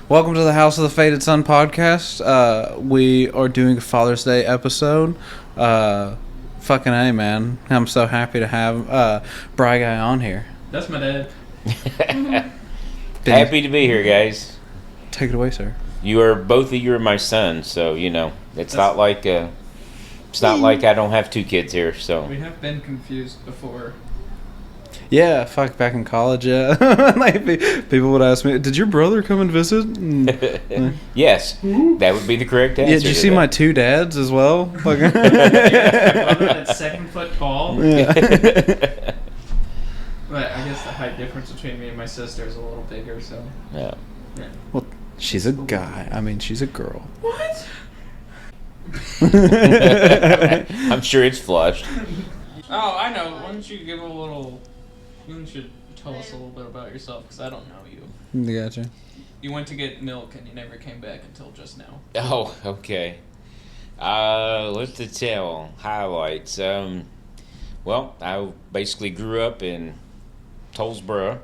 Welcome to the House of the Faded Sun podcast. We are doing a Father's Day episode. Fucking A, man. I'm so happy to have Bry Guy on here. That's my dad. Happy to be here, guys. Take it away, sir. Both of you are my sons, so it's not like I don't have two kids here. So We have been confused before. Yeah, fuck, back in college, yeah. Like, people would ask me, did your brother come and visit? yes, that would be the correct answer. Yeah, did you see my two dads as well? Like, Yeah, my brother that's 7 foot tall. yeah. But I guess the height difference between me and my sister is a little bigger, so. Yeah. Well, she's a guy. I mean, she's a girl. What? I'm sure it's flushed. Oh, I know. Why don't you give a little. You should tell us a little bit about yourself, because I don't know you. Gotcha. You went to get milk and you never came back until just now. Oh, okay. What's to tell? Highlights. Well, I basically grew up in Tollsboro,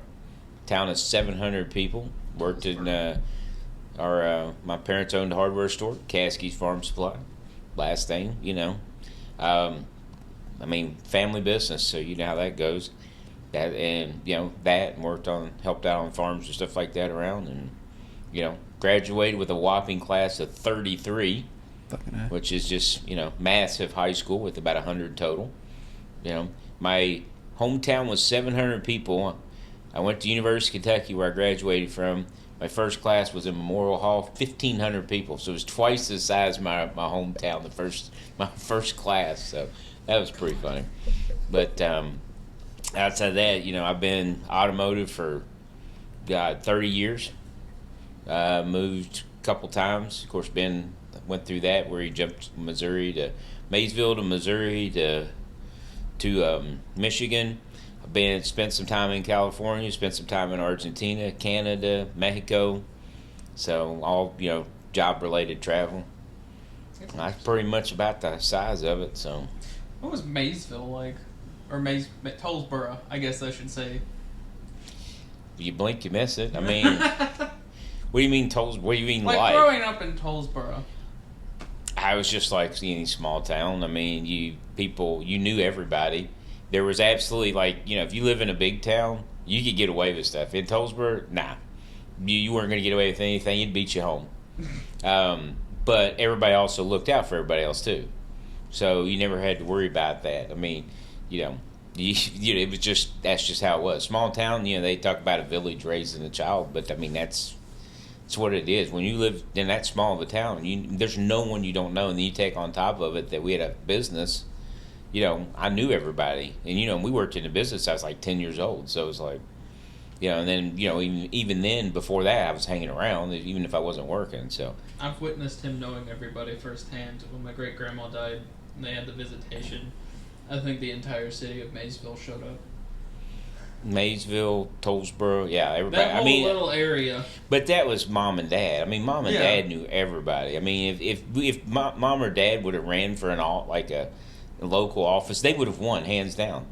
town of 700 people. Worked in my parents owned a hardware store, Caskey's Farm Supply. Last thing, family business, so you know how that goes. And helped out on farms and stuff like that around, and graduated with a whopping class of 33, which is just massive high school with about 100 total. My hometown was 700 people. I went to University of Kentucky where I graduated from. My first class was in Memorial Hall, 1,500 people, so it was twice the size of my hometown. My first class, so that was pretty funny. But outside of that, I've been automotive for 30 years. Moved a couple times. Of course, Ben went through that where he jumped from Missouri to Maysville to Missouri to Michigan. I've spent some time in California, spent some time in Argentina, Canada, Mexico. So all job-related travel. That's pretty much about the size of it. So. What was Maysville like? Or Tollsboro, I guess I should say. You blink, you miss it. I mean, what do you mean Tollsboro? What do you mean like? Growing up in Tollsboro. I was just like any small town. I mean, you knew everybody. There was absolutely if you live in a big town, you could get away with stuff. In Tollsboro, nah. You weren't going to get away with anything. It'd beat you home. But everybody also looked out for everybody else too. So you never had to worry about that. I mean, it was that's just how it was. Small town, they talk about a village raising a child, but I mean that's what it is. When you live in that small of a town, there's no one you don't know, and then you take on top of it that we had a business. I knew everybody, and we worked in the business. I was like 10 years old, so it was like, and then even then before that, I was hanging around, even if I wasn't working. So I've witnessed him knowing everybody firsthand. When my great grandma died, and they had the visitation. I think the entire city of Maysville showed up. Maysville, Tollsboro, yeah, everybody. That whole little area. But that was mom and dad. I mean, mom and dad knew everybody. I mean, if mom or dad would have ran for a local office, they would have won hands down.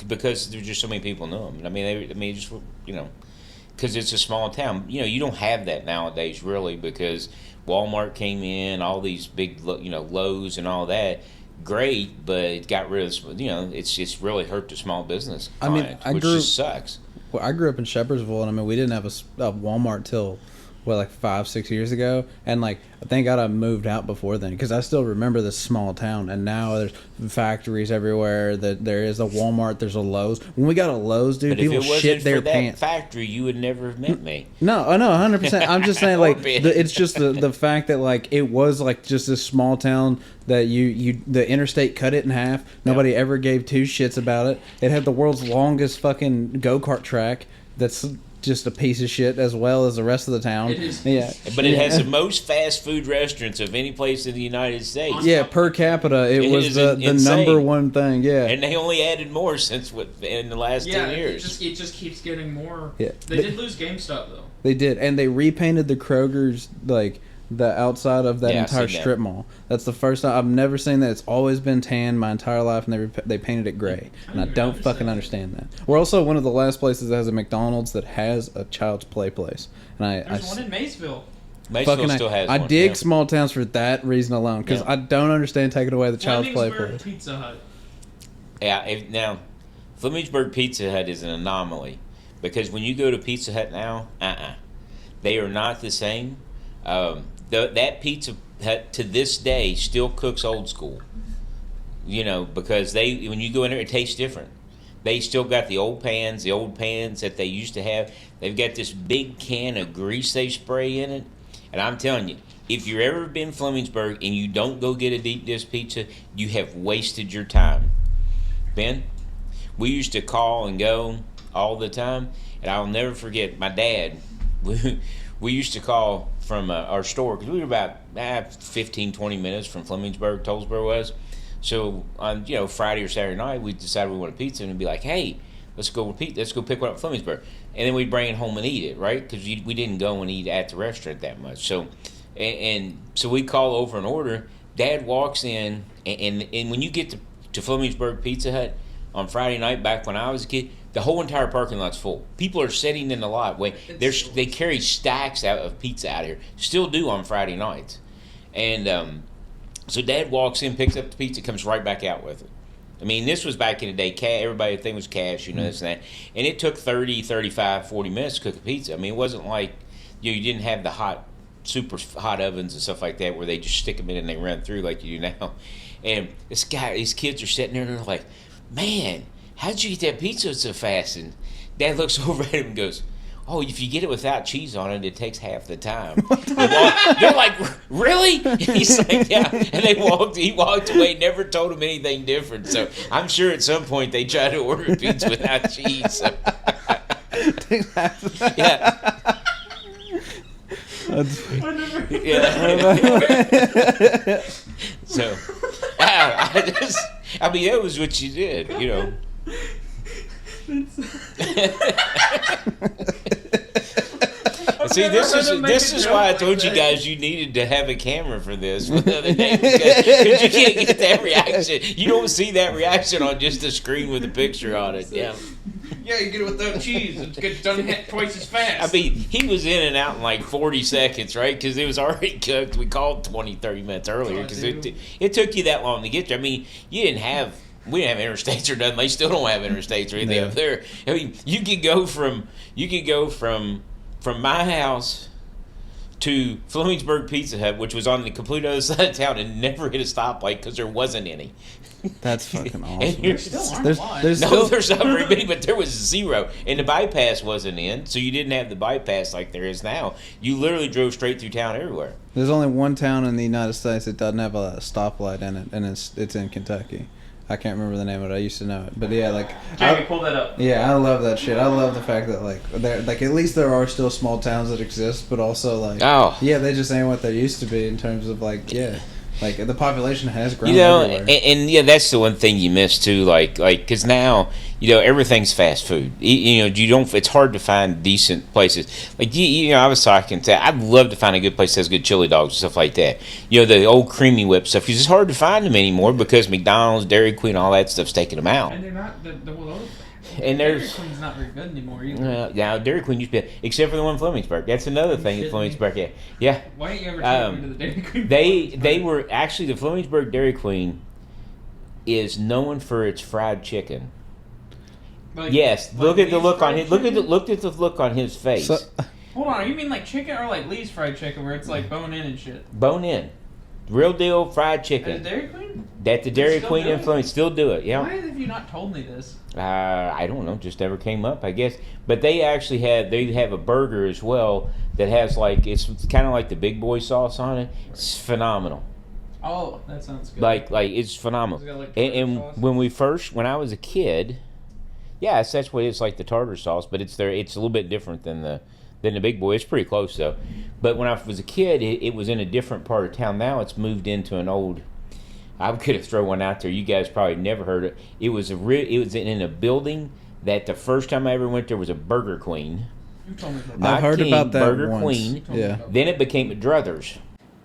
Because there's just so many people knew them. I mean, just because it's a small town. You don't have that nowadays really, because Walmart came in, all these big Lowe's and all that. Great, but it got rid of it's just really hurt the small business client, which just sucks. Well, I grew up in Shepherdsville, and we didn't have a Walmart till 5-6 years ago, and thank God I moved out before then, because I still remember this small town. And now there's factories everywhere. That there is a Walmart, there's a Lowe's. When we got a Lowe's, dude, but people shit their pants. Factory, you would never have met me. No, 100%. I'm just saying, it's just the fact that it was just this small town that the interstate cut it in half. Nobody ever gave two shits about it. It had the world's longest fucking go-kart track. That's just a piece of shit, as well as the rest of the town. It is. Yeah, but it has the most fast food restaurants of any place in the United States. Yeah, per capita, it was the number one thing. Yeah, and they only added more in the last 10 years. It just keeps getting more. Yeah, they did lose GameStop though. They did, and they repainted the Kroger's the outside of that entire strip mall. That's the first time. I've never seen that. It's always been tan my entire life, and they painted it gray. And I don't fucking understand that. We're also one of the last places that has a McDonald's that has a child's play place. And There's one in Maysville. Maysville still has I one. dig small towns for that reason alone, because I don't understand taking away the child's play place. Pizza Hut. Yeah, now, Flemingsburg Pizza Hut is an anomaly, because when you go to Pizza Hut now, they are not the same. That Pizza Hut to this day still cooks old school. You know, because when you go in there, it tastes different. They still got the old pans that they used to have. They've got this big can of grease they spray in it. And I'm telling you, if you've ever been Flemingsburg and you don't go get a deep dish pizza, you have wasted your time. Ben, we used to call and go all the time, and I'll never forget my dad. We used to call from our store, because we were about 15, 20 minutes from Flemingsburg, Tollsboro was. So on Friday or Saturday night, we decided we wanted pizza, and we'd be like, "Hey, let's go pick one up at Flemingsburg," and then we'd bring it home and eat it, right? Because we didn't go and eat at the restaurant that much. So, so we call over an order. Dad walks in, and when you get to Flemingsburg Pizza Hut on Friday night, back when I was a kid, the whole entire parking lot's full. People are sitting in the lot. They carry stacks of pizza out of here. Still do on Friday nights, and. So Dad walks in, picks up the pizza, comes right back out with it. I mean, this was back in the day. Everybody would think it was cash, this and that. And it took 30, 35, 40 minutes to cook a pizza. I mean, it wasn't like, you didn't have the super hot ovens and stuff like that where they just stick them in and they run through like you do now. And these kids are sitting there and they're like, "Man, how'd you eat that pizza so fast?" And Dad looks over at him and goes, "Oh, if you get it without cheese on it, it takes half the time." They're like, "Really?" And he's like, "Yeah." And he walked away, never told them anything different. So I'm sure at some point they tried to order pizza without cheese. So. Yeah. Yeah. So, I mean, that was what you did, See, this is why I told you guys you needed to have a camera for this the other day, because you can't get that reaction. You don't see that reaction on just a screen with a picture on it. Yeah. Yeah, you get it without cheese. It gets done twice as fast. I mean, he was in and out in like 40 seconds, right? Because it was already cooked. We called 20, 30 minutes earlier because it took you that long to get there. I mean, we didn't have interstates or nothing. They still don't have interstates or anything up there. I mean, you could go from my house to Flemingsburg Pizza Hut, which was on the complete other side of town, and never hit a stoplight because there wasn't any. That's fucking awesome. There's not very many, but there was zero. And the bypass wasn't in, so you didn't have the bypass like there is now. You literally drove straight through town everywhere. There's only one town in the United States that doesn't have a stoplight in it, and it's in Kentucky. I can't remember the name of it. I used to know it, but yeah, like Jamie, pull that up. Yeah, I love that shit. I love the fact that at least there are still small towns that exist, but also they just ain't what they used to be in terms of the population has grown everywhere. And that's the one thing you miss too, because now everything's fast food. It's hard to find decent places. I was talking to, I'd love to find a good place that has good chili dogs and stuff like that. The old creamy whip stuff, because it's hard to find them anymore because McDonald's, Dairy Queen, all that stuff's taking them out. And they're not Dairy Queen's not very good anymore either. Now Dairy Queen used to be, except for the one in Flemingsburg. That's another thing at Flemingsburg. Yeah. Why ain't you ever taking me to the Dairy Queen? They were actually, the Flemingsburg Dairy Queen is known for its fried chicken. Yes, look at the look on his. Look at the look on his face. Hold on, you mean like chicken or like Lee's fried chicken, where it's like bone in and shit? Bone in, real deal fried chicken. At the Dairy Queen? That the Dairy Queen influence still do it. Yeah. Why have you not told me this? I don't know, just never came up, I guess. But they actually have a burger as well that has it's kind of like the Big Boy sauce on it. It's phenomenal. Oh, that sounds good. Like it's phenomenal. And when I was a kid. Yes, that's what it's like, the tartar sauce, but it's a little bit different than the Big Boy. It's pretty close though. But when I was a kid, it was in a different part of town. Now it's moved into an old. I could have thrown one out there. You guys probably never heard it. It was in a building that the first time I ever went there was a Burger Queen. You told me about that. I've heard about that Burger once. Queen. Yeah. Then it became a Druthers.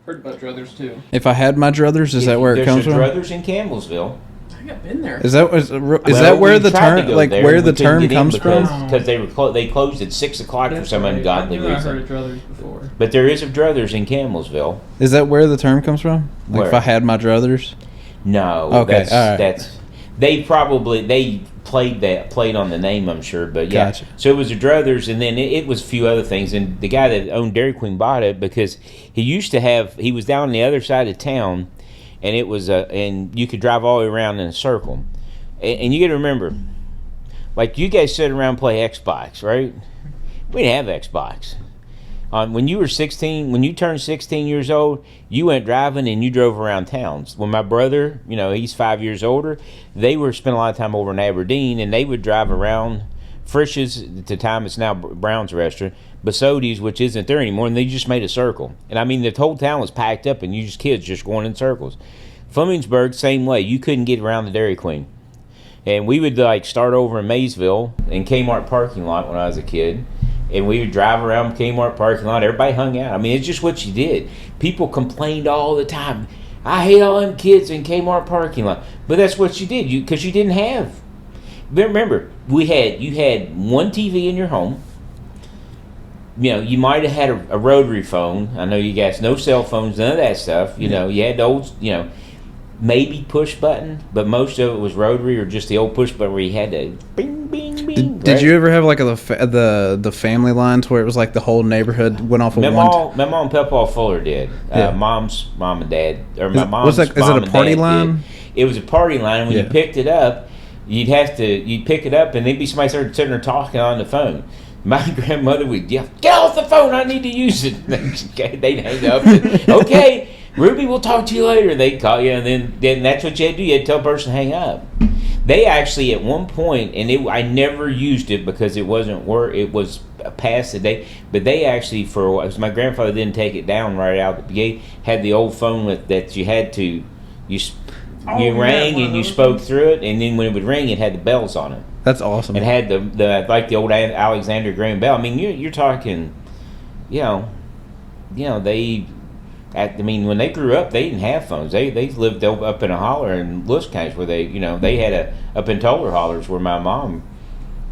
Heard about Druthers too. If I had my druthers, is that where it comes from? There's a Druthers in Campbellsville. think I've been there. Is that where the term where the term comes from? Because they closed at 6 o'clock for some ungodly reason. I heard of druthers before. But there is a druthers in Campbellsville. Is that where the term comes from? Like Where? if I had my druthers? No. Okay, all right. That's they played on the name, I'm sure, but yeah. Gotcha. So it was a druthers, and then it was a few other things. And the guy that owned Dairy Queen bought it because he was down on the other side of town, and it was and you could drive all the way around in a circle. And you got to remember, like you guys sit around and play Xbox, right? We didn't have Xbox. When you turned 16 years old, you went driving and you drove around towns. When my brother, he's 5 years older, they were spending a lot of time over in Aberdeen, and they would drive around Frisch's, at the time it's now Brown's Restaurant, Basodi's, which isn't there anymore, and they just made a circle. And I mean, the whole town was packed up, and kids just going in circles. Flemingsburg, same way. You couldn't get around the Dairy Queen. And we would start over in Maysville in Kmart parking lot when I was a kid. And we would drive around Kmart parking lot. Everybody hung out. I mean, it's just what you did. People complained all the time. I hate all them kids in Kmart parking lot. But that's what you did, because you didn't have. Remember, you had one TV in your home. You might have had a rotary phone. I know you guys, no cell phones, none of that stuff. You had the old, maybe push button, but most of it was rotary or just the old push button where you had to bing, bing, bing. Did you ever have like the family lines where it was like the whole neighborhood went off of one? My mom and Papa Fuller did. Yeah. Mom's mom and dad, or my mom's is it a party line? It was a party line, and when you picked it up, you'd pick it up, and there'd be somebody sitting there talking on the phone. My grandmother would yell, "Get off the phone! I need to use it." They'd hang up. And, okay. Ruby, we'll talk to you later. They'd call you, and then that's what you had to do. You had to tell a person to hang up. They actually, at one point, and I never used it because it wasn't it was past the day, but they actually, my grandfather didn't take it down right out the gate, had the old phone that you had to, you rang and you spoke through it, and then when it would ring, it had the bells on it. That's awesome. It had the like the old Alexander Graham Bell. I mean, you're talking, when they grew up, they didn't have phones. They lived up in a holler in Lewis County where they had up in Toller Hollers where my mom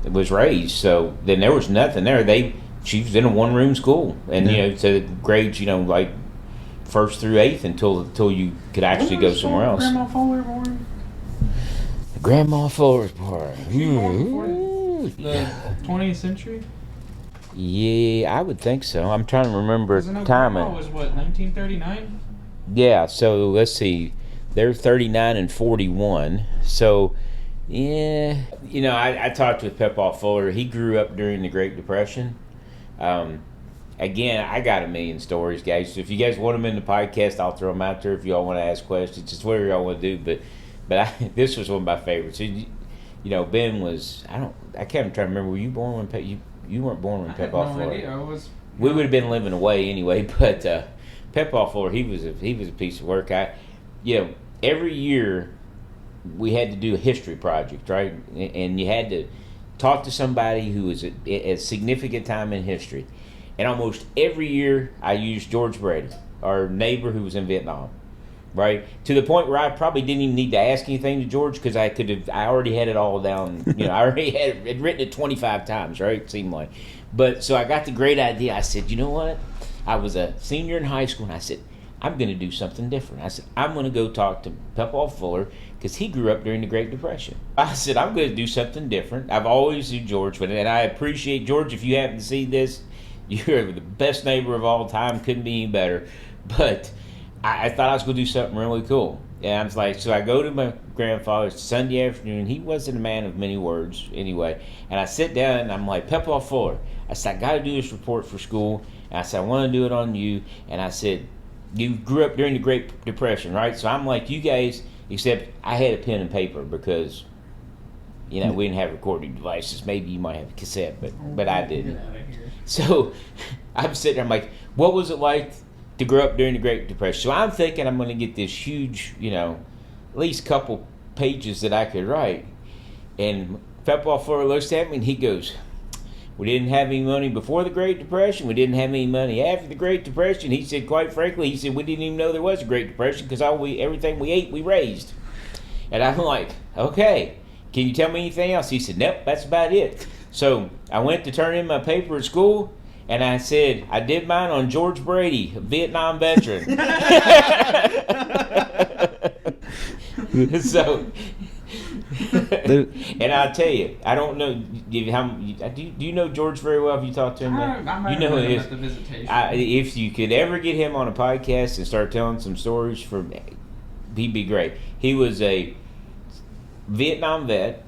was raised. So then there was nothing there. She was in a one-room school, and to grades like 1st through 8th until you could actually go somewhere else. Grandma Fuller born? Grandma Fuller's born. The 20th century? Yeah, I would think so. I'm trying to remember timing. Grandma was what, 1939? Yeah, so let's see. They're 39 and 41. So, yeah. I talked with Peppaw Fuller. He grew up during the Great Depression. Again, I got a million stories, guys. So if you guys want them in the podcast, I'll throw them out there if y'all want to ask questions. It's whatever y'all want to do. But this was one of my favorites. Ben was, I can't try to remember, were you born when you weren't born when Peppaw Fuller. We would have been living away anyway, but Peppaw Fuller, he was a piece of work. Every year we had to do a history project, right? And you had to talk to somebody who was at a significant time in history. And almost every year I used George Brady, our neighbor who was in Vietnam, right? To the point where I probably didn't even need to ask anything to George because I already had it all down. I already had written it 25 times, right? It seemed like. But so I got the great idea. I said, you know what? I was a senior in high school, and I said, I'm going to do something different. I said, I'm going to go talk to Peppaw Fuller because he grew up during the Great Depression. I said, I'm going to do something different. I've always used George, and I appreciate George. If you happen to see this, you're the best neighbor of all time. Couldn't be any better. But I thought I was going to do something really cool. And I was like, so I go to my grandfather's Sunday afternoon. He wasn't a man of many words anyway. And I sit down and I'm like, Peppaw Fuller. I said, I got to do this report for school. And I said, I want to do it on you. And I said, you grew up during the Great Depression, right? So I'm like you guys, except I had a pen and paper because, we didn't have recording devices. Maybe you might have a cassette, but I didn't. Get out of here. So I'm sitting there, I'm like, what was it like to grow up during the Great Depression? So I'm thinking I'm going to get this huge, at least couple pages that I could write. And Peppaw Fuller looks at me and he goes, we didn't have any money before the Great Depression. We didn't have any money after the Great Depression. He said, quite frankly, we didn't even know there was a Great Depression because everything we ate, we raised. And I'm like, okay, can you tell me anything else? He said, nope, that's about it. So I went to turn in my paper at school, and I said, I did mine on George Brady, a Vietnam veteran. So, and I'll tell you, I don't know, do you know George very well? Have you talked to him? You know him at the visitation. If you could ever get him on a podcast and start telling some stories he'd be great. He was a Vietnam vet,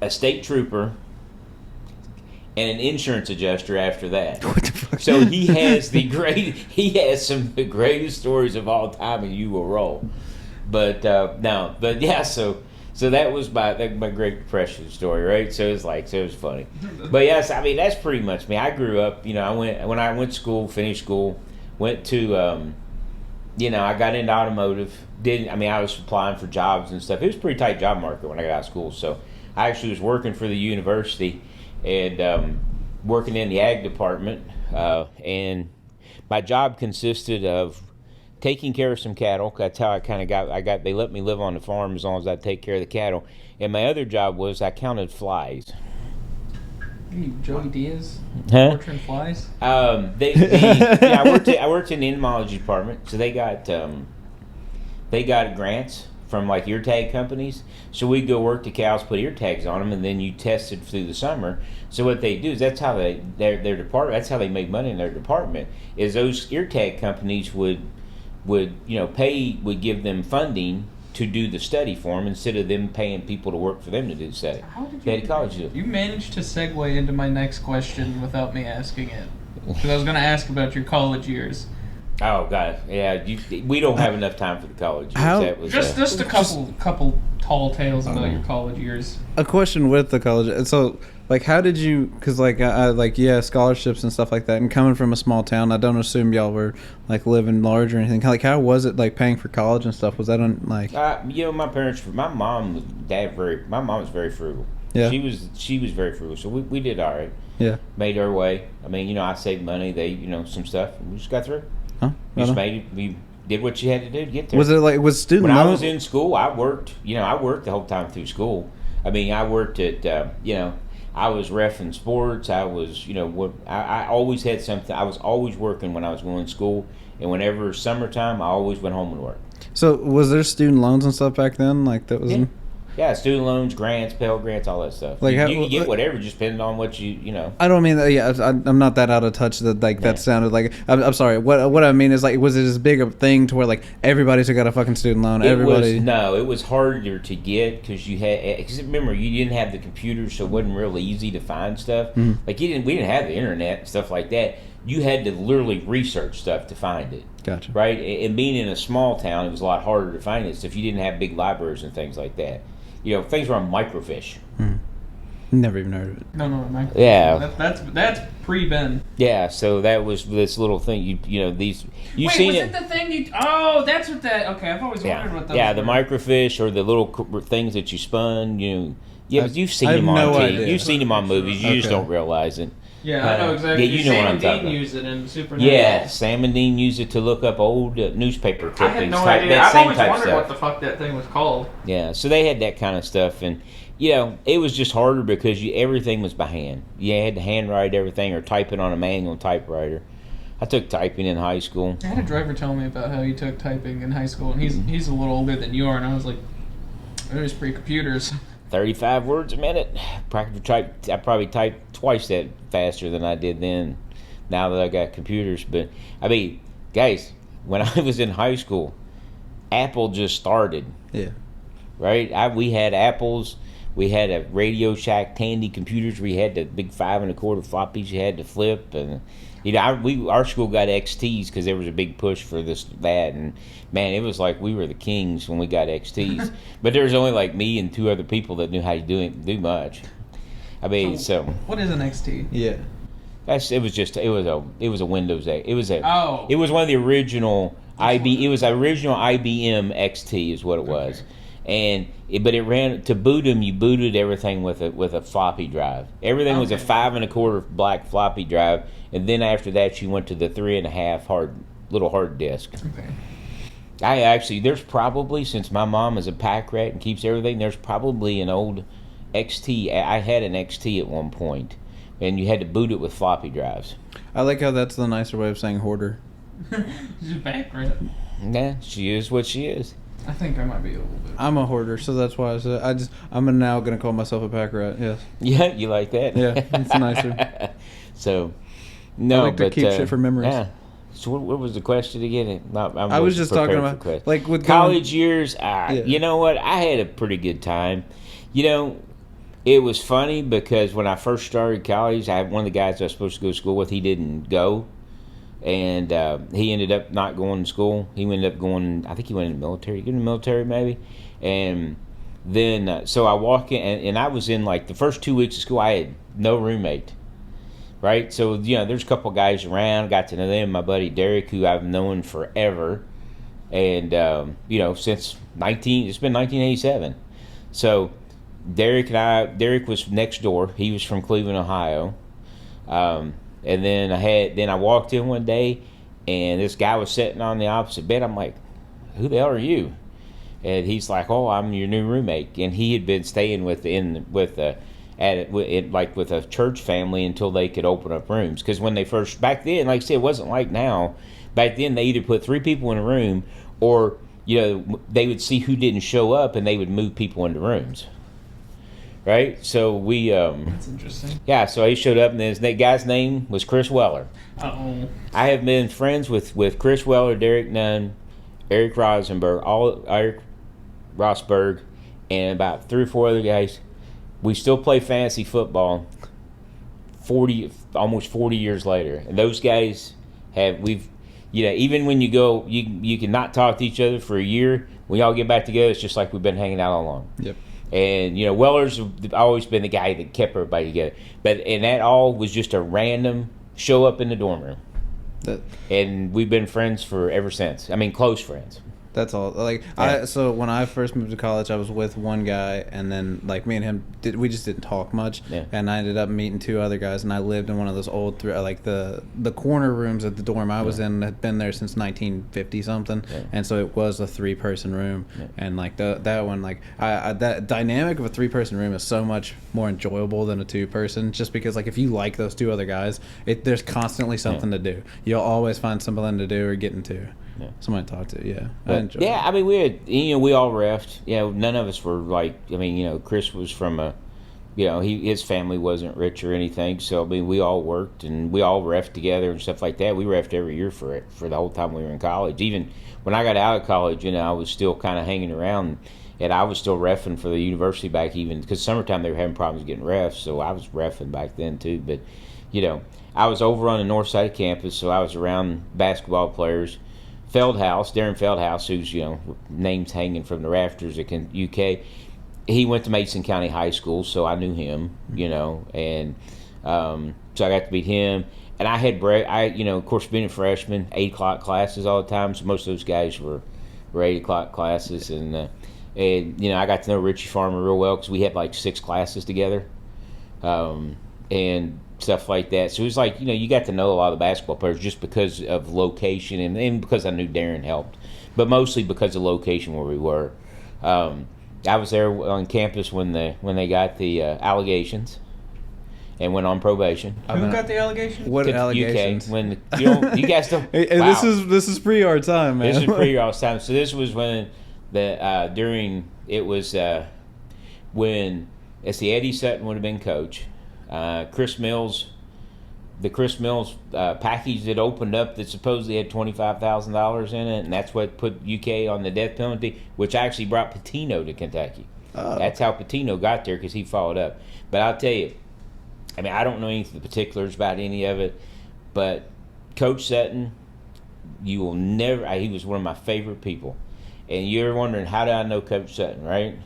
a state trooper, and an insurance adjuster after that. So he has some of the greatest stories of all time, and you will roll. But yeah, so that was my Great Depression story, right? So it was funny. But yes, I mean that's pretty much me. I grew up, I went to school, finished school, went to I got into automotive. I was applying for jobs and stuff. It was a pretty tight job market when I got out of school. So I actually was working for the university and working in the ag department. And my job consisted of taking care of some cattle. That's how I kind of got. They let me live on the farm as long as I take care of the cattle. And my other job was I counted flies. You Joey Diaz? Huh? Torturing flies? I worked in the entomology department, so they got grants from like ear tag companies. So we'd go work the cows, put ear tags on them, and then you test it through the summer. So what they do is that's how their department. That's how they make money in their department. Is those ear tag companies would give them funding to do the study for them instead of them paying people to work for them to do the study. How did they had college do it. You managed to segue into my next question without me asking it. Because I was going to ask about your college years. Oh God, yeah. We don't have enough time for the college years. How, just a couple tall tales about your college years. A question with the college. So, like, how did you? Because, scholarships and stuff like that. And coming from a small town, I don't assume y'all were like living large or anything. Like, how was it like paying for college and stuff? Was that my parents, my mom was very frugal. Yeah. She was very frugal, so we did all right. Yeah. Made our way. I mean, I saved money. They, some stuff. And we just got through. Huh? We did what you had to do to get there. Was it was student when loan? I was in school, I worked the whole time through school. I mean, I worked at I was reffing sports. I was I always had something. I was always working when I was going to school, and whenever summertime, I always went home and worked. So was there student loans and stuff back then? Like that was. Yeah, student loans, grants, Pell Grants, all that stuff. Like you can get whatever, just depending on what you. I don't mean that. Yeah, I'm not that out of touch. That sounded like. I'm sorry. What I mean is was it as big a thing to where everybody took out a fucking student loan? It was harder to get because remember you didn't have the computer, so it wasn't really easy to find stuff. Mm-hmm. We didn't have the internet and stuff like that. You had to literally research stuff to find it. Gotcha. Right, and being in a small town, it was a lot harder to find it if you didn't have big libraries and things like that. Things were on microfiche. Never even heard of it. No, microfiche. Yeah. That's pre-Ben. Yeah, so that was this little thing. These. You've Wait, seen was it the thing you? Oh, that's what that. Okay, I've always wondered what those. Yeah, were. the microfiche or the little things that you spun. You've seen them on TV. idea. You've seen them on movies. You just don't realize it. Yeah, I know exactly. Yeah, you know what I'm talking about. Sam and Dean used it in Supernatural. Yeah, Sam and Dean used it to look up old newspaper clippings. I had no idea. I've always wondered what the fuck that thing was called. Yeah, so they had that kind of stuff, and it was just harder because everything was by hand. You had to handwrite everything or type it on a manual typewriter. I took typing in high school. I had a driver tell me about how he took typing in high school, and he's a little older than you are, and I was like, there's pre-computers. 35 words a minute. I probably typed twice that faster than I did then. Now that I got computers, but I mean, guys, when I was in high school, Apple just started. Yeah. Right. We had Apples. We had a Radio Shack Tandy computers. We had the big 5 1/4 floppies you had to flip, and our school got XTs because there was a big push for that, and man, it was like we were the kings when we got XTs. But there was only me and 2 other people that knew how to do much. I mean, so what is an XT? Yeah, it was a Windows 8. It was one of the original It was original IBM XT is what it was. But it ran to boot them. You booted everything with a floppy drive. Everything was a 5 1/4 black floppy drive, and then after that, you went to the 3 1/2 hard disk. Okay. There's probably, since my mom is a pack rat and keeps everything, there's probably an old XT. I had an XT at one point, and you had to boot it with floppy drives. I like how that's the nicer way of saying hoarder. She's a back rat. Yeah, she is what she is. I think I might be a little bit. I'm a hoarder, so that's why I said I'm now gonna call myself a pack rat. Yes. Yeah, you like that? Yeah, it's nicer. So, no, I like to keep shit for memories. Yeah. So what was the question again? I was just talking about like with college years. Yeah. You know what? I had a pretty good time. You know, it was funny because when I first started college, I had one of the guys I was supposed to go to school with. He didn't go, and he ended up not going to school. He ended up going. I think he went in the military. He in the military maybe, and then so I walk in, and I was in like the first 2 weeks of school. I had no roommate. Right, so there's a couple guys around. Got to know them. My buddy Derek, who I've known forever, and since it's been 1987. So Derek was next door. He was from Cleveland, Ohio, and then I walked in one day, and this guy was sitting on the opposite bed. I'm like, "Who the hell are you?" And he's like, "Oh, I'm your new roommate." And he had been staying with a church family until they could open up rooms. Because when they first, back then, like I said, it wasn't like now. Back then, they either put 3 people in a room, or they would see who didn't show up, and they would move people into rooms. Right? So we That's interesting. Yeah, so he showed up, and that guy's name was Chris Weller. Uh-oh. I have been friends with Chris Weller, Derek Nunn, Eric Rosberg, and about 3 or 4 other guys. We still play fantasy football almost 40 years later. And those guys even when you go, you can not talk to each other for a year. When y'all get back together, it's just like we've been hanging out all along. Yep. And, Weller's always been the guy that kept everybody together. And that all was just a random show up in the dorm room. And we've been friends for ever since. I mean, close friends. That's all. Like so when I first moved to college, I was with one guy, and then like me and him we just didn't talk much. Yeah. And I ended up meeting 2 other guys, and I lived in one of those old like the corner rooms at the dorm I was in had been there since 1950 something, and so it was a 3-person room, and like that one like that dynamic of a 3-person room is so much more enjoyable than a 2-person, just because like if you like those 2 other guys, there's constantly something to do. You'll always find something to do or get into. Yeah. Somebody to talk to, yeah. I enjoy it. I mean, we had, we all refed. None of us were like, Chris was from his family wasn't rich or anything. So, I mean, we all worked and we all refed together and stuff like that. We refed every year for the whole time we were in college. Even when I got out of college, I was still kind of hanging around, and I was still refing for the university back even, because summertime they were having problems getting refs. So I was refing back then too. But, I was over on the north side of campus, so I was around basketball players. Darren Feldhouse, who's, names hanging from the rafters at UK, he went to Mason County High School, so I knew him, and so I got to meet him. And I had, of course, being a freshman, 8 o'clock classes all the time, so most of those guys were 8 o'clock classes, and I got to know Richie Farmer real well because we had like 6 classes together, and stuff like that. So it was like, you got to know a lot of the basketball players just because of location, and because I knew Darren helped, but mostly because of location where we were. I was there on campus when they got the allegations and went on probation. Who got the allegations? What allegations? UK, when you guys don't. Hey, wow. This is pre our time, man. This is pre our time. So this was when when Eddie Sutton would have been coach. Chris Mills, the Chris Mills package that opened up that supposedly had $25,000 in it, and that's what put UK on the death penalty, which actually brought Patino to Kentucky. Oh. That's how Patino got there, because he followed up. But I'll tell you, I mean, I don't know any of the particulars about any of it, but Coach Sutton, you will never, he was one of my favorite people. And you're wondering, how do I know Coach Sutton, right?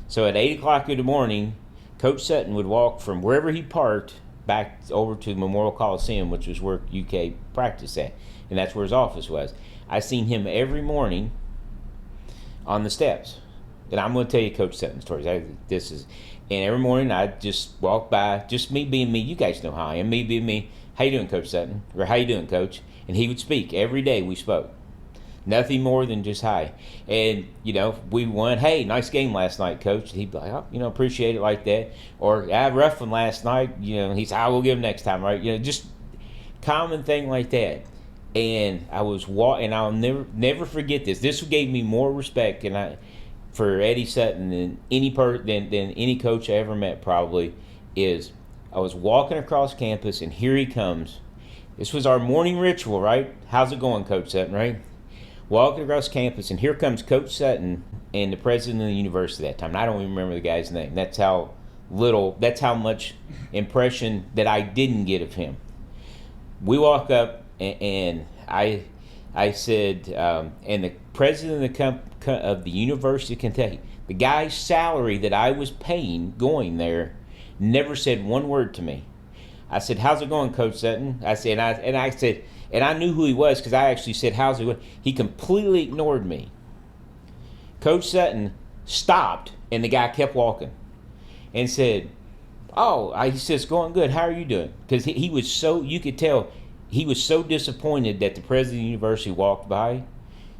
So at 8 o'clock in the morning, Coach Sutton would walk from wherever he parked back over to Memorial Coliseum, which was where UK practiced at, and that's where his office was. I seen him every morning on the steps. And I'm going to tell you Coach Sutton stories. And every morning I'd just walk by, just me being me. You guys know how I am, me being me. How you doing, Coach Sutton? Or how you doing, Coach? And he would speak. Every day we spoke. Nothing more than just hi. And, we won. Hey, nice game last night, coach. He'd be like, appreciate it like that. Or, rough one last night. He said, I will give him next time, right? Just common thing like that. And I was and I'll never forget this. This gave me more respect for Eddie Sutton than any coach I ever met probably. Is I was walking across campus and here he comes. This was our morning ritual, right? How's it going, Coach Sutton, right? Walking across campus, and here comes Coach Sutton and the president of the university at that time. And I don't even remember the guy's name. That's how much impression that I didn't get of him. We walk up, and I said, and the president of the University of Kentucky, the guy's salary that I was paying going there, never said one word to me. I said, how's it going, Coach Sutton? I said, and I knew who he was because I actually said, how's it going? He completely ignored me. Coach Sutton stopped, and the guy kept walking and said, he says, going good. How are you doing? Because he was you could tell he was so disappointed that the president of the university walked by,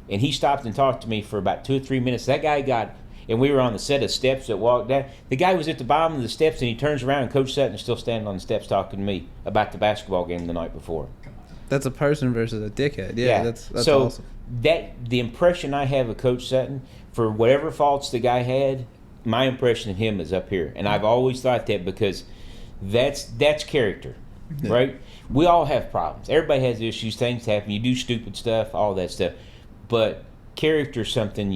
and he stopped and talked to me for about 2 or 3 minutes. That guy and we were on the set of steps that walked down. The guy was at the bottom of the steps, and he turns around, and Coach Sutton is still standing on the steps talking to me about the basketball game the night before. That's a person versus a dickhead. Yeah. That's so awesome. The impression I have of Coach Sutton, for whatever faults the guy had, my impression of him is up here. And I've always thought that because that's character, right? We all have problems. Everybody has issues. Things happen. You do stupid stuff, all that stuff. But character is something,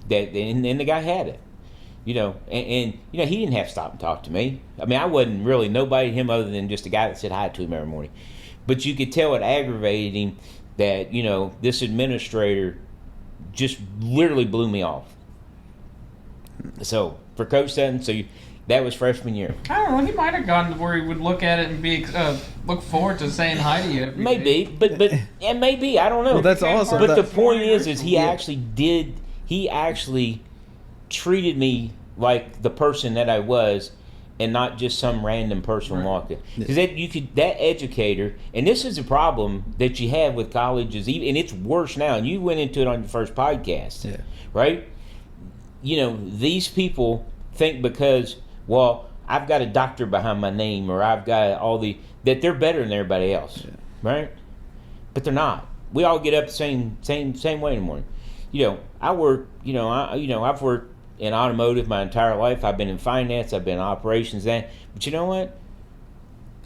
that and the guy had it. And he didn't have to stop and talk to me. I mean, I wasn't really nobody to him other than just a guy that said hi to him every morning. But you could tell it aggravated him that, this administrator just literally blew me off. So, for Coach Sutton, that was freshman year. I don't know. He might have gotten to where he would look at it and be look forward to saying hi to you. Maybe, but maybe, I don't know. Well, that's awesome. But the point is he actually treated me like the person that I was, and not just some random person walking. Because that educator, and this is a problem that you have with colleges, and it's worse now. And you went into it on your first podcast, right? These people think because, I've got a doctor behind my name, or I've got that they're better than everybody else, right? But they're not. We all get up the same way in the morning. I've worked in automotive my entire life. I've been in finance. I've been in operations. But you know what?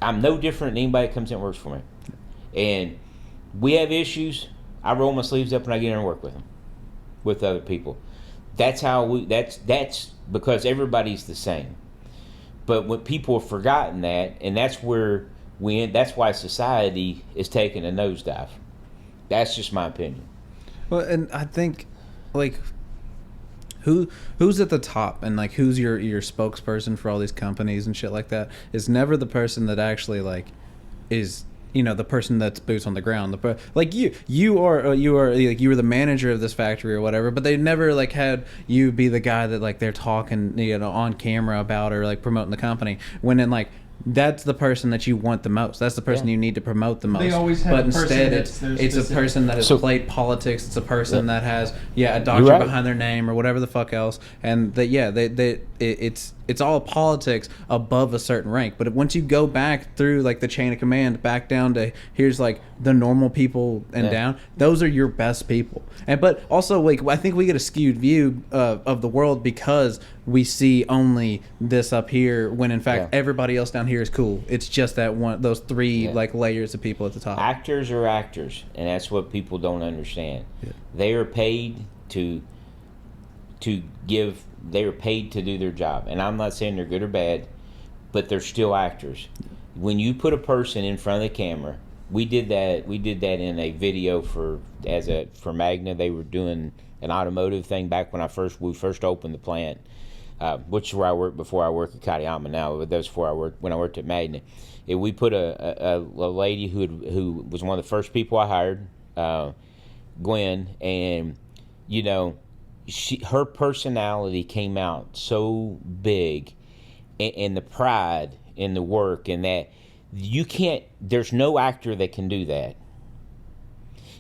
I'm no different than anybody that comes in and works for me. And we have issues. I roll my sleeves up and I get in and work with them, with other people. That's how that's because everybody's the same. But when people have forgotten that, and that's where that's why society is taking a nosedive. That's just my opinion. Well, and I think, who's at the top and who's your spokesperson for all these companies and shit like that is never the person that actually is the person that's boots on the ground. You were the manager of this factory or whatever, but they never had you be the guy that they're talking on camera about or promoting the company, when in that's the person that you want the most. That's the person you need to promote the most. They always have but instead it's a person that has played politics. It's a person that has a doctor behind their name or whatever the fuck else, and it's all politics above a certain rank. But once you go back through the chain of command back down to here's the normal people and down, those are your best people. But also I think we get a skewed view of the world because we see only this up here when in fact everybody else down here is cool. It's just those three layers of people at the top. Actors are actors, and that's what people don't understand. They are paid to give. They are paid to do their job, and I'm not saying they're good or bad, but they're still actors. When you put a person in front of the camera, we did that in a video for Magna. They were doing an automotive thing back when we first opened the plant, which is where I worked before I worked at Katayama now, but that was when I worked at Magna. We put a lady who was one of the first people I hired, Gwen, and her personality came out so big, and the pride in the work, and that there's no actor that can do that.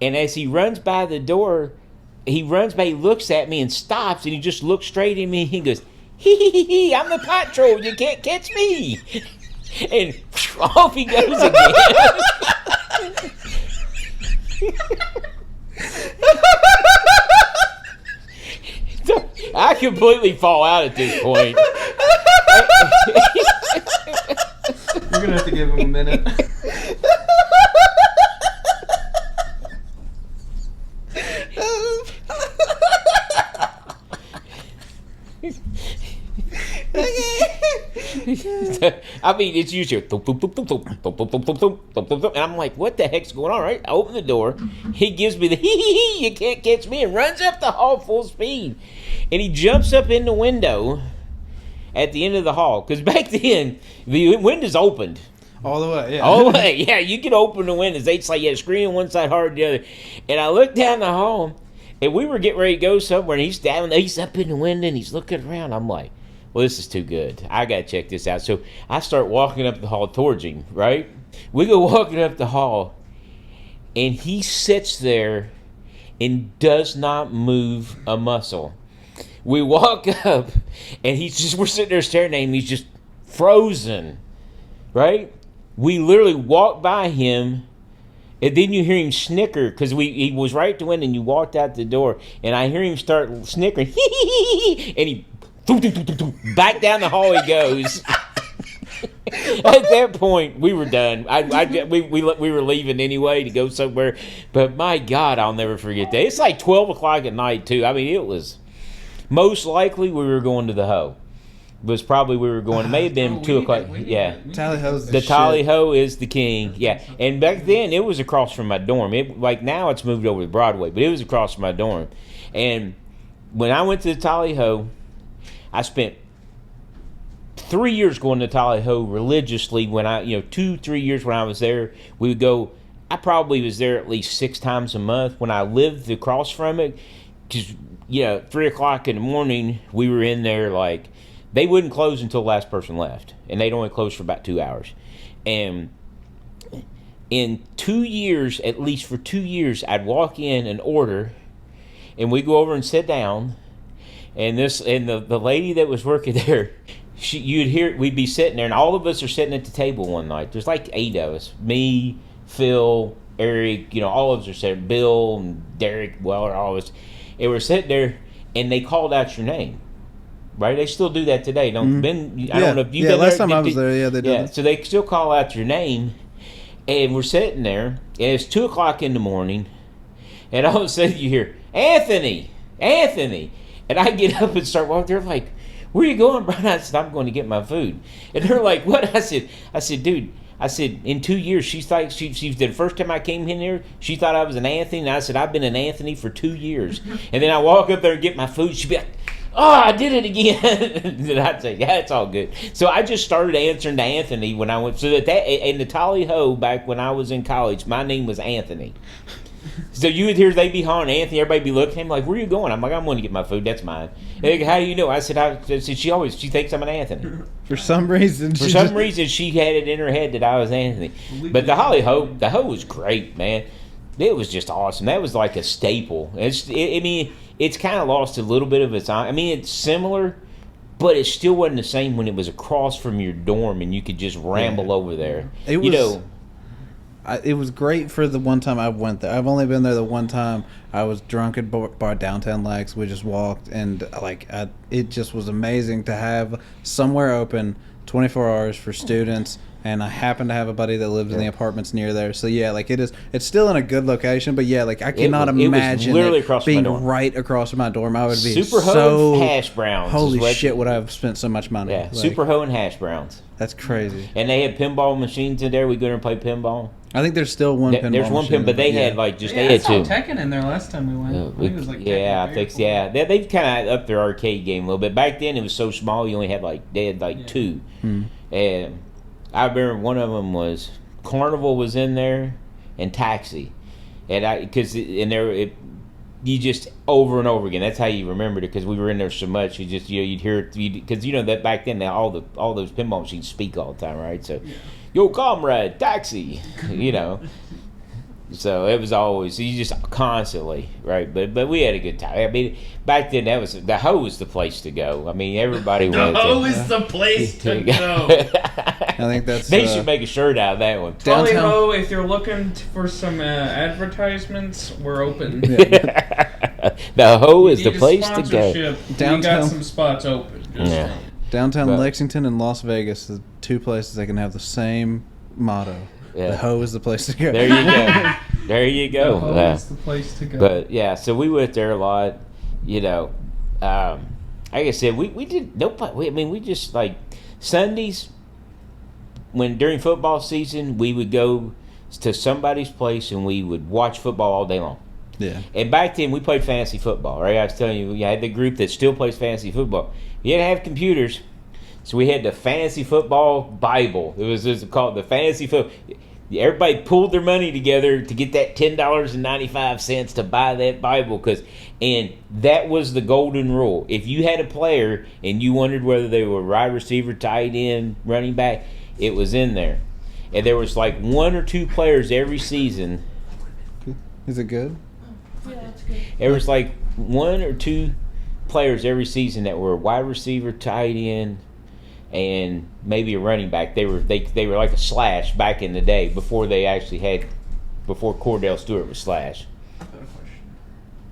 And as he runs by the door, he looks at me and stops, and he just looks straight at me, and he goes, hee, I'm the patrol, you can't catch me. And off he goes again. I completely fall out at this point. You're gonna have to give him a minute. I mean, it's usually and I'm like, what the heck's going on, right? I open the door. He gives me the hee, you can't catch me, and runs up the hall full speed. And he jumps up in the window at the end of the hall. Because back then, the windows opened. All the way, yeah. All the way, yeah. You could open the windows. They'd say, yeah, screen on one side, hard the other. And I looked down the hall, and we were getting ready to go somewhere, and he's up in the window, and he's looking around. I'm like, well, this is too good. I got to check this out. So I start walking up the hall towards him, right? We go walking up the hall, and he sits there and does not move a muscle. We walk up, and we're sitting there staring at him. He's just frozen, right? We literally walked by him, and then you hear him snicker, because he was right at the window, and you walked out the door, and I hear him start snickering, and he back down the hall he goes. At that point, we were done. We were leaving anyway to go somewhere, but my God, I'll never forget that. It's like 12 o'clock at night, too. I mean, it was most likely we were going to the Hoe. It was probably it may have been 2 o'clock. Yeah. Tally-ho's the Tally-ho is the king. Yeah. And back then, it was across from my dorm. Like now, it's moved over to Broadway, but it was across from my dorm. And when I went to the Tally-ho, I spent 3 years going to Tally-ho religiously. When 2-3 years when I was there, we would go. I probably was there at least 6 times a month. When I lived across from it, because 3 o'clock in the morning, we were in there like they wouldn't close until the last person left, and they'd only close for about 2 hours. And in 2 years, at least for 2 years, I'd walk in and order, and we'd go over and sit down. And the lady that was working there, you'd hear we'd be sitting there, and all of us are sitting at the table one night. There's like 8 of us, me, Phil, Eric, all of us are sitting, Bill and Derek, Weller, all of us, and we're sitting there, and they called out your name, right? They still do that today. I don't know if you've been last time I was there, yeah, they did. Yeah, so they still call out your name, and we're sitting there, and it's 2 o'clock in the morning, and all of a sudden you hear Anthony. And I get up and start walking. They're like, where are you going, Brian? I said, I'm going to get my food. And they're like, what? I said, dude, in 2 years, she thought the first time I came in here, she thought I was an Anthony. And I said, I've been an Anthony for 2 years. And then I walk up there and get my food. She'd be like, oh, I did it again. And I'd say, yeah, it's all good. So I just started answering to Anthony when I went. So in the Tally-ho, back when I was in college, my name was Anthony. So you would hear they be hollering Anthony, everybody be looking at him like, where are you going? I'm like, I'm going to get my food, that's mine. And they go, how do you know? I said, she thinks I'm an Anthony. For some reason she had it in her head that I was Anthony. But the Hoe was great, man. It was just awesome. That was like a staple. It's kind of lost a little bit of its. I mean, it's similar, but it still wasn't the same when it was across from your dorm and you could just ramble over there. It was great for the one time I went there. I've only been there the one time. I was drunk at bar downtown Lex. We just walked, and it just was amazing to have somewhere open 24 hours for students. And I happen to have a buddy that lives in the apartments near there. So yeah, it's still in a good location. But yeah, I cannot imagine it being right across from my dorm. I would be Super Ho and Hash Browns. Holy shit! Would I have spent so much money? Yeah, Super Ho and Hash Browns. That's crazy. And they had pinball machines in there. We go there and play pinball. I think there's still one pinball. There's one machine, but they had they had two. I saw Tekken in there last time we went. It was They've kind of upped their arcade game a little bit. Back then it was so small. You only had two. And I remember one of them was Carnival was in there, and Taxi, and you just over and over again. That's how you remembered it because we were in there so much. You'd hear it because that back then all those pinball machines speak all the time, right? So, yo, comrade, Taxi, So it was always you just constantly right, but we had a good time. I mean, back then the Ho was the place to go. I mean, everybody The went. Ho is the place to go. I think that's. They should make a shirt out of that one. Tally Downtown- Ho, if you're looking for some advertisements, we're open. The Ho is the Need a place to go. sponsorship, We Downtown- got some spots open. Just Yeah. saying. Downtown But- Lexington and Las Vegas, the two places that can have the same motto. Yeah. The Ho is the place to go. There you go. There you The go. Ho is the place to go. But yeah, so we went there a lot. You know, like I said, we did nobody. I mean, we just like Sundays when during football season we would go to somebody's place and we would watch football all day long. Yeah. And back then we played fantasy football, right? I was telling you, we had the group that still plays fantasy football. You had to have computers, so we had the fantasy football Bible. It was just called the fantasy football. Everybody pulled their money together to get that $10.95 to buy that Bible, and that was the golden rule. If you had a player and you wondered whether they were wide receiver, tight end, running back, it was in there. And there was like one or two players every season. Is it good? Yeah, that's good. There was like one or two players every season that were wide receiver, tight end, and maybe a running back. They were like a slash back in the day before Cordell Stewart was slash. I've got a question.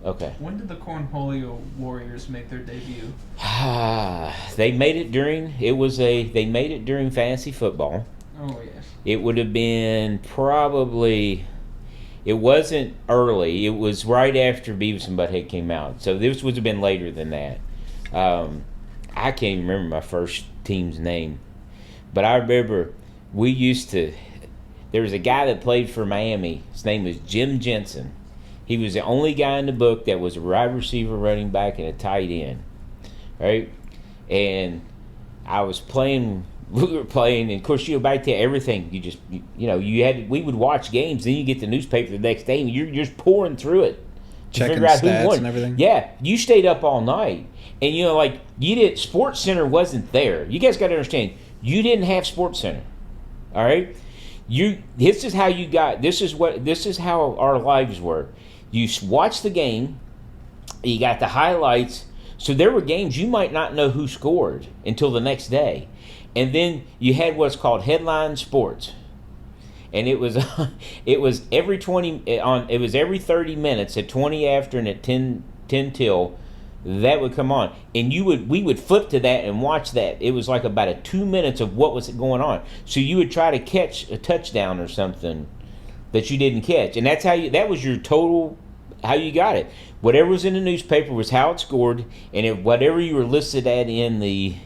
Okay. When did the Cornholio Warriors make their debut? They made it during fantasy football. Oh, yes. It would have been probably. It wasn't early. It was right after Beavis and Butthead came out. So this would have been later than that. I can't even remember my first team's name. But I remember there was a guy that played for Miami. His name was Jim Jensen. He was the only guy in the book that was a wide receiver, running back, and a tight end. Right? And we were playing, and of course, back to everything. We would watch games, then you get the newspaper the next day, and you're just pouring through it to Checking figure out who stats won. and everything? Yeah, you stayed up all night, and Sports Center wasn't there. You guys got to understand, you didn't have Sports Center. All right, this is how our lives were. You watch the game, you got the highlights. So there were games you might not know who scored until the next day. And then you had what's called headline sports, and it was every 30 minutes at 20 after and at 10 till that would come on, and we would flip to that and watch that. It was like about a 2 minutes of what was going on. So you would try to catch a touchdown or something that you didn't catch, and that was your total how you got it. Whatever was in the newspaper was how it scored, and if whatever you were listed at in the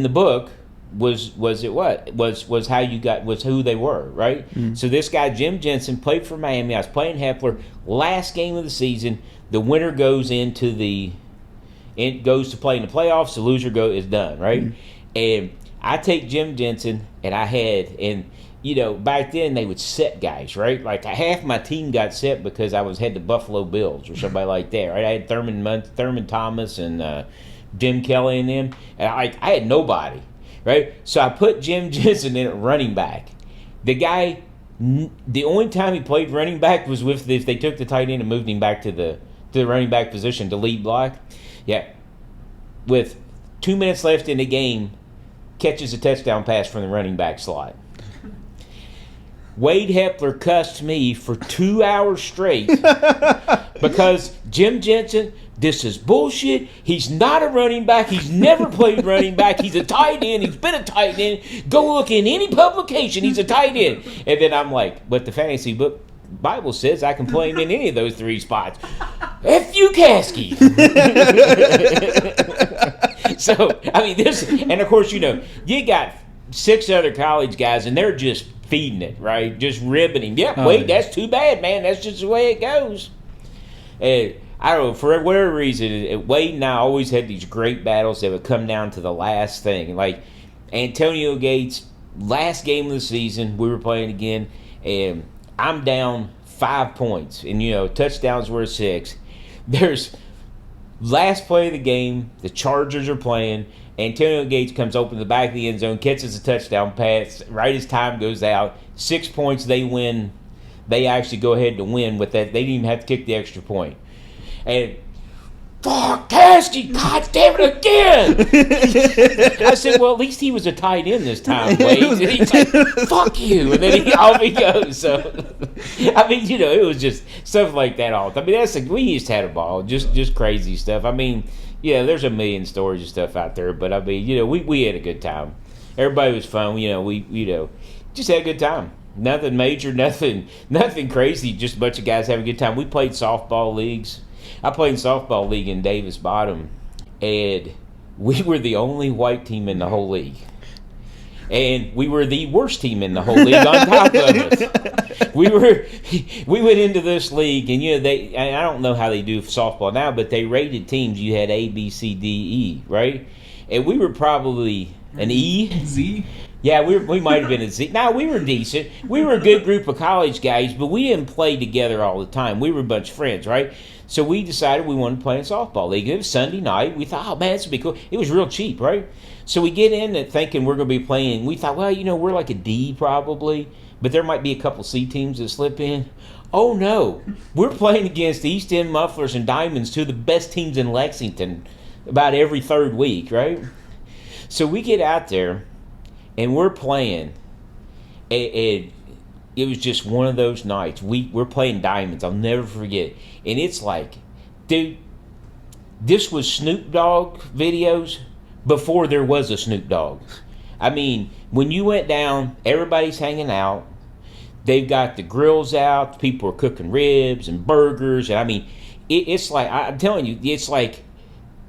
book was how you got was who they were, right? Mm-hmm. So this guy Jim Jensen played for Miami. I was playing Hepler. Last game of the season, the winner goes to play in the playoffs. The loser is done, right? Mm-hmm. And I take Jim Jensen, and back then they would set guys, right? Like half my team got set because I had the Buffalo Bills or somebody like that, right? I had Thurman Thomas and Jim Kelly and them, and I had nobody, right? So I put Jim Jensen in at running back. The guy, the only time he played running back was if they took the tight end and moved him back to the running back position to lead block. Yeah, with 2 minutes left in the game, catches a touchdown pass from the running back slot. Wade Hepler cussed me for 2 hours straight because Jim Jensen, this is bullshit. He's not a running back. He's never played running back. He's a tight end. He's been a tight end. Go look in any publication. He's a tight end. And then I'm like, but the fantasy book Bible says I can play him in any of those three spots. F you, Caskey. So, I mean, and of course, you got 6 other college guys, and they're just feeding it, right? Just ribbing him. Yeah, Wade, that's too bad, man. That's just the way it goes. And I don't know, for whatever reason, Wade and I always had these great battles that would come down to the last thing. Like Antonio Gates, last game of the season, we were playing again, and I'm down 5 points, and touchdowns were 6. There's last play of the game, the Chargers are playing, Antonio Gates comes open the back of the end zone, catches a touchdown pass. Right as time goes out, 6 points, they win. They actually go ahead to win with that. They didn't even have to kick the extra point. And fuck, Caskey, God damn it again! I said, well, at least he was a tight end this time, Wade. And he's like, fuck you. And then off he goes. So, I mean, it was just stuff like that all the time. I mean, we just had a ball, just crazy stuff. I mean, yeah, there's a million stories and stuff out there, but I mean, we had a good time. Everybody was fun. We just had a good time. Nothing major, nothing crazy. Just a bunch of guys having a good time. We played softball leagues. I played in softball league in Davis Bottom, and we were the only white team in the whole league. And we were the worst team in the whole league on top of it. We went into this league, and I don't know how they do softball now, but they rated teams. You had A, B, C, D, E, right? And we were probably an E. Z? Yeah, we might have been a Z. No, we were decent. We were a good group of college guys, but we didn't play together all the time. We were a bunch of friends, right? So we decided we wanted to play in softball league. It was Sunday night. We thought, oh, man, this would be cool. It was real cheap, right? So we get in it thinking we're going to be playing. We thought, well, we're like a D probably, but there might be a couple C teams that slip in. Oh, no. We're playing against East End Mufflers and Diamonds, two of the best teams in Lexington, about every third week, right? So we get out there, and we're playing. It was just one of those nights. We're playing Diamonds. I'll never forget. And it's like, dude, this was Snoop Dogg videos before there was a Snoop Dogg. I mean, when you went down, everybody's hanging out. They've got the grills out. People are cooking ribs and burgers. And I mean, it's like, I'm telling you, it's like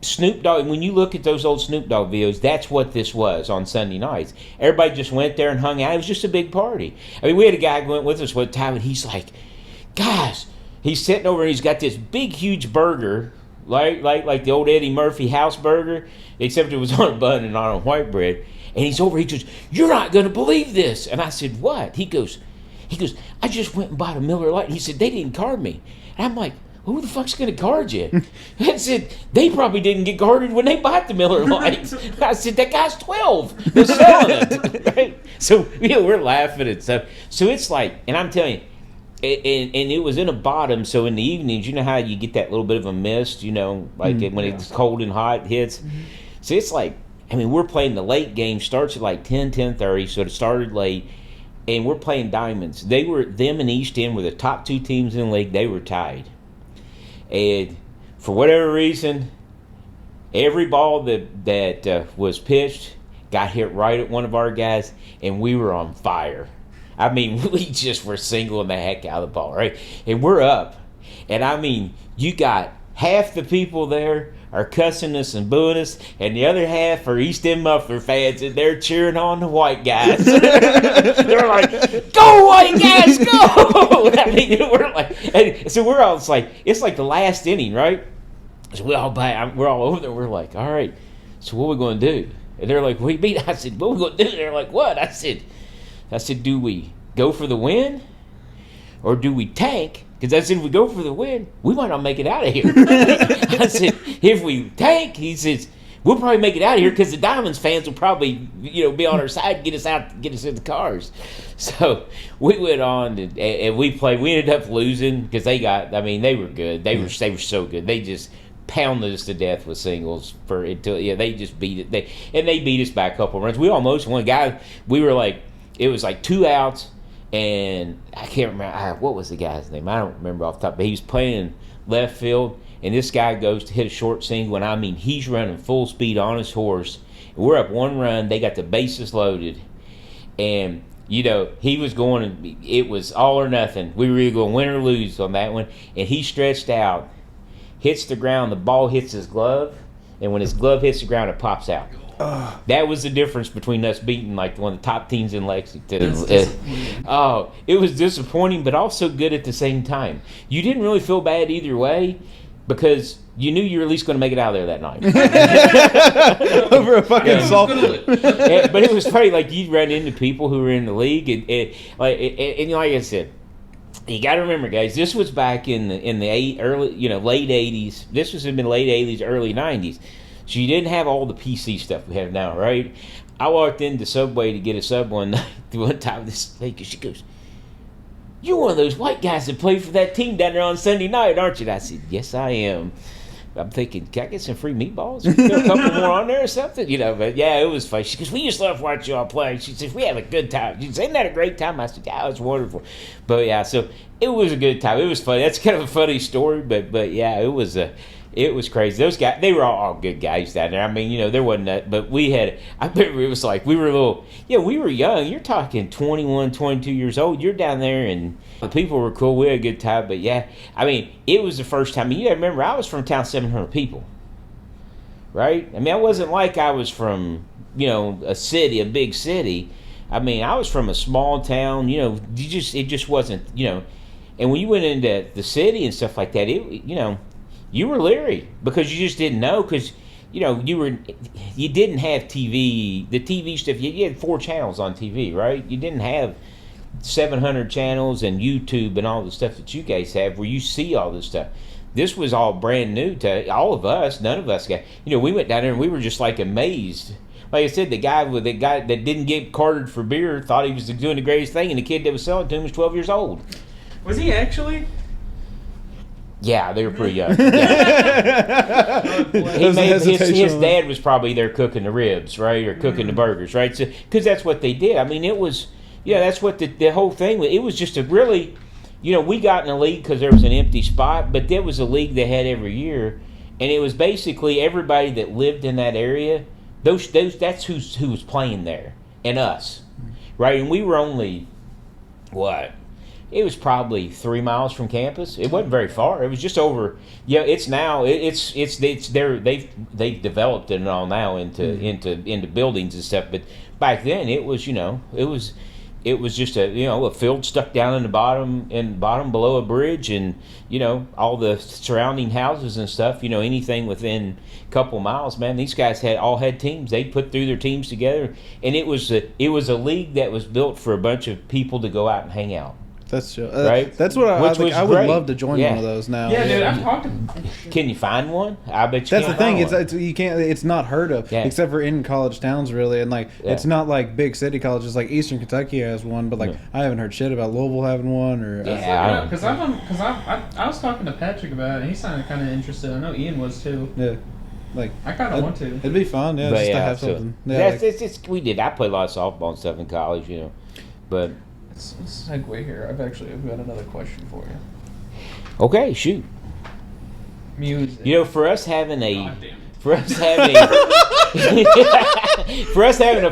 Snoop Dogg. When you look at those old Snoop Dogg videos, that's what this was on Sunday nights. Everybody just went there and hung out. It was just a big party. I mean, we had a guy who went with us one time, and he's like, guys, he's sitting over and he's got this big, huge burger, like the old Eddie Murphy house burger, except it was on a bun and not on white bread. And he's over, he goes, you're not going to believe this. And I said, what? He goes, I just went and bought a Miller Lite. And he said, they didn't card me. And I'm like, who the fuck's going to guard you? I said, they probably didn't get guarded when they bought the Miller Lights. I said, that guy's 12. They're selling it. Right? So, we're laughing and stuff. So it's like, and I'm telling you, and it was in a bottom, so in the evenings, you know how you get that little bit of a mist, when it's cold and hot, it hits. Mm-hmm. So it's like, I mean, we're playing the late game, starts at like 10:30, so it started late, and we're playing Diamonds. Them and East End were the top two teams in the league. They were tied. And for whatever reason, every ball that was pitched got hit right at one of our guys, and we were on fire. I mean, we just were singling the heck out of the ball, right? And we're up. And I mean, you got half the people there are cussing us and booing us, and the other half are East End Muffler fans, and they're cheering on the white guys. They're like, go white guys, go! I mean, we're like, and so we're all, it's like the last inning, right? So we're all over there. We're like, all right, so what are we going to do? And th're like, what do you mean? I said, what are we going to do? They're like, what? I said, do we go for the win or do we tank? Because I said, if we go for the win, we might not make it out of here. I said, if we tank, he says, we'll probably make it out of here because the Diamonds fans will probably, be on our side and get us in the cars. So we went on and we played. We ended up losing because they were good. They were so good. They just pounded us to death with singles they just beat it. They beat us by a couple runs. We almost won. It was like 2 outs, and I can't remember what was the guy's name. I don't remember off the top, but he was playing left field, and this guy goes to hit a short single, and I mean, he's running full speed on his horse. We're up 1 run. They got the bases loaded, and he was going. It was all or nothing. We were either going to win or lose on that one, and he stretched out, hits the ground. The ball hits his glove, and when his glove hits the ground, it pops out. That was the difference between us beating like one of the top teams in Lexington. It was disappointing, but also good at the same time. You didn't really feel bad either way because you knew you were at least going to make it out of there that night. Over a fucking salt. But it was funny, like you'd run into people who were in the league, and like I said, you got to remember, guys, this was back in the late 80s. This was in the late 80s, early 90s. So you didn't have all the PC stuff we have now, right? I walked into Subway to get a sub one night. One time, this lady, she goes, "You're one of those white guys that played for that team down there on Sunday night, aren't you?" And I said, "Yes, I am." I'm thinking, can I get some free meatballs? Can we get a couple more on there or something? You know, but yeah, it was funny. She goes, "We just love watching y'all play." She says, "We have a good time." She says, "Isn't that a great time?" I said, "Yeah, it was wonderful." But yeah, so it was a good time. It was funny. That's kind of a funny story, but yeah, it was crazy. Those guys, they were all good guys down there. I mean, you know, there wasn't that, but we had, I remember it was like, we were we were young. You're talking 21, 22 years old. You're down there and the people were cool. We had a good time, but yeah, I mean, it was the first time. I mean, you gotta remember, I was from a town, 700 people, right? I mean, I wasn't like I was from, you know, a big city. I mean, I was from a small town, you know, it just wasn't, you know, and when you went into the city and stuff like that, you know, you were leery because you just didn't know because, you know, you didn't have TV, the TV stuff. You had 4 channels on TV, right? You didn't have 700 channels and YouTube and all the stuff that you guys have where you see all this stuff. This was all brand new to all of us. None of us got, you know, we went down there and we were just like amazed. Like I said, the guy that didn't get carded for beer thought he was doing the greatest thing, and the kid that was selling it to him was 12 years old. Was he actually? Yeah, they were pretty young. Yeah. His dad was probably there cooking the ribs, right, or cooking the burgers, right? So, because that's what they did. I mean, it was, yeah, that's what the whole thing was. It was just a really, you know, we got in a league because there was an empty spot, but there was a league they had every year, and it was basically everybody that lived in that area. That's who was playing there, and us, right? And we were only what? It was probably 3 miles from campus. It wasn't very far. It was just over. Yeah, it's now. It's there. They've developed it all now into buildings and stuff. But back then, it was, you know, it was just a field stuck down in the bottom below a bridge, and, you know, all the surrounding houses and stuff. You know, anything within a couple miles, man. These guys all had teams. They put through their teams together, and it was a league that was built for a bunch of people to go out and hang out. That's right. That's what I would love to join one of those now. Yeah, dude, I've talked to. Can you find one? I bet you. That's the thing. It's you can't. It's not heard of except for in college towns, really, and like it's not like big city colleges. Like Eastern Kentucky has one, but like I haven't heard shit about Louisville having one or. Yeah, because I was talking to Patrick about it, and he sounded kind of interested. I know Ian was too. Yeah. Like I kind of want to. It'd be fun, just to have something. Yeah, we did. I played a lot of softball and stuff in college, you know, but. Let's segue here. I've got another question for you. Okay, shoot. Music. You know, for us having a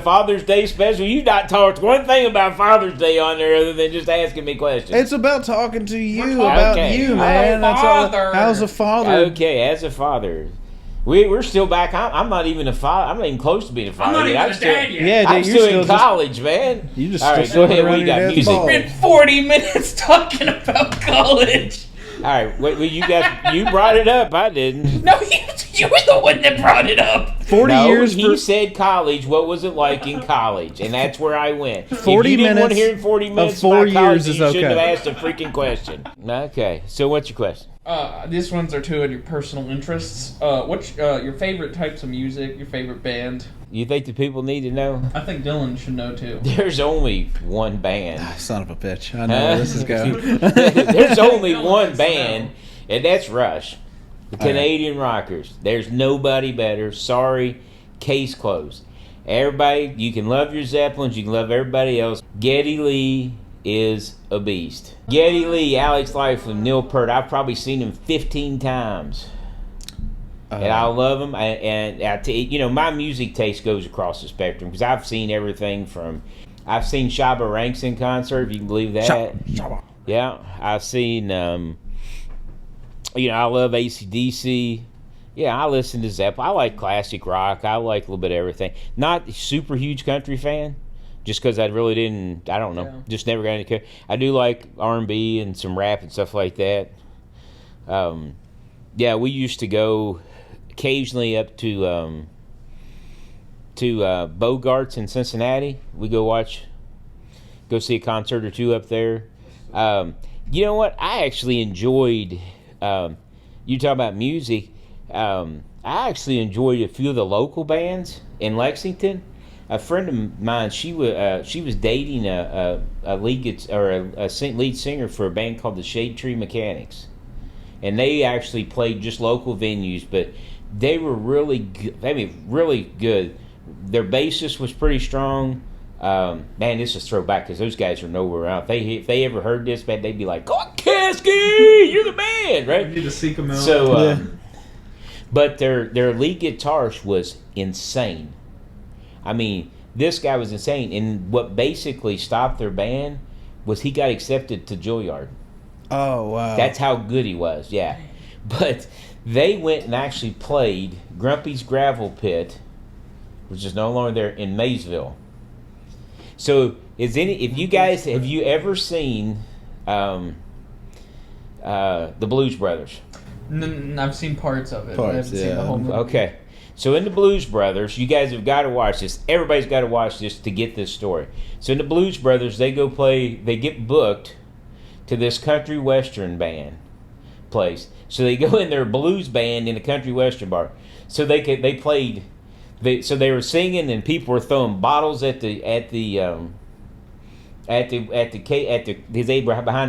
Father's Day special, you've not talked one thing about Father's Day on there other than just asking me questions. It's about talking to you about you, man. That's all. How's a father? Okay, as a father. We're still back. I'm not even a father. I'm not even close to being a father. I'm not even a dad yet. Yeah, dude, I'm still in college, man. You just all right. Go ahead. We got music. We spent 40 minutes talking about college. All right. Wait, you brought it up. I didn't. No, you were the one that brought it up. 40 years. He said college. What was it like in college? And that's where I went. 40 if you minutes. Didn't want to hear 40 minutes of 4 about college, years is you okay. shouldn't have asked a freaking question. Okay. So what's your question? These ones are two of your personal interests. What's your favorite types of music? Your favorite band? You think the people need to know? I think Dylan should know too. There's only one band. Son of a bitch! I know where this is going. There's only one band, and that's Rush, the Canadian Rockers. There's nobody better. Sorry, case closed. Everybody, you can love your Zeppelins, you can love everybody else. Geddy Lee is a beast. Geddy Lee, Alex Lifeson, Neil Peart. I've probably seen him 15 times. And I love him. And my music taste goes across the spectrum because I've seen everything from, I've seen Shabba Ranks in concert, if you can believe that. Shabba. Yeah, I've seen, I love AC/DC. Yeah, I listen to Zeppelin. I like classic rock. I like a little bit of everything. Not a super huge country fan. Just because I really didn't, I don't know, just never got into. I do like R&B and some rap and stuff like that. We used to go occasionally up to Bogart's in Cincinnati. We go see a concert or two up there. You know what? I actually enjoyed. You talk about music. I actually enjoyed a few of the local bands in Lexington. A friend of mine, she was dating a lead singer for a band called the Shade Tree Mechanics, and they actually played just local venues, but they were really good. I mean, really good. Their bassist was pretty strong. Man, this is throwback because those guys are nowhere out. If they ever heard this, man, they'd be like, "Oh, Kasky, you're the man," right? You need to seek them out. So, but their lead guitarist was insane. I mean, this guy was insane, and what basically stopped their band was he got accepted to Juilliard. Oh, wow. That's how good he was, yeah. But they went and actually played Grumpy's Gravel Pit, which is no longer there, in Maysville. So, have you ever seen the Blues Brothers? I've seen parts of it. Parts, I haven't seen the whole movie. Okay. So in the Blues Brothers, you guys have got to watch this. Everybody's got to watch this to get this story. So in the Blues Brothers, they get booked to this country western band place. So they go in their blues band in a country western bar. So they were singing and people were throwing bottles behind the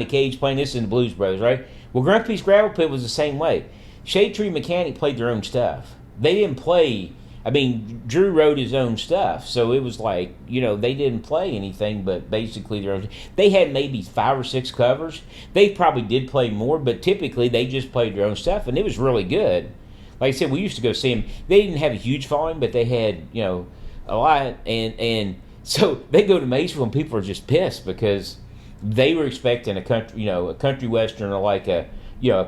cage playing this in the Blues Brothers, right? Well, Grumpy's Gravel Pit was the same way. Shade Tree Mechanic played their own stuff. They didn't play. I mean, Drew wrote his own stuff, so it was like, they didn't play anything but basically their own. They had maybe 5 or 6 covers. They probably did play more, but typically they just played their own stuff, and it was really good. Like I said, we used to go see them. They didn't have a huge following, but they had, a lot, and so they go to Maysville, and people are just pissed because they were expecting a country western or like a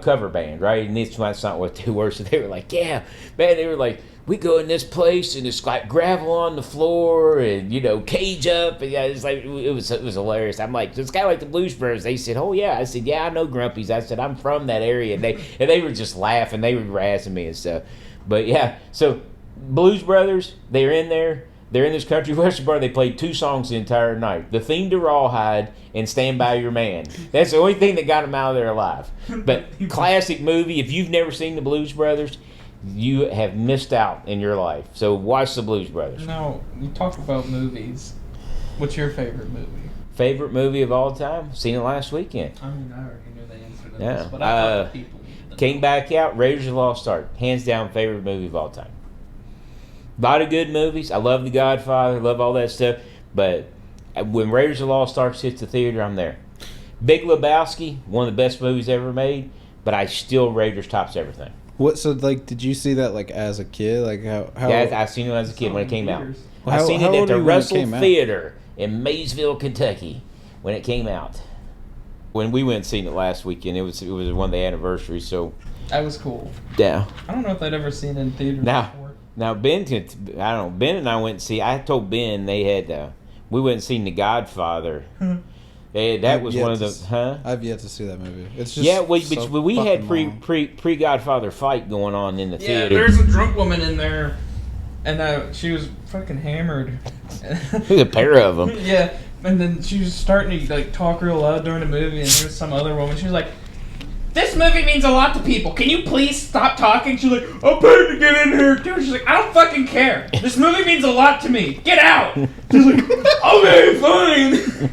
cover band, right? And that's not what they were. So they were like, yeah, man. They were like, we go in this place and it's like gravel on the floor and cage up, and it's like it was hilarious. I'm like, it's kind of like the Blues Brothers. They said, oh yeah. I said, yeah, I know Grumpy's. I said, I'm from that area, and they were just laughing. They were harassing me and stuff. But yeah, so Blues Brothers, they're in there. They're in this country western bar. They played 2 songs the entire night. The Theme to Rawhide and Stand By Your Man. That's the only thing that got them out of there alive. But classic movie. If you've never seen the Blues Brothers, you have missed out in your life. So watch the Blues Brothers. Now, we talk about movies. What's your favorite movie? Favorite movie of all time? Seen it last weekend. I mean, I already knew the answer to Yeah. this, but I thought the people needed to Came know. back out. Raiders of the Lost Ark. Hands down favorite movie of all time. A lot of good movies. I love The Godfather. Love all that stuff. But when Raiders of the Lost Ark hits the theater, I'm there. Big Lebowski, one of the best movies ever made. But I still Raiders tops everything. What? So, like, did you see that, like, as a kid? Like, how? Yeah, I seen it as a kid when it came out. Well, I seen how it at old the were you when it Russell came out? Theater in Maysville, Kentucky, when it came out. When we went and seen it last weekend, it was one of the anniversaries. So That was cool. yeah. I don't know if I'd ever seen it in theaters before. Now Ben and I went and see. I told Ben they had. We went and seen The Godfather. That was one of the. I've yet to see that movie. It's just we had pre Godfather fight going on in the Yeah, theater. there's a drunk woman in there, and she was fucking hammered. There's a pair of them. Yeah, and then she was starting to like talk real loud during the movie, and there was some other woman. She was like, "This movie means a lot to people. Can you please stop talking?" She's like, "I'm paid to get in here, dude." She's like, "I don't fucking care. This movie means a lot to me. Get out." She's like, "Okay, fine."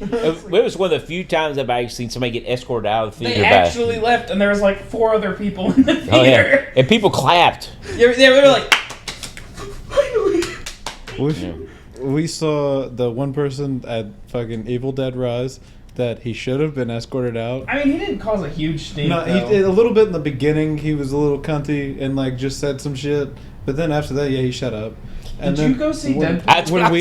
It was one of the few times I've actually seen somebody get escorted out of the theater. They actually left, and there was like 4 other people in the theater. Oh yeah, and people clapped. They were like, We saw the one person at fucking Evil Dead Rise that he should have been escorted out. I mean, he didn't cause a huge stink. No, he did a little bit in the beginning. He was a little cunty and like just said some shit, but then after that, yeah, he shut up. And Did you go see Deadpool? When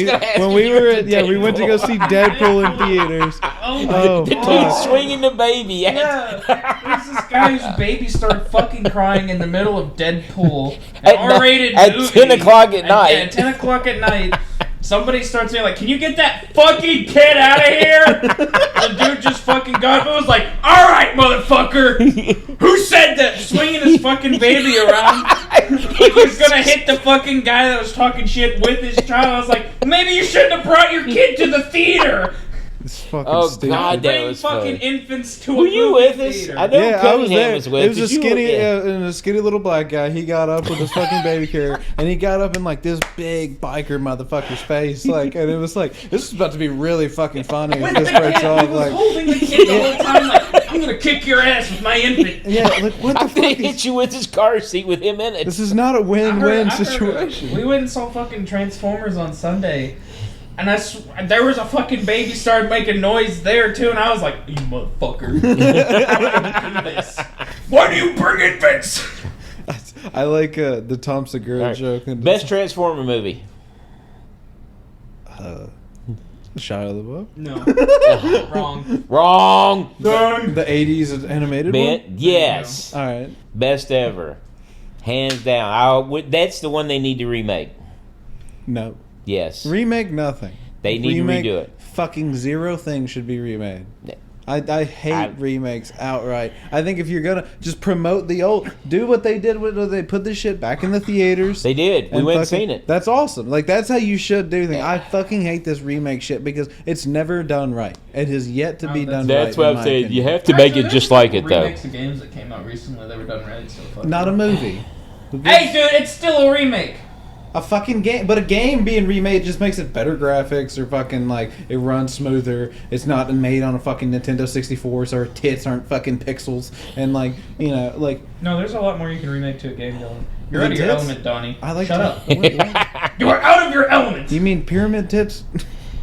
we went to go see Deadpool in theaters. Oh, The dude swinging the baby. yeah. There's this guy whose baby started fucking crying in the middle of Deadpool. An At R-rated at movie. 10 o'clock at night. Yeah, 10 o'clock at night. Somebody starts saying, like, "Can you get that fucking kid out of here?" The dude just fucking got up and was like, "All right, motherfucker. Who said that?" Swinging his fucking baby around. Like he was gonna hit the fucking guy that was talking shit with his child. I was like, maybe you shouldn't have brought your kid to the theater. It's fucking Oh, stupid. God, that Bring was fucking funny. infants to Were a you movie with us? theater. I know Yeah, I was Cunningham there. was with It was a us. You were- skinny, yeah. and a skinny little black guy. He got up with his fucking baby carrier, and he got up in like this big biker motherfucker's face, like, and it was like, this is about to be really fucking funny. If With this the breaks kid, off, he was like, holding the kid the whole time, like, I'm gonna kick your ass with my infant. yeah, like what I the think fuck he is? hit you with his car seat with him in it. This is not a win-win I heard situation. we went and saw fucking Transformers on Sunday, and there was a fucking baby started making noise there too, and I was like, "You motherfucker! I'm gonna do this. Why do you bring infants?" I like the Tom Segura All right. joke. And Best Transformer movie. Shia LaBeouf. No, wrong. Wrong. Done. The '80s animated one. Ben, yes. All right. Best ever. Hands down. That's the one they need to remake. No. Yes. Remake nothing. They need to redo it. Fucking zero things should be remade. Yeah. I hate remakes outright. I think if you're gonna just promote the old, do what they did with they put this shit back in the theaters. They did. We and went and fucking- seen it. That's awesome. Like that's how you should do things. I fucking hate this remake shit because it's never done right. It has yet to be done right. That's what in I'm my saying. opinion. You have to make it just like it, though. Remakes of games that came out recently that were done right. So fucking Not a movie. Hey, dude, it's still a remake. A fucking game, but a game being remade just makes it better graphics or fucking like it runs smoother. It's not made on a fucking Nintendo 64, so our tits aren't fucking pixels and like like. No, there's a lot more you can remake to a game, Dylan. You're The out of your tits? element, Donnie. I like Shut to- up. what? You are out of your element. You mean pyramid tits?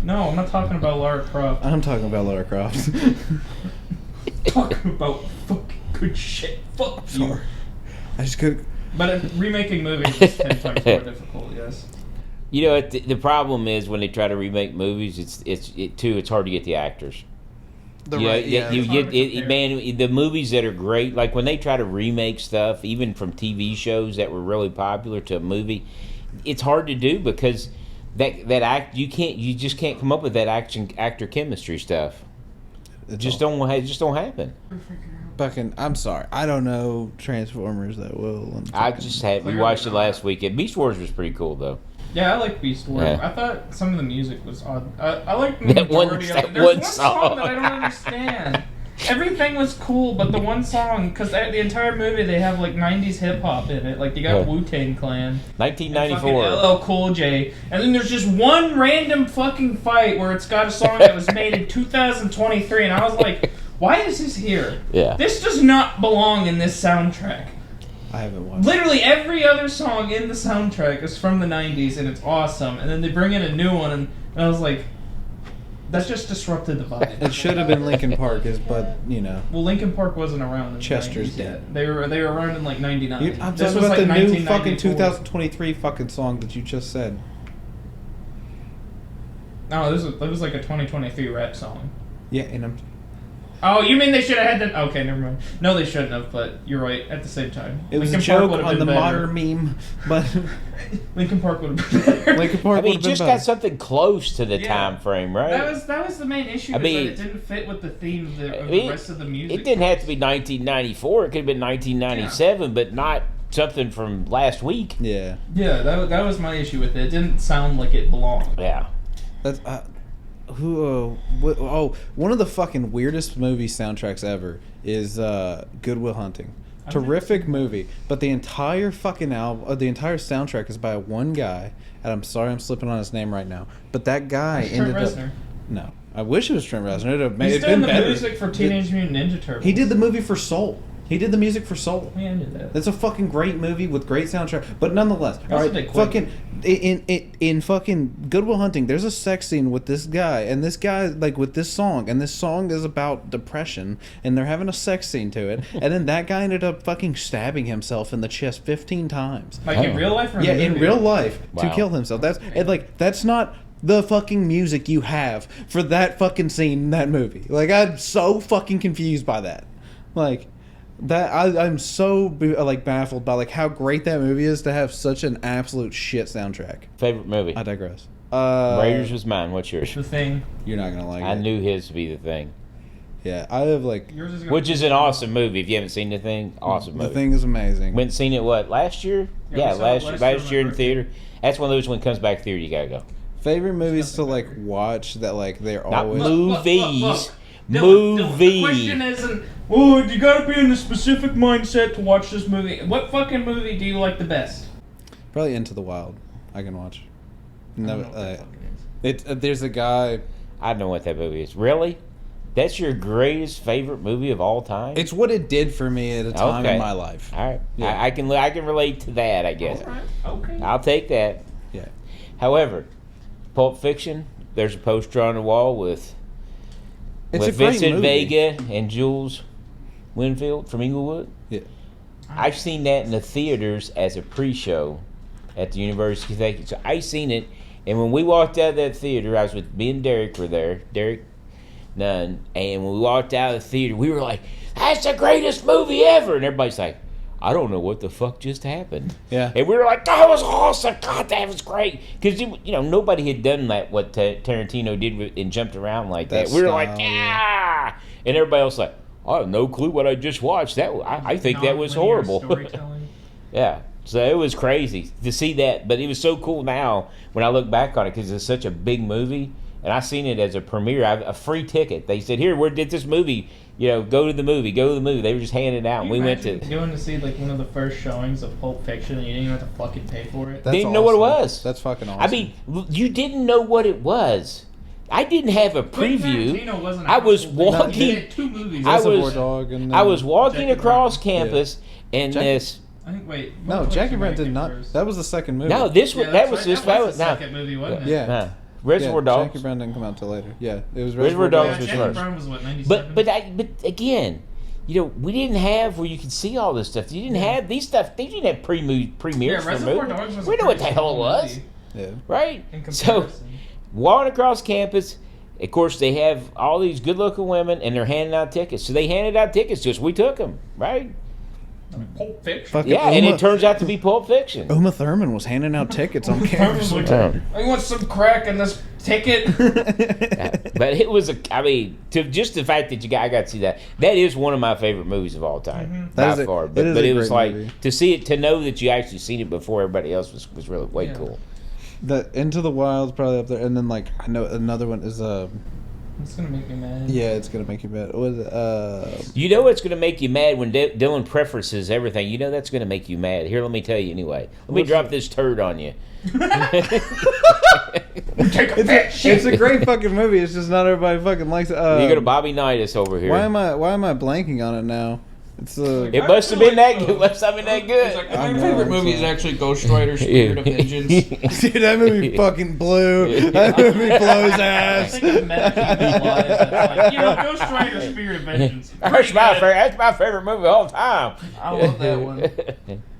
No, I'm not talking about Lara Croft. I'm talking about Lara Croft. Talking about fucking good shit. Fuck you. Sorry. I just could. But remaking movies is 10 times more difficult, yes. You know, the problem is when they try to remake movies, it's hard to get the actors. You get It's hard to compare. man, the movies that are great, like when they try to remake stuff, even from TV shows that were really popular to a movie, it's hard to do because you just can't come up with that actor chemistry stuff. It just don't happen. Fucking, I'm sorry. I don't know Transformers that well. We watched it last weekend. Beast Wars was pretty cool though. Yeah, I like Beast Wars. Yeah. I thought some of the music was odd. I like the That one- majority that of it. There's one one song. song that I don't understand. Everything was cool, but the one song, because the entire movie they have like 90s hip hop in it. Like you got Yeah. Wu-Tang Clan. 1994. And fucking LL Cool J. And then there's just one random fucking fight where it's got a song that was made in 2023, and I was like, why is this here? Yeah. This does not belong in this soundtrack. I haven't watched. Literally every other song in the soundtrack is from the 90s, and it's awesome. And then they bring in a new one, and I was like, that's just disrupted the vibe. It should have been Linkin Park, but Well, Linkin Park wasn't around in Chester's the 90s dead. yet. They were around in like 99. I'm This talking was about like the new fucking 1994. 2023 fucking song that you just said. No, it was like a 2023 rap song. Yeah, and I'm. Oh, you mean they should have had the... Okay, never mind. No, they shouldn't have, but you're right, at the same time. It was Linkin a joke Park would've on been the better. modern meme, but Linkin Park would have been better. Linkin Park I mean, would have been just better. got something close to the Yeah. time frame, right? That was the main issue, I is mean, that it didn't fit with the theme of the I mean, rest of the music. It didn't have to be 1994. It could have been 1997, but not something from last week. Yeah, Yeah, that was my issue with it. It didn't sound like it belonged. Yeah. that's one of the fucking weirdest movie soundtracks ever is Good Will Hunting. Terrific movie, but the entire fucking album, the entire soundtrack is by one guy, and I'm sorry I'm slipping on his name right now, but that guy It's Trent ended up. Reznor. No, I wish it was Trent Reznor. It'd have made He's it doing been the better. music for Teenage Mutant Ninja Turtles. He did the movie for Soul. He did the music for Soul. Yeah, I knew that. It's a fucking great movie with great soundtrack, but nonetheless, all Also right, did Quake. fucking in fucking Good Will Hunting, there's a sex scene with this guy, and this guy like with this song, and this song is about depression, and they're having a sex scene to it, and then that guy ended up fucking stabbing himself in the chest 15 times. Like in real life or in Yeah, the in movie? real life to Wow. kill himself. That's not the fucking music you have for that fucking scene in that movie. Like I'm so fucking confused by that. Like. I'm so baffled by like how great that movie is to have such an absolute shit soundtrack. Favorite movie? I digress. Raiders was mine. What's yours? The Thing. You're not gonna like I it. knew his to be the thing. Yeah, I have like Yours is gonna Which be- is an awesome movie. If you haven't seen the thing, awesome movie. The Thing is amazing. Went and seen it last year? Yeah, Yeah, we saw it last year on my in birthday. theater. That's one of those when it comes back to theater you gotta go. Favorite movies to like watch that like they're Not always movies. Dylan, Movie. the question isn't, oh, you gotta be in a specific mindset to watch this movie. What fucking movie do you like the best? probably Into the Wild. I can watch. I don't No, know what that fucking is. there's a guy. I know what that movie is. Really? That's your greatest favorite movie of all time? It's what it did for me at a time Okay. in my life. All right. Yeah. I can relate to that, I guess. Alright, okay. I'll take that. Yeah. However, Pulp Fiction, there's a poster on the wall with It's a great Vincent movie. Vega and Jules Winfield from Inglewood. Yeah. I've seen that in the theaters as a pre-show at the University of Kentucky. So I seen it, and when we walked out of that theater, I was with me and Derek were there, Derek Nunn, and when we walked out of the theater, we were like, "That's the greatest movie ever!" And everybody's like, "I don't know what the fuck just happened." Yeah. And we were like, "That was awesome! God, that was great!" Because nobody had done that what Tarantino did and jumped around like that. That We were like, style, "Yeah!" And everybody else like, "I have no clue what I just watched. That I think that was Non-linear horrible." storytelling. Yeah. So it was crazy to see that, but it was so cool now when I look back on it because it's such a big movie, and I seen it as a premiere, a free ticket. They said, "Here, where did this movie? Go to the movie, go to the movie." They were just handing it out, and we went to. going to see like one of the first showings of Pulp Fiction, and you didn't even have to fucking pay for it. That's Didn't know what it awesome. was. That's fucking awesome. I mean, you didn't know what it was. I didn't have a Quentin preview. Tarantino wasn't a I was household name. He walking. did 2 movies. I Reservoir was- Dog and I was walking Jackie across Brown. campus, and Jackie- this. I think. Wait. No, what Jackie was Brent the did not. first? That was the second movie. No, this was Yeah, that that's was right. this. That was the no, second movie, wasn't it? Yeah. no. Reservoir Yeah, Dogs. Jackie Brent didn't come out till later. Yeah, it was Reservoir Reservoir Dogs Yeah, was Jackie first. Brown was what, 97? But again, we didn't have where you could see all this stuff. You didn't have these stuff. They didn't have premieres yeah, for Reservoir movies. Dogs was We a know what the pretty hell it small was, movie Yeah. right? in So comparison. walking across campus, of course they have all these good-looking women, and they're handing out tickets. So they handed out tickets to us. We took them, right? Pulp Fiction. Fucking Yeah, and Uma, it turns out to be Pulp Fiction. Uma Thurman was handing out tickets on campus. Like, Um, I want some crack in this ticket. But it was just the fact that I got to see that. That is one of my favorite movies of all time, That by is a- far. it But is it a was great like movie. to know that you actually seen it before everybody else was really way Yeah. cool. The Into the Wild's probably up there, and then like I know another one is It's gonna make me mad. yeah, it's gonna make you mad. What is it? You know what's going to make you mad when Dylan preferences everything. You know that's going to make you mad. Here, let me tell you anyway. Let me What's drop it? this turd on you. Take a fat shit. It's a great fucking movie. It's just not everybody fucking likes it. You're gonna Bobby Knightus over here. Why am I blanking on it now? It's It must have been that good. Must have been that It's like, good. I my know, favorite I'm movie is sorry. actually Ghost Rider: Spirit of Vengeance. Dude, that movie fucking blew. That movie blows I ass. think I've met people live that's like, Ghost Rider: Spirit of Vengeance. That's my favorite movie of all time. I love that one.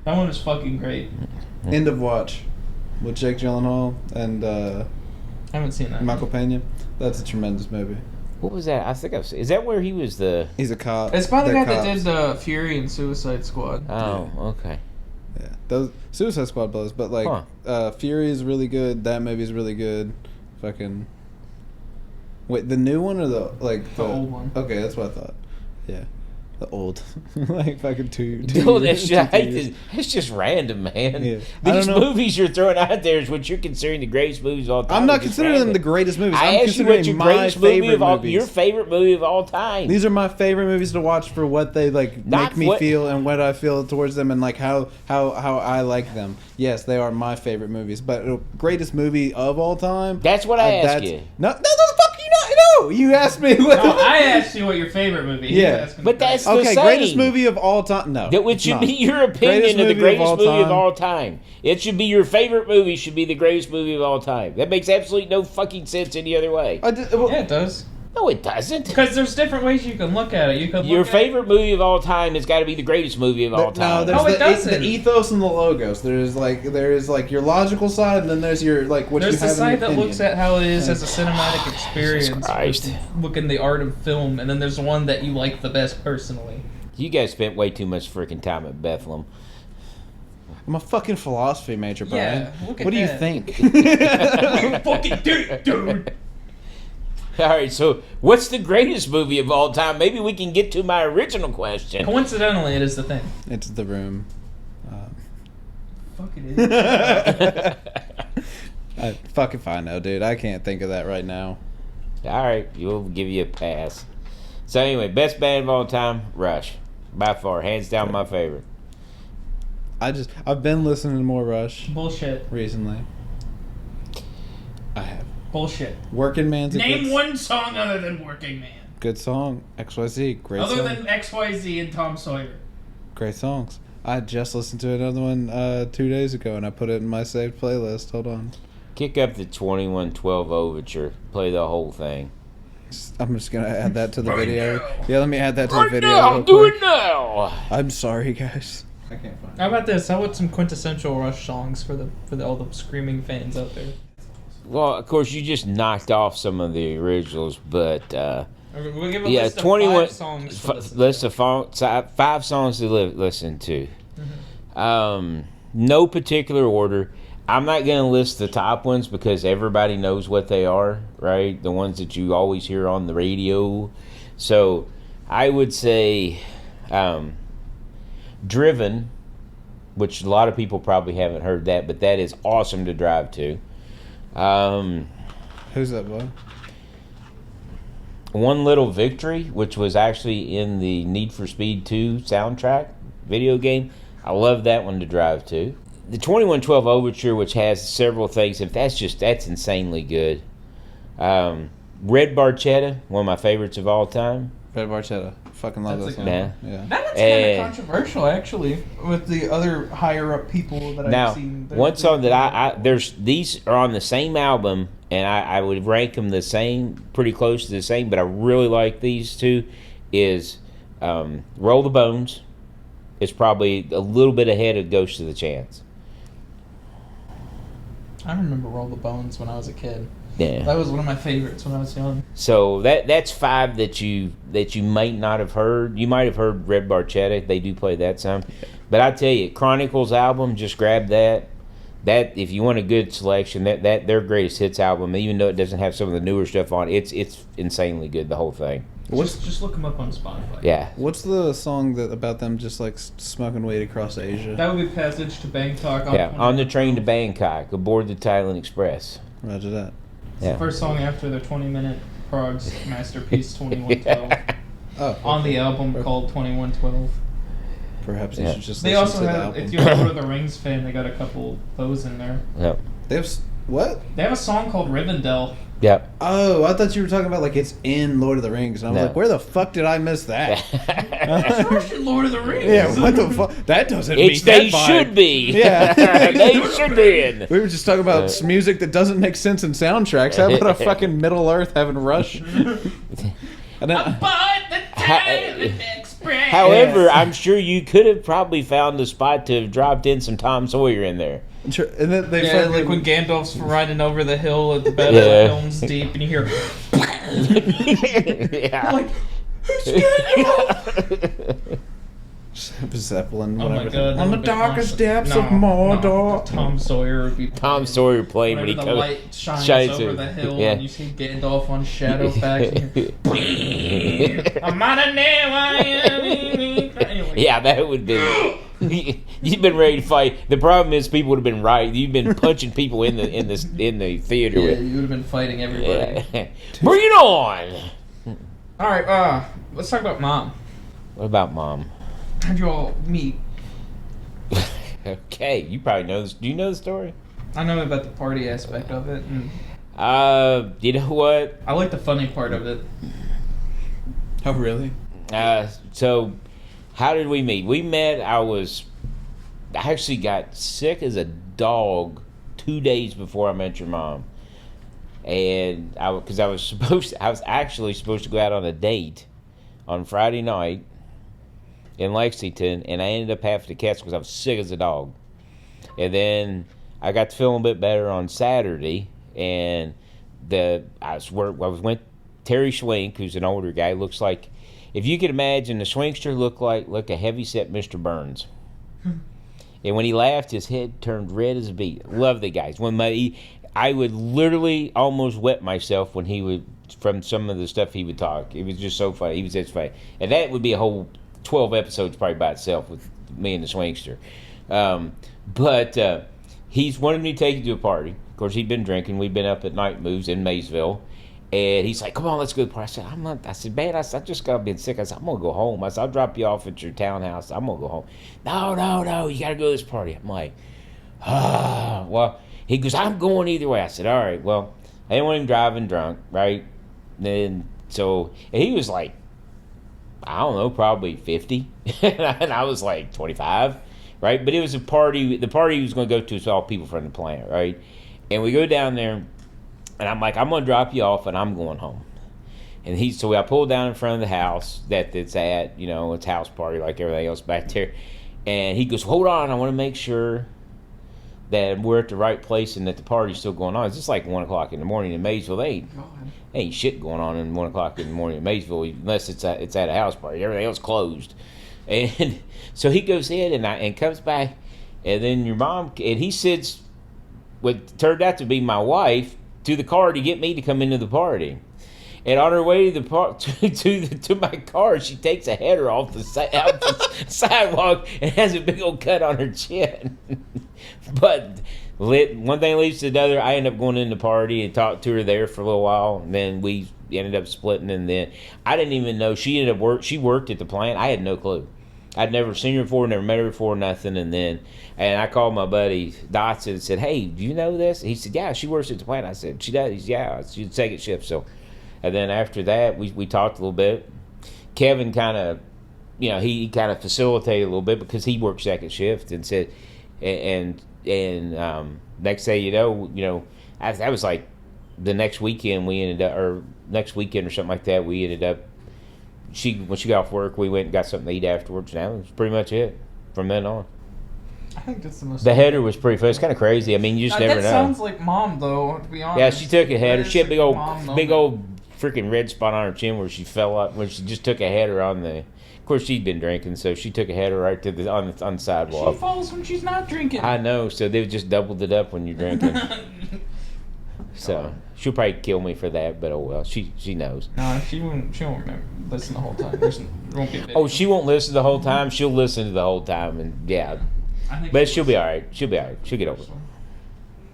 That one is fucking great. End of Watch with Jake Gyllenhaal and I haven't seen that. Michael Pena. That's a tremendous movie. What was that? I think I've seen. Is that where he was the? He's a cop. It's by the They're guy that cops. did Fury and Suicide Squad. Oh, okay. Yeah, those Suicide Squad blows, but like Fury is really good. That movie's really good. Fucking wait, the new one or the The old one. Okay, that's what I thought. Yeah, the old like fucking two. Dude, years, I 2 hate years. this. It's just random, man. Yeah. I These don't know. movies you're throwing out there is what you're considering the greatest movies of all time. I'm not It's just considering them the random. greatest movies. I I'm asked you considering what your my greatest movie favorite of all, movies. your favorite movie of all time. These are my favorite movies to watch for what they like Not make me what- feel and what I feel towards them and like how I like them. Yes, they are my favorite movies, but greatest movie of all time. That's what I asked you. No, the fuck you not. No, you asked me. What No, I asked you what your favorite movie. He's Yeah. asking But the that's question. the okay, same. greatest movie of all time. No, That it's should not. be your opinion of the greatest movie of all time. It should be your favorite movie. Should be the greatest movie of all time. That makes absolutely no fucking sense any other way. Well, Yeah, it does. No, it doesn't. Because there's different ways you can look at it. You can Your look favorite movie of all time has got to be the greatest movie of all No, time. there's No, it the doesn't. ethos and the logos. There is like your logical side, and then there's your like what There's you the have side in your that opinion. looks at how it is as a cinematic experience. Christ. Looking the art of film, and then there's one that you like the best personally. You guys spent way too much freaking time at Bethlehem. I'm a fucking philosophy major, Brian. Yeah, look at what do you that. think? You fucking did, dude. All right, so what's the greatest movie of all time? Maybe we can get to my original question. Coincidentally, it is the thing. It's The Room. Fuck it is. Fuck if I know, dude. I can't think of that right now. All right, we'll give you a pass. So anyway, best band of all time, Rush, by far, hands down my favorite. I've been listening to more Rush Bullshit. recently. I have. Bullshit. Working Man's a Name good, one song other than Working Man. good song. XYZ, great Other song. than XYZ and Tom Sawyer. Great songs. I just listened to another one 2 days ago, and I put it in my saved playlist. Hold on. Kick up the 2112 Overture. Play the whole thing. I'm just gonna add that to the video. Yeah, let me add that to the Right video. now, real do quick. it now. I'm sorry, guys. I can't find it. How about this? How about some quintessential Rush songs for all the screaming fans out there? Well, of course, you just knocked off some of the originals, but We'll give a yeah, list of 21 5 songs. To listen list to. of 5 songs to listen to. No particular order. I'm not going to list the top ones because everybody knows what they are, right? The ones that you always hear on the radio. So I would say Driven, which a lot of people probably haven't heard that, but that is awesome to drive to. Who's that boy? One Little Victory, which was actually in the Need for Speed 2 soundtrack video game. I love that one to drive to. The 2112 Overture, which has several things, that's insanely good. Red Barchetta, one of my favorites of all time. Red Barchetta. Fucking love That's that a song. good Yeah. That one's kind of controversial, actually, with the other higher up people that Now, I've seen. one song that these are on the same album, and I would rank them the same, pretty close to the same, but I really like these two, is Roll the Bones. It's probably a little bit ahead of Ghost of the Chance. I remember Roll the Bones when I was a kid. Yeah. That was one of my favorites when I was young. So that's 5 that you might not have heard. You might have heard Red Barchetta. They do play that some. But I tell you, Chronicles album, just grab that. That if you want a good selection, that their greatest hits album, even though it doesn't have some of the newer stuff on, it's insanely good, the whole thing. Just look them up on Spotify. Yeah. What's the song that about them just like smoking weed across Asia? That would be Passage to Bangkok. On the train to Bangkok, aboard the Thailand Express. Roger that. It's the first song after their 20-minute Prague's masterpiece 2112 on the album called 2112. Perhaps you should just They listen also to the have, album. if you're a Lord of the Rings fan, they got a couple of those in there. Yep. They have what? They have a song called Rivendell. Yep. Oh, I thought you were talking about like it's in Lord of the Rings, and I was No. like, where the fuck did I miss that? It's Russian Lord of the Rings. Yeah, what the fuck? That doesn't mean It's they that vibe. should be. Yeah. They should be in. We were just talking about music that doesn't make sense in soundtracks. How about a fucking Middle Earth having Rush? And then, Aboard the Thailand Express. However, I'm sure you could have probably found a spot to have dropped in some Tom Sawyer in there. and then they Yeah, fucking, like when Gandalf's riding over the hill at the Battle Yeah. of Helm's Deep, and you hear, Yeah. like, who's Gandalf? Zeppelin, Oh my whatever. god. On the that would be darkest awesome. depths of No, Mordor. Tom Sawyer would be Tom Sawyer playing when whenever he the comes. light shines shines over through. the hill Yeah. and you see Gandalf on Shadowfax. And you're, I'm on a anyway. Yeah, that would be. You've been ready to fight. The problem is people would have been right. You've been punching people in the theater. Yeah, with. you would have been fighting everybody. Yeah. Bring it on. All right, let's talk about Mom. What about Mom? How'd you all meet? Okay, you probably know this. Do you know the story? I know about the party aspect of it, and You know what? I like the funny part of it. Oh, really? So, how did we meet? We met. I actually got sick as a dog 2 days before I met your mom, and I was actually supposed to go out on a date on Friday night in Lexington, and I ended up having to cancel because I was sick as a dog. And then I got to feeling a bit better on Saturday, and I was with Terry Schwink, who's an older guy. Looks like, if you could imagine, the Schwinkster looked like a heavy-set Mr. Burns. And when he laughed, his head turned red as a beet. Love the guys. I would literally almost wet myself when he would, from some of the stuff he would talk. It was just so funny. He was just funny. And that would be a whole 12 episodes probably by itself with me and the Schwinkster. But he's wanted me to take him to a party. course, he'd been drinking. We'd been up at night moves in Maysville. And he's like, come on, let's go to the party. I said, I'm not. I said, man, I just got been sick. I said, I'm going to go home. I said, I'll drop you off at your townhouse. I'm going to go home. No, you got to go to this party. I'm like, well, he goes, I'm going either way. I said, all right, well, I didn't want him driving drunk, right? And he was like, I don't know, probably 50. And I was like 25, right? But it was a party. The party he was going to go to is all people from the plant, right? And we go down there. And I'm like, I'm going to drop you off, and I'm going home. And so I pulled down in front of the house that it's at, it's house party like everything else back there. And he goes, hold on, I want to make sure that we're at the right place and that the party's still going on. It's just like 1 o'clock in the morning in Maysville. They ain't shit going on at 1 o'clock in the morning in Maysville unless it's at a house party. Everything else closed. And so he goes in and comes back, and then your mom, and he sits what turned out to be my wife, to the car to get me to come into the party. And on her way to the to my car, she takes a header off the sidewalk and has a big old cut on her chin. But one thing leads to another. I ended up going in the party and talked to her there for a little while, and then we ended up splitting. And then I didn't even know she worked at the plant. I had no clue. I'd never seen her before, never met her before, nothing. And I called my buddy Dotson and said, hey, do you know this? He said, yeah, she works at the plant. I said, she does? He's, yeah, she's second shift. So, and then after that, we talked a little bit. Kevin kind of, he kind of facilitated a little bit because he worked second shift and said, and next day, that was like the next weekend next weekend or something like that, we ended up, when she got off work, we went and got something to eat afterwards. And that was pretty much it from then on. I think that's the most. The header was pretty fun. It's kind of crazy. I mean, you just never know. That sounds like mom, though. To be honest. Yeah, she took a header. She had big old freaking red spot on her chin where she fell up when she just took a header on the. Of course, she'd been drinking, so she took a header right to on the sidewalk. She falls when she's not drinking. I know. So they've just doubled it up when you're drinking. So she'll probably kill me for that, but oh well. She knows. No, she won't remember. Listen the whole time. Won't be oh, she won't listen the whole time. She'll listen to the whole time, and yeah. But she'll be all right. She'll be all right. She'll get over it.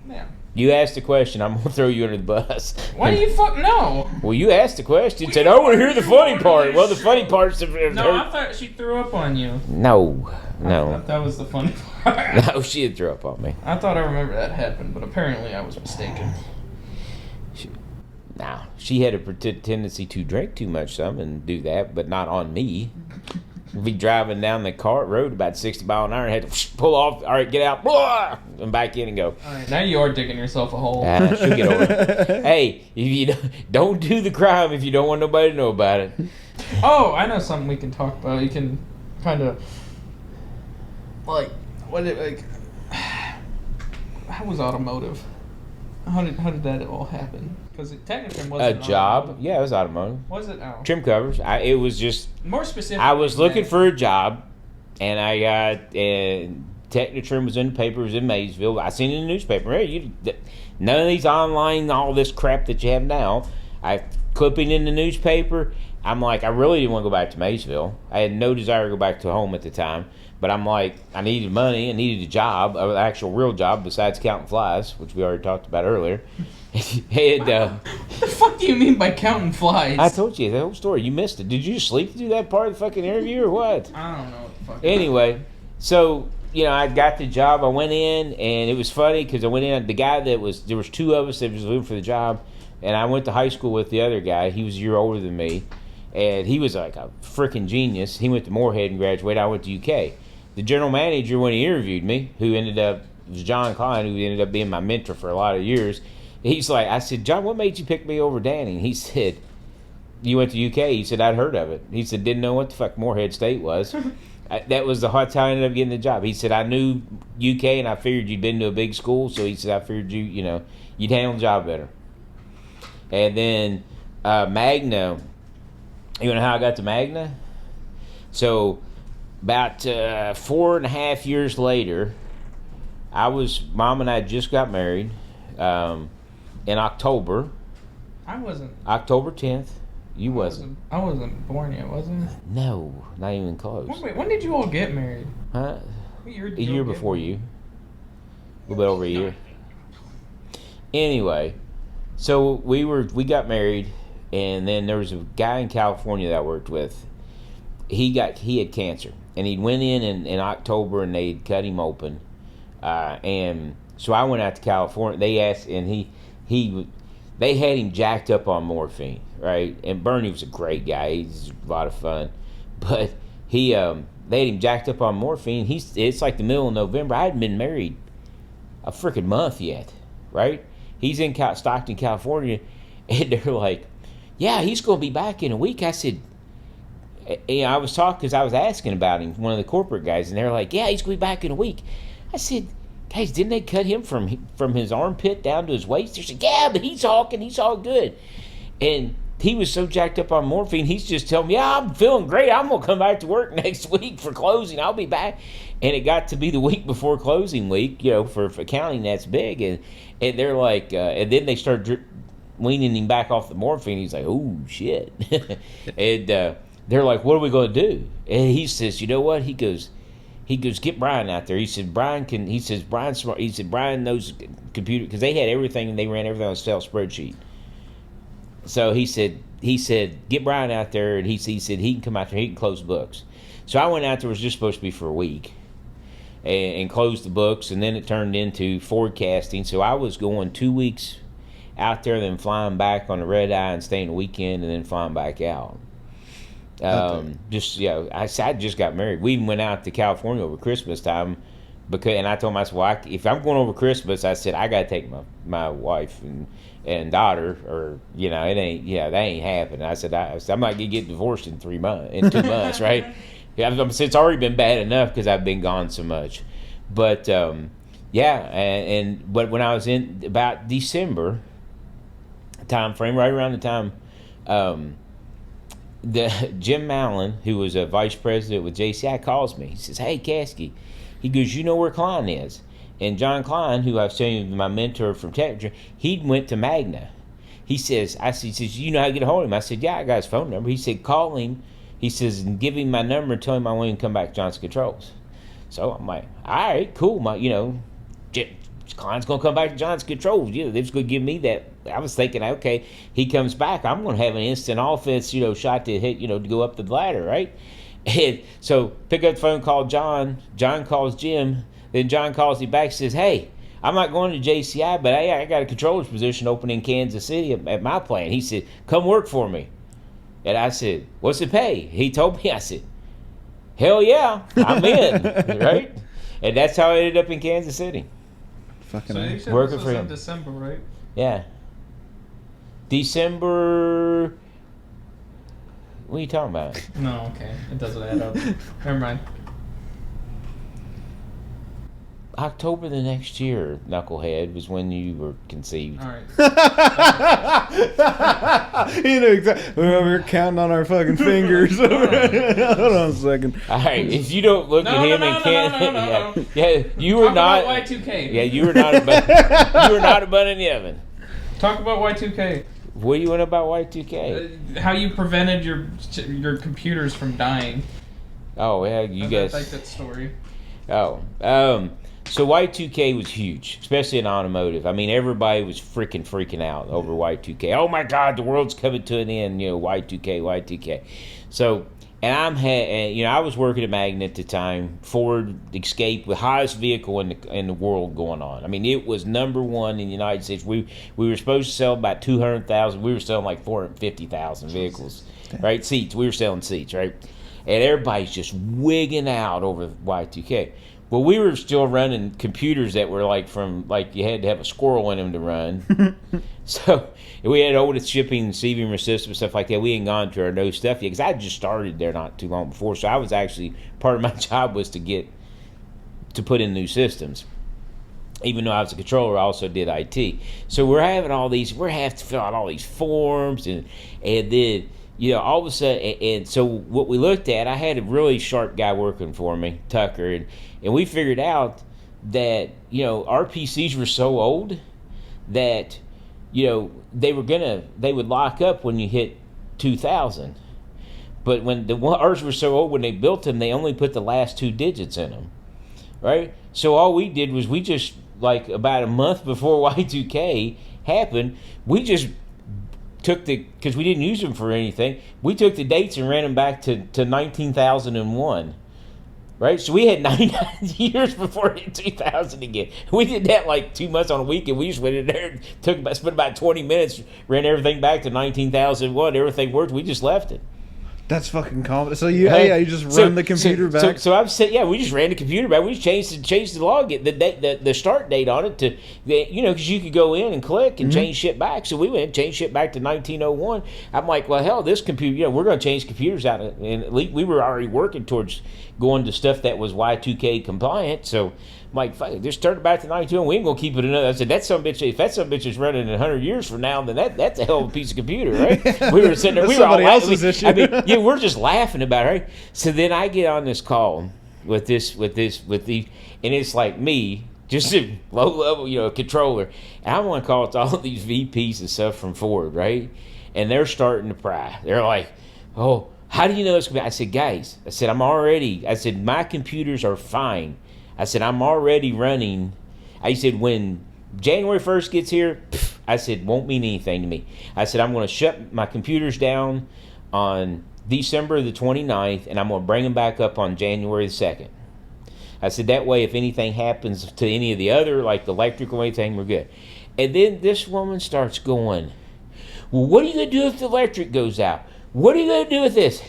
Yeah. You asked the question. I'm gonna throw you under the bus. Why do you fuck no? Well, you asked the question. Said, "I want to hear the funny part." Well, the funny part's no. I thought she threw up on you. No. I thought that was the funny part. No, she had threw up on me. I thought I remember that happened, but apparently I was mistaken. Now, she had a tendency to drink too much and do that, but not on me. Be driving down the road about 60 miles an hour and had to pull off. All right, get out, blah, and back in and go. All right, now you are digging yourself a hole. She'll get over it. Hey, if you don't do the crime if you don't want nobody to know about it. Oh, I know something we can talk about. You can kind of how was automotive? How did that all happen? Because it technically wasn't a job. Automotive. Yeah, it was automotive. Was it? Oh. Trim covers. It was just more specific. I was looking for a job, and I got Technitrim was in the paper. It was in Maysville. I seen it in the newspaper. Hey, none of these online, all this crap that you have now. I clipping in the newspaper. I'm like, I really didn't want to go back to Maysville. I had no desire to go back to home at the time. But I'm like, I needed money. I needed a job, an actual real job besides counting flies, which we already talked about earlier. What the fuck do you mean by counting flies? I told you the whole story. You missed it. Did you sleep to do that part of the fucking interview or what? I don't know what the fuck. Anyway, so, I got the job. I went in, and it was funny because I went in. The guy there was two of us that was looking for the job, and I went to high school with the other guy. He was a year older than me, and he was like a freaking genius. He went to Moorhead and graduated. I went to UK. The general manager, when he interviewed me, was John Klein, who ended up being my mentor for a lot of years. He's like, I said, John, what made you pick me over Danny? He said, you went to UK. He said, I'd heard of it. He said, didn't know what the fuck Moorhead State was. That was how I ended up getting the job. He said, I knew UK and I figured you'd been to a big school. So he said, I figured you'd handle the job better. And then Magna, you know how I got to Magna? So about 4.5 years later, Mom and I just got married. In October. I wasn't. October 10th. You wasn't. I wasn't born yet, wasn't I? No, not even close. Wait, when did you all get married? Huh? What year did a year before you. A little bit over a year. Anyway, so we got married, and then there was a guy in California that I worked with. He had cancer, and he went in October, and they'd cut him open, and so I went out to California. They asked, and they had him jacked up on morphine, right? And Bernie was a great guy. He's a lot of fun, but they had him jacked up on morphine. It's like the middle of November. I hadn't been married a freaking month yet, right? He's in Stockton, California, and they're like, "Yeah, he's going to be back in a week." I said, I was talking because I was asking about him, one of the corporate guys, and they're like, "Yeah, he's going to be back in a week." I said, "Guys, didn't they cut him from his armpit down to his waist?" They said, "Yeah, but he's all good." And he was so jacked up on morphine, he's just telling me, "Yeah, I'm feeling great. I'm going to come back to work next week for closing. I'll be back." And it got to be the week before closing week, for accounting, that's big. And they're like, and then they started weaning him back off the morphine. He's like, "Oh, shit." And they're like, "What are we going to do?" And he says, "You know what?" He goes, "Get Brian out there." He said, "Brian's smart." He said, "Brian knows computer," because they had everything, and they ran everything on a Excel spreadsheet. So he said, "Get Brian out there," and he said he can come out there, he can close books. So I went out there, it was just supposed to be for a week, and closed the books, and then it turned into forecasting. So I was going 2 weeks out there, then flying back on the red eye and staying a weekend, and then flying back out. I just got married. We even went out to California over Christmas time, and I told myself, well, if I'm going over Christmas, I said I got to take my wife and daughter, or it ain't, that ain't happening. I said I'm not gonna get divorced in 2 months, right? It's already been bad enough because I've been gone so much, but but when I was in about December time frame, right around the time, the Jim Mallon, who was a vice president with JCI, calls me. He says, "Hey, Caskey," he goes, "You know where Klein is?" And John Klein, who I was telling you, my mentor from Texas, he went to Magna. He says, "You know how to get a hold of him?" I said, "Yeah, I got his phone number." He said, "Call him." He says, "And give him my number and tell him I want him to come back to Johnson Controls." So I'm like, "All right, cool." Klein's going to come back to Johnson Controls. They're just going to give me that. I was thinking, okay, he comes back, I'm going to have an instant offense, shot to hit, to go up the ladder, right? And so pick up the phone, call John. John calls Jim. Then John calls me back and says, "Hey, I'm not going to JCI, but I got a controller's position open in Kansas City at my plant." He said, "Come work for me." And I said, "What's it pay?" He told me. I said, "Hell yeah, I'm in." Right? And that's how I ended up in Kansas City. So you said Working this for was him. in December, right? Yeah. December. What are you talking about? No, okay. It doesn't add up. Never mind. October the next year, Knucklehead, was when you were conceived. All right. Exactly. We're counting on our fucking fingers. Hold on a second. All right, if you don't look at him and can't, yeah, you were Talk not. about Y2K. Yeah, you were not a bun in the oven. Talk about Y2K. What do you want about Y2K? How you prevented your computers from dying. Oh yeah, you guys. I like that story. Oh, so Y2K was huge, especially in automotive. I mean, everybody was freaking out over Y2K. Oh my God, the world's coming to an end. Y2K. So, and I was working at Magna at the time. Ford Escape, the highest vehicle in the world going on. I mean, it was number one in the United States. We were supposed to sell about 200,000. We were selling like 450,000 vehicles, right? Seats. We were selling seats, right? And everybody's just wigging out over Y2K. Well, we were still running computers that were you had to have a squirrel in them to run. So we had old shipping, receiving systems, stuff like that. We hadn't gone to our no stuff yet because I just started there not too long before. So I was actually, part of my job was to put in new systems. Even though I was a controller, I also did IT. So we have to fill out all these forms and then, all of a sudden, and so what we looked at, I had a really sharp guy working for me, Tucker, and we figured out that, our PCs were so old that, they would lock up when you hit 2000. But when ours were so old, when they built them, they only put the last 2 digits in them, right? So all we did was we just like about a month before Y2K happened, we just took because we didn't use them for anything, we took the dates and ran them back to 19,001. Right? So we had 99 years before 2000 again. We did that like 2 months on a weekend. We just went in there, spent about 20 minutes, ran everything back to 19,001. Everything worked. We just left it. That's fucking confident. So you just run the computer back. So I'm saying, we just ran the computer back. We just changed the log, the start date on it to, because you could go in and click and change shit back. So we went and changed shit back to 1901. I'm like, well, hell, this computer, we're going to change computers out of, and at least we were already working towards going to stuff that was Y2K compliant. So I'm like, fuck it, just start it back to 1901. We ain't going to keep it another. I said, if that some bitch is running 100 years from now, then that's a hell of a piece of computer, right? We were sitting there, we were all else's issue. We're just laughing about it, right? So then I get on this call with the, and it's like me, just a low level, controller, and I want to call it to all these VPs and stuff from Ford, right? And they're starting to pry. They're like, oh, how do you know it's going to be? I said, guys, I said, my computers are fine. I said, I'm already running. I said, when January 1st gets here, I said, won't mean anything to me. I said, I'm going to shut my computers down on December the 29th, and I'm going to bring them back up on January the 2nd. I said, that way, if anything happens to any of the other, like the electrical or anything, we're good. And then this woman starts going, well, what are you going to do if the electric goes out? What are you going to do with this?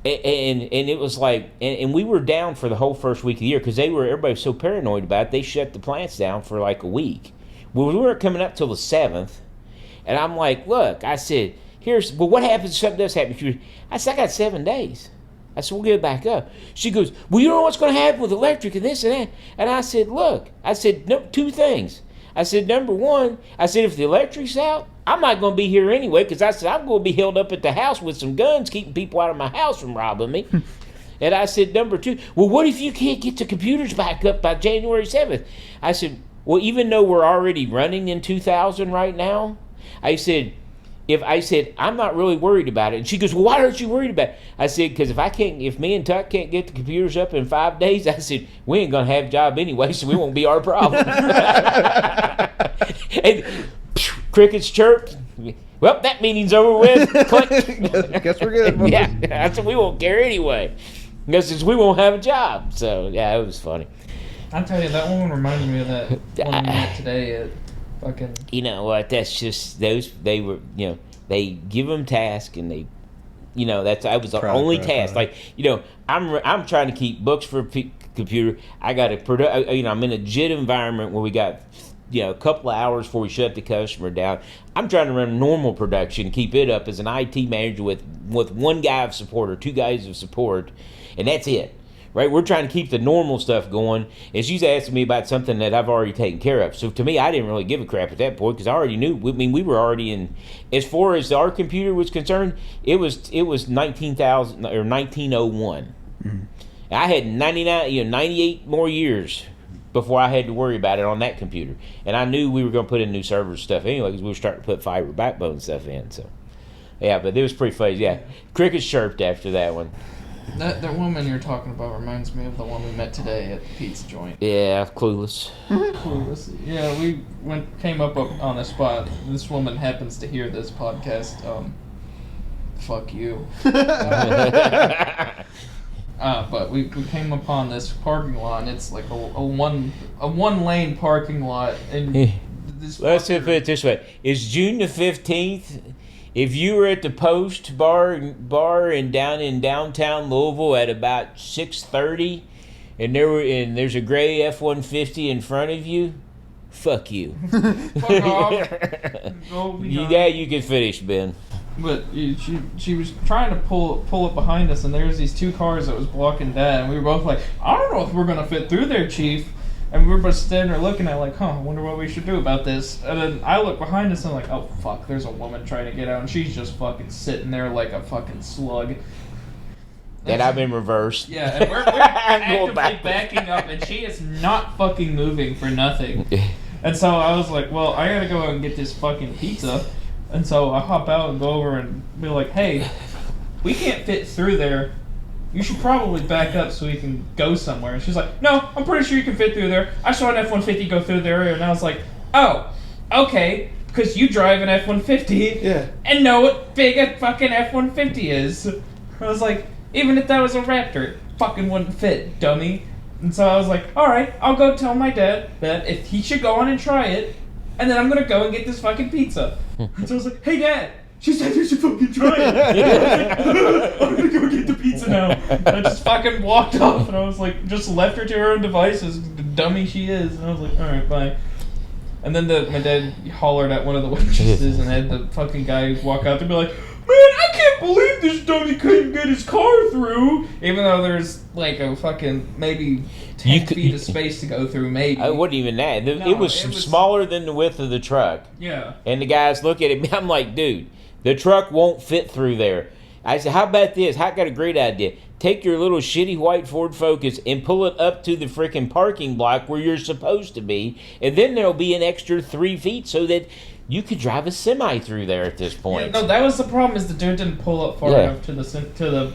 And it was like, and we were down for the whole first week of the year because everybody was so paranoid about it, they shut the plants down for like a week. Well, we weren't coming up till the 7th, and I'm like, look, I said, what happens if something does happen? I said, I got 7 days. I said, we'll get it back up. She goes, well, you know what's going to happen with electric and this and that. And I said, look, no, 2 things. I said, number one, I said, if the electric's out, I'm not going to be here anyway because I said, I'm going to be held up at the house with some guns keeping people out of my house from robbing me. And I said, number two, well, what if you can't get the computers back up by January 7th? I said, well, even though we're already running in 2000 right now, I said, I'm not really worried about it. And she goes, well, why aren't you worried about it? I said, because if me and Tuck can't get the computers up in 5 days, I said, we ain't going to have a job anyway, so we won't be our problem. And crickets chirped. Well, that meeting's over with. Click. Guess we're good. Yeah, I said, we won't care anyway. Because we won't have a job. So, yeah, it was funny. I'll tell you, that one reminded me of that one we met today at fucking... You know what, that's just, they were, they give them tasks and they, that was the only task. Like, I'm trying to keep books for a computer. I got I'm in a JIT environment where we got, a couple of hours before we shut the customer down. I'm trying to run normal production, keep it up as an IT manager with one guy of support or 2 guys of support, and that's it. Right, we're trying to keep the normal stuff going, and she's asking me about something that I've already taken care of. So to me, I didn't really give a crap at that point because I already knew. We were already in. As far as our computer was concerned, it was 19,000 or 1901. Mm-hmm. I had 98 more years before I had to worry about it on that computer, and I knew we were going to put in new server stuff anyway because we were starting to put fiber backbone stuff in. So, yeah, but it was pretty funny. Yeah, crickets chirped after that one. That woman you're talking about reminds me of the one we met today at the pizza joint. Yeah, Clueless. Clueless. Yeah, we came up on the spot. This woman happens to hear this podcast. Fuck you. But we came upon this parking lot, and it's like a one lane parking lot. And let's put it this way: it's June the 15th. If you were at the Post bar down in downtown Louisville at about 6:30, and there's a gray F-150 in front of you, fuck you. Fuck off. Yeah, you can finish, Ben. But she was trying to pull up behind us, and there's these 2 cars that was blocking that, and we were both like, I don't know if we're gonna fit through there, Chief. And we were both standing there looking at like, I wonder what we should do about this. And then I look behind us and I'm like, oh fuck, there's a woman trying to get out, and she's just fucking sitting there like a fucking slug. And I'm in reverse. Yeah, and we're actively backing up, and she is not fucking moving for nothing. And so I was like, well, I gotta go out and get this fucking pizza. And so I hop out and go over and be like, hey, we can't fit through there. you should probably back up so we can go somewhere. And she's like, no, I'm pretty sure you can fit through there. I saw an F-150 go through there, and I was like, oh, okay, because you drive an F-150 and know what big a fucking F-150 is. I was like, even if that was a Raptor, it fucking wouldn't fit, dummy. And so I was like, alright, I'll go tell my dad that if he should go on and try it, and then I'm gonna go and get this fucking pizza. And so I was like, hey Dad, she said you should fucking try it. I'm gonna go get the pizza now. And I just fucking walked off, and I was like, just left her to her own devices, the dummy she is. And I was like, alright, bye. And then my dad hollered at one of the waitresses and had the fucking guy walk out there and be like, man, I can't believe this dummy couldn't get his car through. Even though there's like a fucking maybe 10 feet of space to go through, maybe. It wasn't even that. It was smaller than the width of the truck. Yeah. And the guys look at it. I'm like, dude, the truck won't fit through there. I said, how about this? I got a great idea. Take your little shitty white Ford Focus and pull it up to the freaking parking block where you're supposed to be, and then there'll be an extra 3 feet so that you could drive a semi through there at this point. Yeah, no, that was the problem. Is the dude didn't pull up far enough to the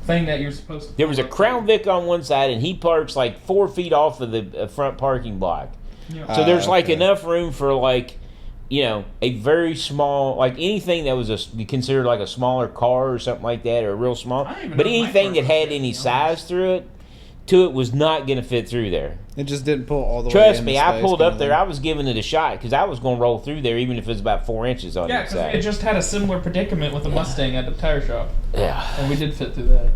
thing that you're supposed to. There was a Crown Vic on one side, and he parks like 4 feet off of the front parking block. Yeah. So there's like enough room for like, a very small, like anything that was considered like a smaller car or something like that, or a real small. But anything that had any size to it was not going to fit through there. It just didn't pull all the way. Trust me, I pulled up there. I was giving it a shot because I was going to roll through there, even if it was about 4 inches on the side. Yeah, because it just had a similar predicament with a Mustang at the tire shop. Yeah, and we did fit through that.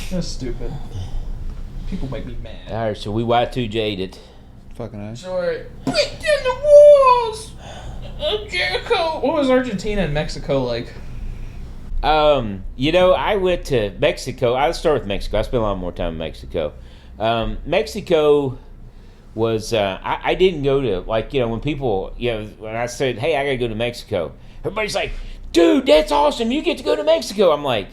That's stupid. People make me mad. All right, so we Y2J'd it. Fucking ass. Sorry. Break down the walls of Jericho. What was Argentina and Mexico like? I went to Mexico. I'll start with Mexico. I spent a lot more time in Mexico. Mexico was, I didn't go to, when people, when I said, hey, I got to go to Mexico, everybody's like, dude, that's awesome. You get to go to Mexico. I'm like,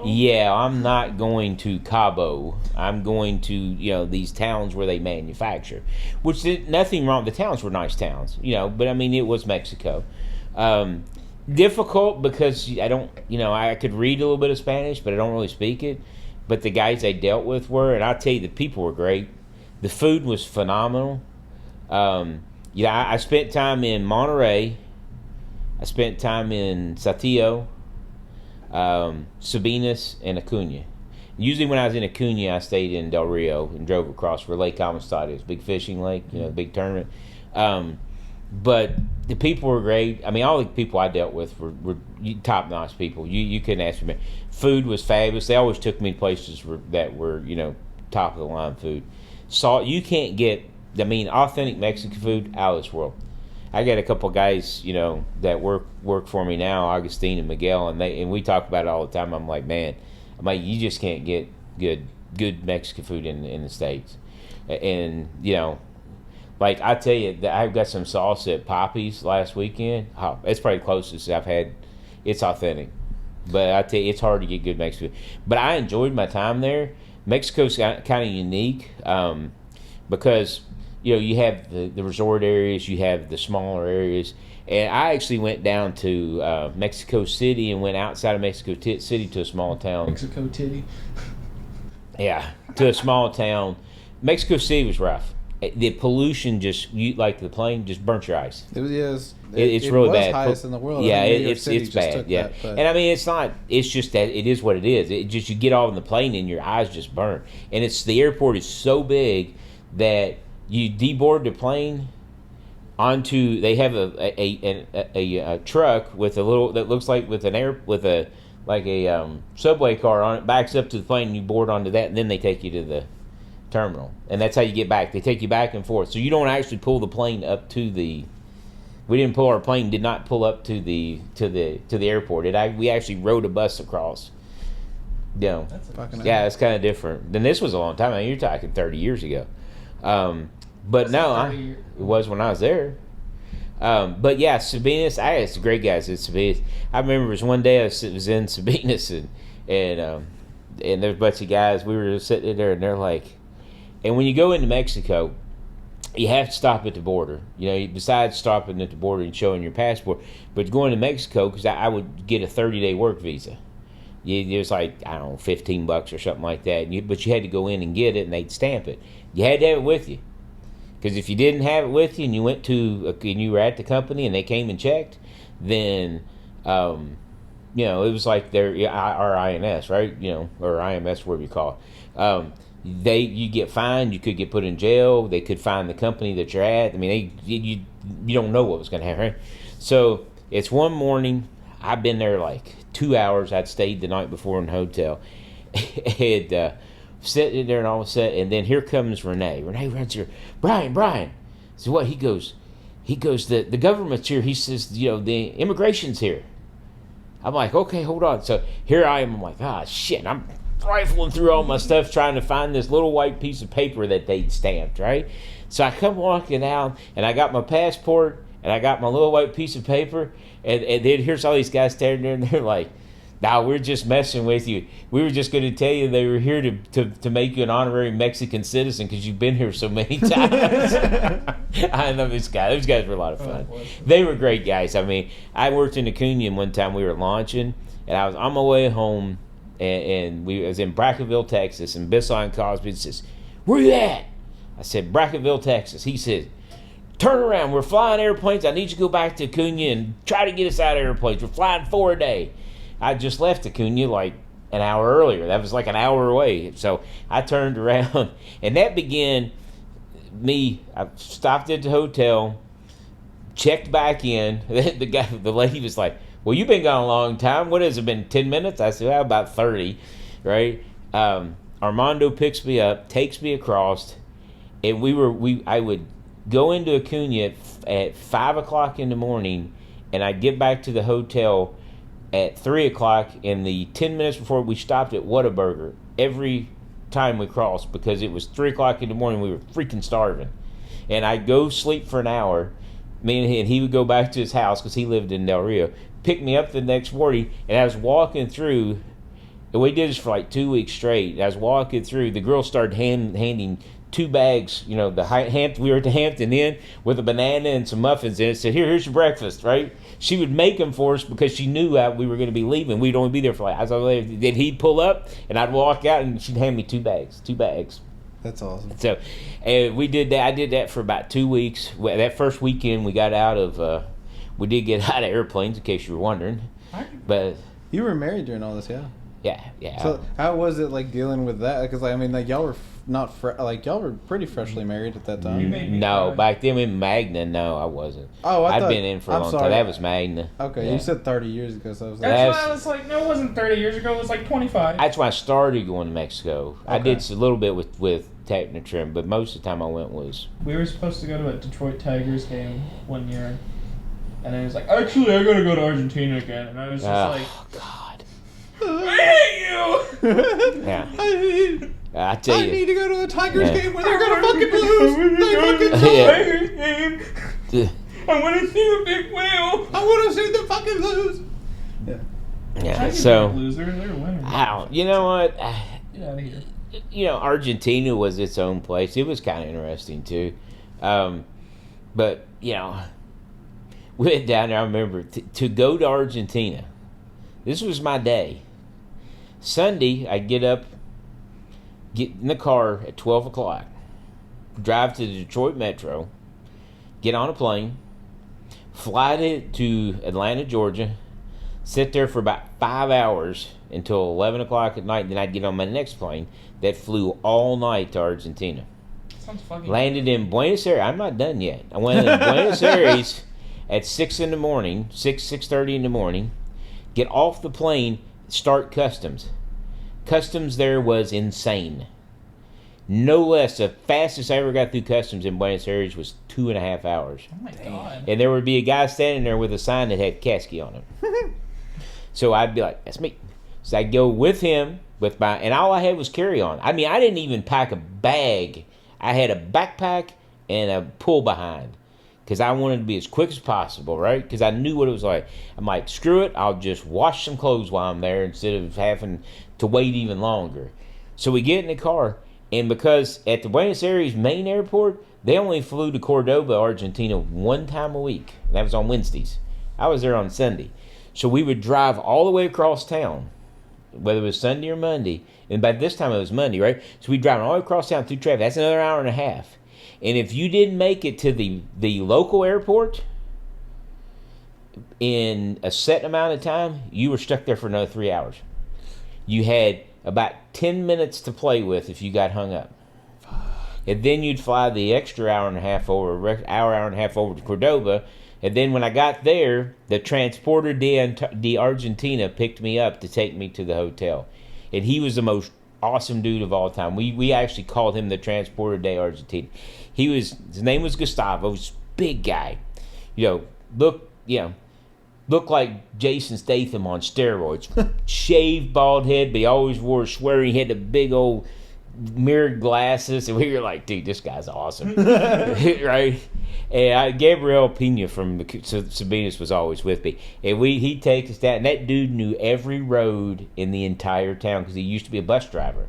yeah, I'm not going to Cabo. I'm going to, these towns where they manufacture, which did nothing wrong. The towns were nice towns, but I mean, it was Mexico. Difficult because I don't, I could read a little bit of Spanish, but I don't really speak it. But the guys I dealt with were, and I'll tell you, the people were great. The food was phenomenal. I spent time in Monterrey. I spent time in Saltillo, Sabinas, and Acuña. Usually when I was in Acuña, I stayed in Del Rio and drove across for Lake Amistad. It's a big fishing lake, big tournament. But the people were great. I mean, all the people I dealt with were top-notch people. You couldn't ask for me. Food was fabulous. They always took me to places that were, top-of-the-line food. Salt, you can't get, authentic Mexican food out of this world. I got a couple guys, that work for me now, Augustine and Miguel, and we talk about it all the time. I'm like, man, you just can't get good Mexican food in the States. And, like, I tell you, that I've got some salsa at Poppy's last weekend. Oh, it's probably the closest I've had. It's authentic. But I tell you, it's hard to get good Mexican food. But I enjoyed my time there. Mexico's kind of unique because, you have the resort areas, you have the smaller areas. And I actually went down to Mexico City and went outside of Mexico City to a small town. Mexico City? Yeah, to a small town. Mexico City was rough. The pollution like the plane, just burnt your eyes. It's really bad. Highest in the world. Yeah, it's bad. Yeah, and it's not. It's just that it is what it is. It just, you get off in the plane and your eyes just burn. And the airport is so big that you deboard the plane onto. They have a truck with a little that looks like with a subway car on it, backs up to the plane, and you board onto that, and then they take you to the terminal, and that's how you get back. They take you back and forth, so you don't actually pull the plane up to the. We didn't pull our plane. Did not pull up to the airport. We actually rode a bus across. It's kind of different. Then this was a long time. You're talking 30 years ago. But no, it was when I was there. But yeah, Sabinas. I had some great guys at Sabinas. I remember it was one day I was in Sabinas and there's a bunch of guys. We were sitting there and they're like. And when you go into Mexico, you have to stop at the border. Besides stopping at the border and showing your passport, but going to Mexico, because I would get a 30-day work visa. It was like, I don't know, $15 or something like that. But you had to go in and get it, and they'd stamp it. You had to have it with you. Because if you didn't have it with you and you went to, and you were at the company and they came and checked, then, it was like our INS, right? Or IMS, whatever you call it. You get fined, you could get put in jail, they could fine the company that you're at. I mean, you don't know what was going to happen, right? So it's one morning, I've been there like 2 hours. I'd stayed the night before in the hotel. And sitting there and all of a sudden, and then here comes Renee. Renee runs here. Brian. So what? He goes, the government's here. He says, the immigration's here. I'm like, okay, hold on. So here I am. I'm like, shit. I'm rifling through all my stuff trying to find this little white piece of paper that they'd stamped, right? So I come walking out, and I got my passport, and I got my little white piece of paper, and then here's all these guys standing there, and they're like, "Nah, we're just messing with you. We were just going to tell you they were here to make you an honorary Mexican citizen because you've been here so many times." I love this guy. Those guys were a lot of fun. They were great guys. I mean, I worked in Acuna one time. We were launching, and I was on my way home, and I was in Brackenville, Texas, and Bissell and Cosby says, "Where you at?" I said, "Brackenville, Texas." He said, "Turn around. We're flying airplanes. I need you to go back to Acuna and try to get us out of airplanes. We're flying 4 a day." I just left Acuna like an hour earlier. That was like an hour away. So I turned around, and that began me. I stopped at the hotel, checked back in. The lady was like, "Well, you've been gone a long time. What has it been, 10 minutes?" I said, "Well, about 30, right?" Armando picks me up, takes me across, and I would go into Acuna at 5 o'clock in the morning, and I'd get back to the hotel at 3 o'clock. In the 10 minutes before we stopped at Whataburger every time we crossed, because it was 3 o'clock in the morning. We were freaking starving, and I'd go sleep for an hour. Me and he would go back to his house because he lived in Del Rio. Pick me up the next morning, and I was walking through. And we did this for like 2 weeks straight. I was walking through. The girl started handing 2 bags. We were at the Hampton Inn with a banana and some muffins in it. Said, here's your breakfast, right? She would make them for us because she knew we were going to be leaving. We'd only be there for then he'd pull up, and I'd walk out, and she'd hand me 2 bags. That's awesome. So, we did that. I did that for about 2 weeks. That first weekend, we got out of. We did get out of airplanes, in case you were wondering. But you were married during all this, yeah. Yeah. So how was it like dealing with that? Because y'all were y'all were pretty freshly married at that time. No, back then in Magna, no, I wasn't. Oh, I'd been in for a long time. That was Magna. Okay, you said 30 years ago, so I was like, that's why I was like, no, it wasn't 30 years ago. It was like 25. That's why I started going to Mexico. Okay. I did a little bit with Technotrim, but most of the time I went was. We were supposed to go to a Detroit Tigers game one year, and I was like, actually, I gotta go to Argentina again, and I was just like, oh God. I hate you. Yeah. I tell you. I need to go to a Tigers game where they're gonna fucking lose. They fucking Tigers game. I want to see the big whale. I want to see them fucking lose. Yeah. Tigers So. Loser, they're winners. I don't. You know what? Get out of here. Argentina was its own place. It was kind of interesting too. But we went down there. I remember to go to Argentina. This was my day. Sunday, I'd get in the car at 12 o'clock, drive to the Detroit Metro, get on a plane, fly to Atlanta, Georgia, sit there for about 5 hours until 11 o'clock at night, then I'd get on my next plane that flew all night to Argentina. Sounds fucking Landed in Buenos Aires. I'm not done yet. I went in Buenos Aires at 6 in the morning, 6:30 in the morning, get off the plane, start customs. Customs there was insane. No less, the fastest I ever got through customs in Buenos Aires was 2.5 hours. Oh my God. And there would be a guy standing there with a sign that had Kasky on it. So I'd be like, that's me. So I'd go with him, and all I had was carry-on. I mean, I didn't even pack a bag. I had a backpack and a pull behind. Because I wanted to be as quick as possible, right? Because I knew what it was like. I'm like, screw it, I'll just wash some clothes while I'm there instead of having to wait even longer. So we get in the car, and because at the Buenos Aires main airport, they only flew to Cordoba, Argentina 1 time a week. And that was on Wednesdays. I was there on Sunday. So we would drive all the way across town whether it was Sunday or Monday, and by this time it was Monday, right? So we driving all the way across town through traffic. That's another hour and a half. And if you didn't make it to the local airport in a set amount of time, you were stuck there for another 3 hours. You had about 10 minutes to play with if you got hung up. And then you'd fly the extra hour and a half over to Cordoba. And then when I got there, the Transporter de Argentina picked me up to take me to the hotel. And he was the most awesome dude of all time. We actually called him the Transporter de Argentina. His name was Gustavo. He was a big guy. Looked like Jason Statham on steroids. Shaved bald head, but he always wore swearing. He had the big old mirrored glasses, and we were like, dude, this guy's awesome. Right? And Gabriel Pena from Sabinas was always with me. And he'd take us down, and that dude knew every road in the entire town because he used to be a bus driver.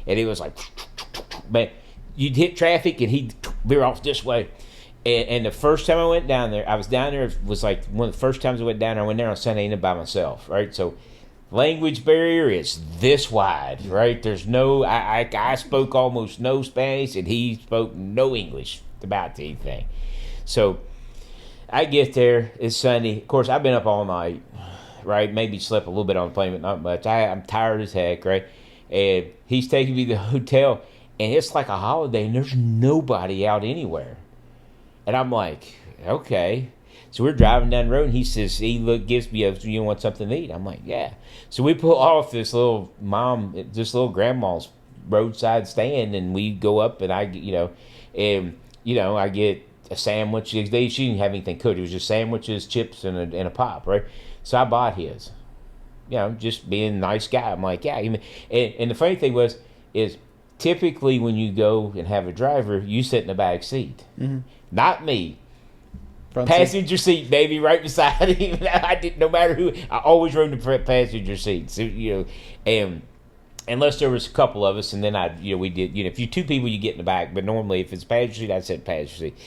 And it was like, man, you'd hit traffic, and he'd veer off this way. And the first time I went down there, it was like one of the first times I went down there. I went there on Sunday evening by myself, right? So language barrier is this wide, right? There's no, I spoke almost no Spanish, and he spoke no English about anything. So I get there, it's Sunday. Of course, I've been up all night, right? Maybe slept a little bit on the plane, but not much. I'm tired as heck, right? And he's taking me to the hotel, and it's like a holiday, and there's nobody out anywhere. And I'm like, okay. So we're driving down the road, and he says, gives me you want something to eat? I'm like, yeah. So we pull off this little grandma's roadside stand, and we go up, and I get a sandwich. She didn't have anything cooked. It was just sandwiches, chips, and a pop, right? So I bought his. Just being a nice guy. I'm like, yeah. And the funny thing is typically when you go and have a driver, you sit in the back seat. Mm-hmm. Not me. Passenger seat, baby, right beside him. I didn't. No matter who, I always rode the passenger seat. So, and unless there was a couple of us, and then we did. If you two people, you get in the back. But normally, if it's passenger seat, I sit passenger seat.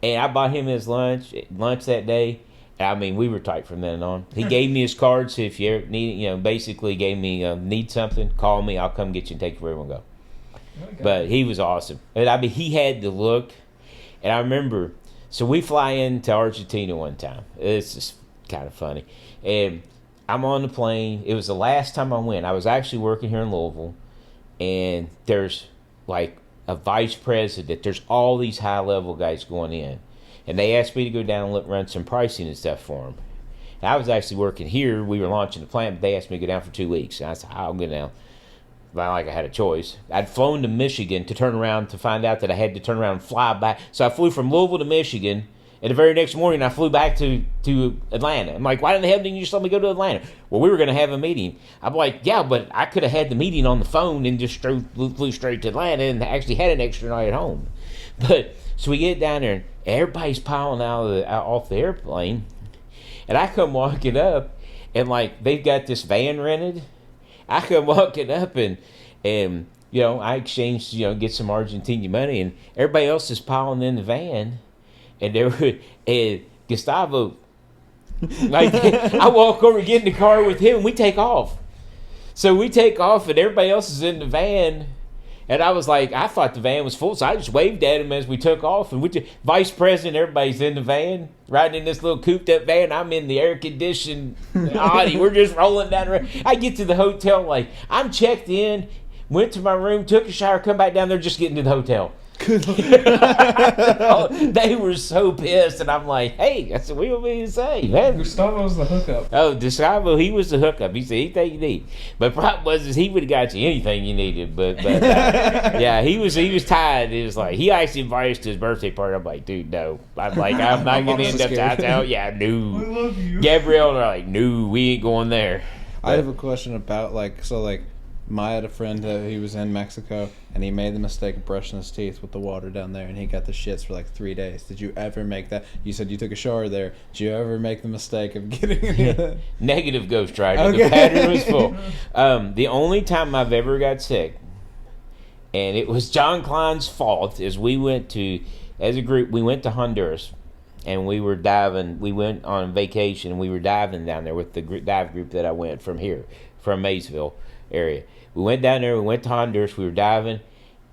And I bought him his lunch that day. I mean, we were tight from then on. He gave me his card, so if you ever need, basically gave me need something, call me. I'll come get you and take you wherever we go. Okay. But he was awesome. And I mean, he had the look. And I remember, so we fly into Argentina one time. It's just kind of funny. And I'm on the plane. It was the last time I went. I was actually working here in Louisville. And there's like a vice president. There's all these high-level guys going in. And they asked me to go down and run some pricing and stuff for them. And I was actually working here. We were launching the plant, but they asked me to go down for 2 weeks. And I said, I'll go down. Not like I had a choice. I'd flown to Michigan to turn around to find out that I had to turn around and fly back. So I flew from Louisville to Michigan, and the very next morning I flew back to Atlanta. I'm like, why in the hell didn't you just let me go to Atlanta? Well, we were going to have a meeting. I'm like, yeah, but I could have had the meeting on the phone and just flew straight to Atlanta and actually had an extra night at home. But so we get down there, and everybody's piling off the airplane, and I come walking up, and like they've got this van rented. I come walking up and I exchanged, get some Argentinian money, and everybody else is piling in the van, and Gustavo, like, I walk over, get in the car with him, and we take off. So we take off, and everybody else is in the van, and I was like, I thought the van was full, so I just waved at him as we took off, and vice president, everybody's in the van, riding in this little cooped-up van. I'm in the air-conditioned Audi. We're just rolling down the road. I get to the hotel, like, I'm checked in, went to my room, took a shower, come back down there, just getting to the hotel. They were so pissed, and I'm like, hey, that's what we want me to say, man. Gustavo's the hookup. Oh, Gustavo, he was the hookup. He said anything you need. But the problem was he would have got you anything you needed. But yeah, he was tired. It was like he actually invited us to his birthday party. I'm like, dude, no. I'm not gonna end up downtown. Yeah, no. I love you. Gabrielle and I are like, no, we ain't going there. But I have a question about Maya had a friend he was in Mexico, and he made the mistake of brushing his teeth with the water down there, and he got the shits for like 3 days. Did you ever make that? You said you took a shower there. Did you ever make the mistake of getting Negative, Ghost Rider. Okay. The pattern was full. The only time I've ever got sick, and it was John Klein's fault, is as a group, we went to Honduras, and we were diving. We went on vacation, and we were diving down there with the dive group that I went from Maysville. area. We went down there. We went to Honduras. We were diving,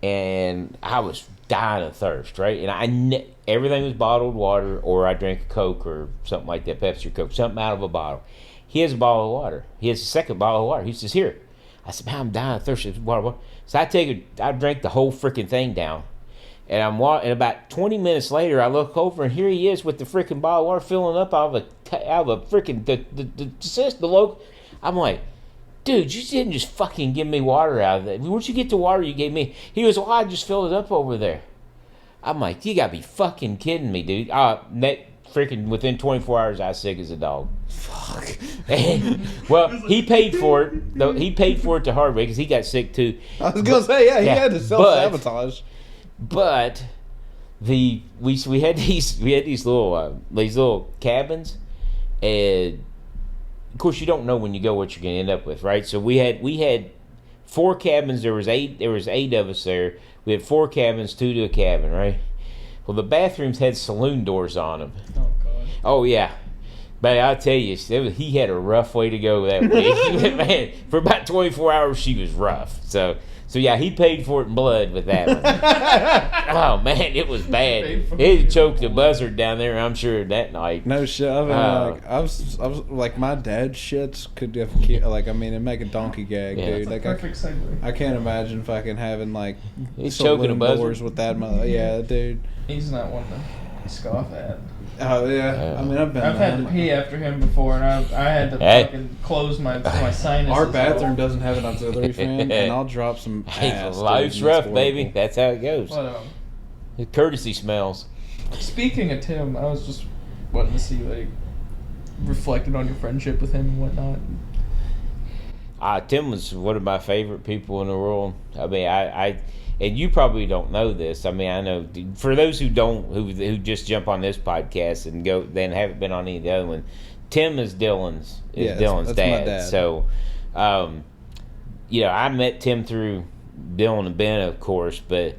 and I was dying of thirst, right? And everything was bottled water, or I drank a Coke or something like that, Pepsi or Coke, something out of a bottle. He has a bottle of water. He has a second bottle of water. He says, "Here." I said, "Man, I'm dying of thirst. Water. So I drank the whole freaking thing down. And and about 20 minutes later, I look over, and here he is with the freaking bottle of water filling up out of a freaking the local. I'm like, dude, you didn't just fucking give me water out of that. Where'd you get the water you gave me? He goes, well, I just filled it up over there. I'm like, you gotta be fucking kidding me, dude. Freaking within 24 hours, I was sick as a dog. Fuck. And, well, he paid for it. Though he paid for it the hard way because he got sick too. I was gonna say, yeah, he had to self-sabotage. But we had these little cabins, and of course you don't know when you go what you're gonna end up with, right? So we had 4 cabins. There was eight of us there. We had 4 cabins, 2 to a cabin, right? Well, the bathrooms had saloon doors on them. Oh God. Oh yeah. But I'll tell you, he had a rough way to go that week. Man, for about 24 hours, she was rough. So yeah, he paid for it in blood with that one. Oh man, it was bad. He choked a buzzard down there, I'm sure, that night. No shit. I mean, I was like, my dad's shits could have it make a donkey gag, dude. Like, perfect segue. I can't imagine fucking having he's choking a buzzard with that mother. Yeah, dude. He's not one to scoff at. Oh yeah, I mean I've had to pee after him before, and I had to fucking close my sinuses. Our bathroom doesn't have an auxiliary fan, and I'll drop some ass. Life's rough, baby. That's how it goes. But, courtesy smells. Speaking of Tim, I was just wanting to see reflected on your friendship with him and whatnot. Tim was one of my favorite people in the world. I mean, I and you probably don't know this. I mean, I know for those who who just jump on this podcast and go then haven't been on any of the other ones. Tim is Dylan's that's dad. My dad. So, I met Tim through Dylan and Ben, of course, but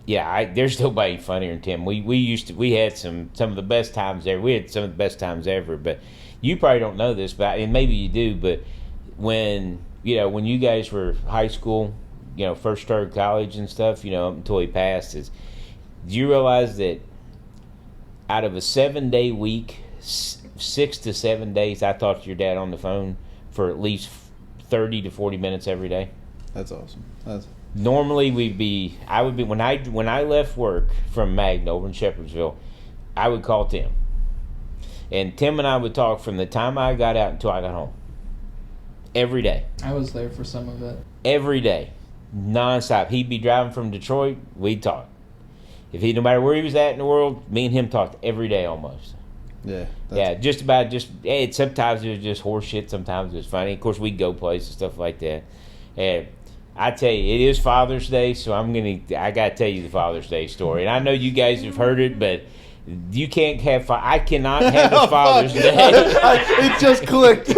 there's nobody funnier than Tim. We had some of the best times ever. We had some of the best times ever. But you probably don't know this, and maybe you do. But when you guys were high school, first started college and stuff, up until he passed, do you realize that out of a 7-day week, 6 to 7 days, I talked to your dad on the phone for at least 30 to 40 minutes every day? That's awesome. Normally I would be when I left work from Magna over in Shepherdsville, I would call Tim. And Tim and I would talk from the time I got out until I got home. Every day. I was there for some of it. Every day. Non-stop. He'd be driving from Detroit, we'd talk. No matter where he was at in the world, me and him talked every day almost. Yeah. Just sometimes it was just horse shit, sometimes it was funny. Of course, we'd go places, stuff like that. And I tell you, it is Father's Day, so I gotta tell you the Father's Day story. And I know you guys have heard it, but you can't have. I cannot have a Father's Day. It just clicked.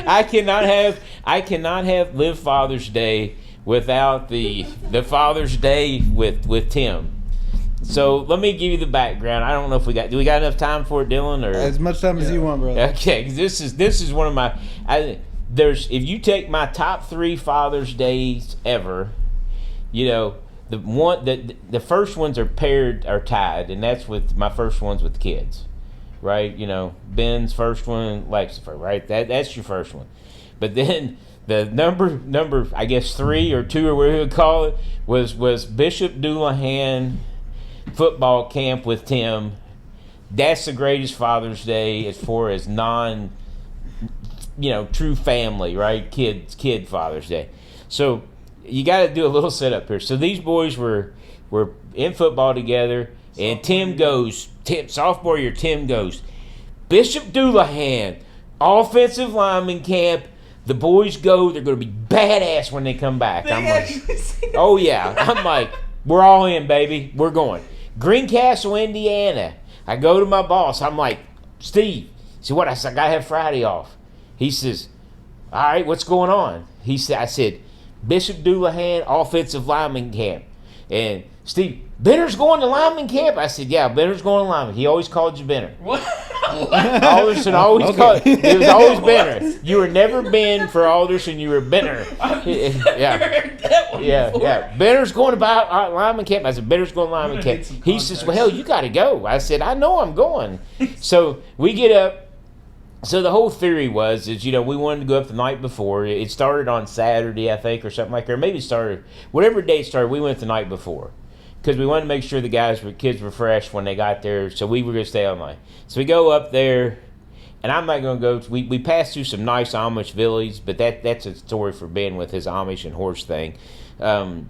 I cannot have live Father's Day without the Father's Day with Tim. So let me give you the background. I don't know if do we got enough time for it, Dylan? Or as much time as you want, brother. Okay, this is one of my. If you take my top 3 Father's Days ever, the first ones are tied, and that's with my first ones with kids, right? Ben's first one, Lex's first, right? That's your first one, but then the number I guess 3 or 2 or whatever you would call it was Bishop Doulahan football camp with Tim. That's the greatest Father's Day as far as true family, right? Kid Father's Day. So you got to do a little setup here. So these boys were in football together, and sophomore year, Tim goes, Bishop Doulahan, offensive lineman camp. The boys go. They're going to be badass when they come back. I'm like, oh yeah. I'm like, we're all in, baby. We're going. Greencastle, Indiana. I go to my boss. I'm like, Steve. He said, what? I said, I got to have Friday off. He says, all right, what's going on? I said, Bishop Doulahan offensive lineman camp. And Steve, Benner's going to lineman camp. I said, yeah, Benner's going to lineman. He always called you Benner. What? Alderson always called. It was always Benner. You were never Ben for Alderson. You were Benner. Yeah. Benner's going to buy lineman camp. I said, Benner's going to lineman camp. He says, well, hell, you got to go. I said, I know I'm going. So we get up. So the whole theory was, we wanted to go up the night before. It started on Saturday, I think, or something like that. Or maybe it started, whatever day it started, we went the night before. Because we wanted to make sure the kids were fresh when they got there. So we were going to stay all night. So we go up there, and I'm not going to go. We passed through some nice Amish villages, but that's a story for Ben with his Amish and horse thing. What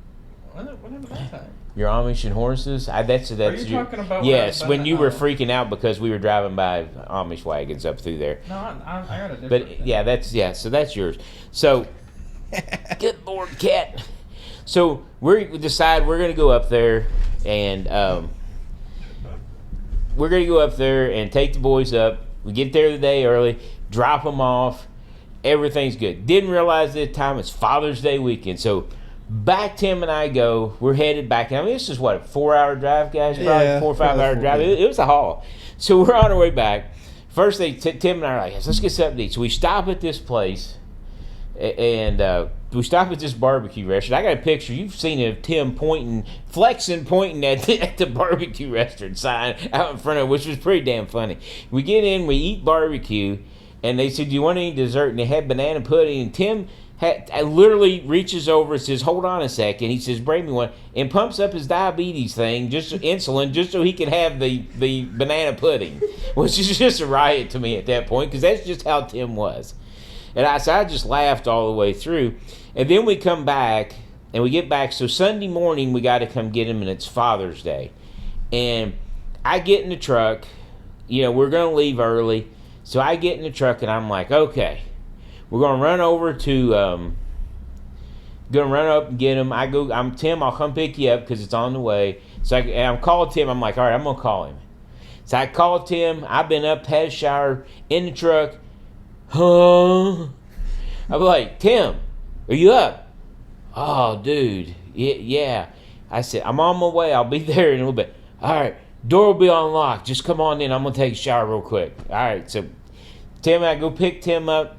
happened that time? Your Amish and horses? That's Are you talking about? Yes, when you were freaking out because we were driving by Amish wagons up through there. No, I got a different. But thing. So that's yours. So, good Lord, cat. So we decide we're gonna go up there and take the boys up. We get there the day early, drop them off. Everything's good. Didn't realize at the time it's Father's Day weekend, so. Back Tim and I go, we're headed back. I mean, this is what, a 4-hour drive, guys? Probably 4 or 5 hour drive. It was a haul. So we're on our way back. First thing, Tim and I are like, let's get something to eat. So we stop at this place, and we stop at this barbecue restaurant. I got a picture. You've seen it of Tim pointing at the barbecue restaurant sign out in front of it, which was pretty damn funny. We get in, we eat barbecue, and they said, do you want any dessert? And they had banana pudding, and Tim... literally reaches over and says, hold on a second. He says, bring me one. And pumps up his diabetes thing, just insulin, just so he can have the banana pudding. Which is just a riot to me at that point, because that's just how Tim was. And I just laughed all the way through. And then we come back, and we get back. So Sunday morning, we got to come get him, and it's Father's Day. And I get in the truck. We're going to leave early. So I get in the truck, and I'm like, okay. We're gonna run over to, run up and get him. I'm Tim. I'll come pick you up because it's on the way. So I'm calling Tim. I'm like, all right, I'm gonna call him. So I called Tim. I've been up, had a shower, in the truck. I'm like, Tim, are you up? Oh, dude, yeah. I said, I'm on my way. I'll be there in a little bit. All right, door will be unlocked. Just come on in. I'm gonna take a shower real quick. All right. So Tim, I go pick Tim up.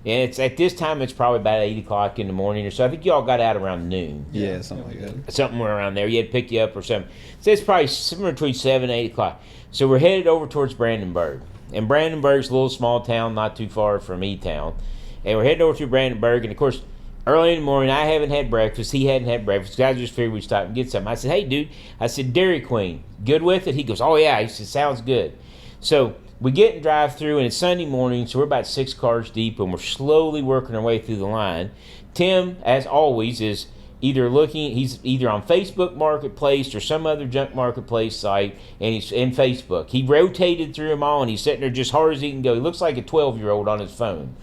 And it's at this time, it's probably about 8 o'clock in the morning or so. I think y'all got out around noon. Yeah, something like that. Somewhere around there. You had to pick you up or something. So it's probably somewhere between 7 and 8 o'clock. So we're headed over towards Brandenburg. And Brandenburg's a little small town, not too far from E-Town. And we're heading over to Brandenburg. And, of course, early in the morning, I haven't had breakfast. He hadn't had breakfast. I just figured we'd stop and get something. I said, hey, dude. I said, Dairy Queen, good with it? He goes, oh, yeah. He said, sounds good. So we get and drive through, and it's Sunday morning, so we're about 6 cars deep, and we're slowly working our way through the line. Tim, as always, is he's either on Facebook Marketplace or some other junk marketplace site, and he's in Facebook. He rotated through them all, and he's sitting there just hard as he can go. He looks like a 12-year-old on his phone.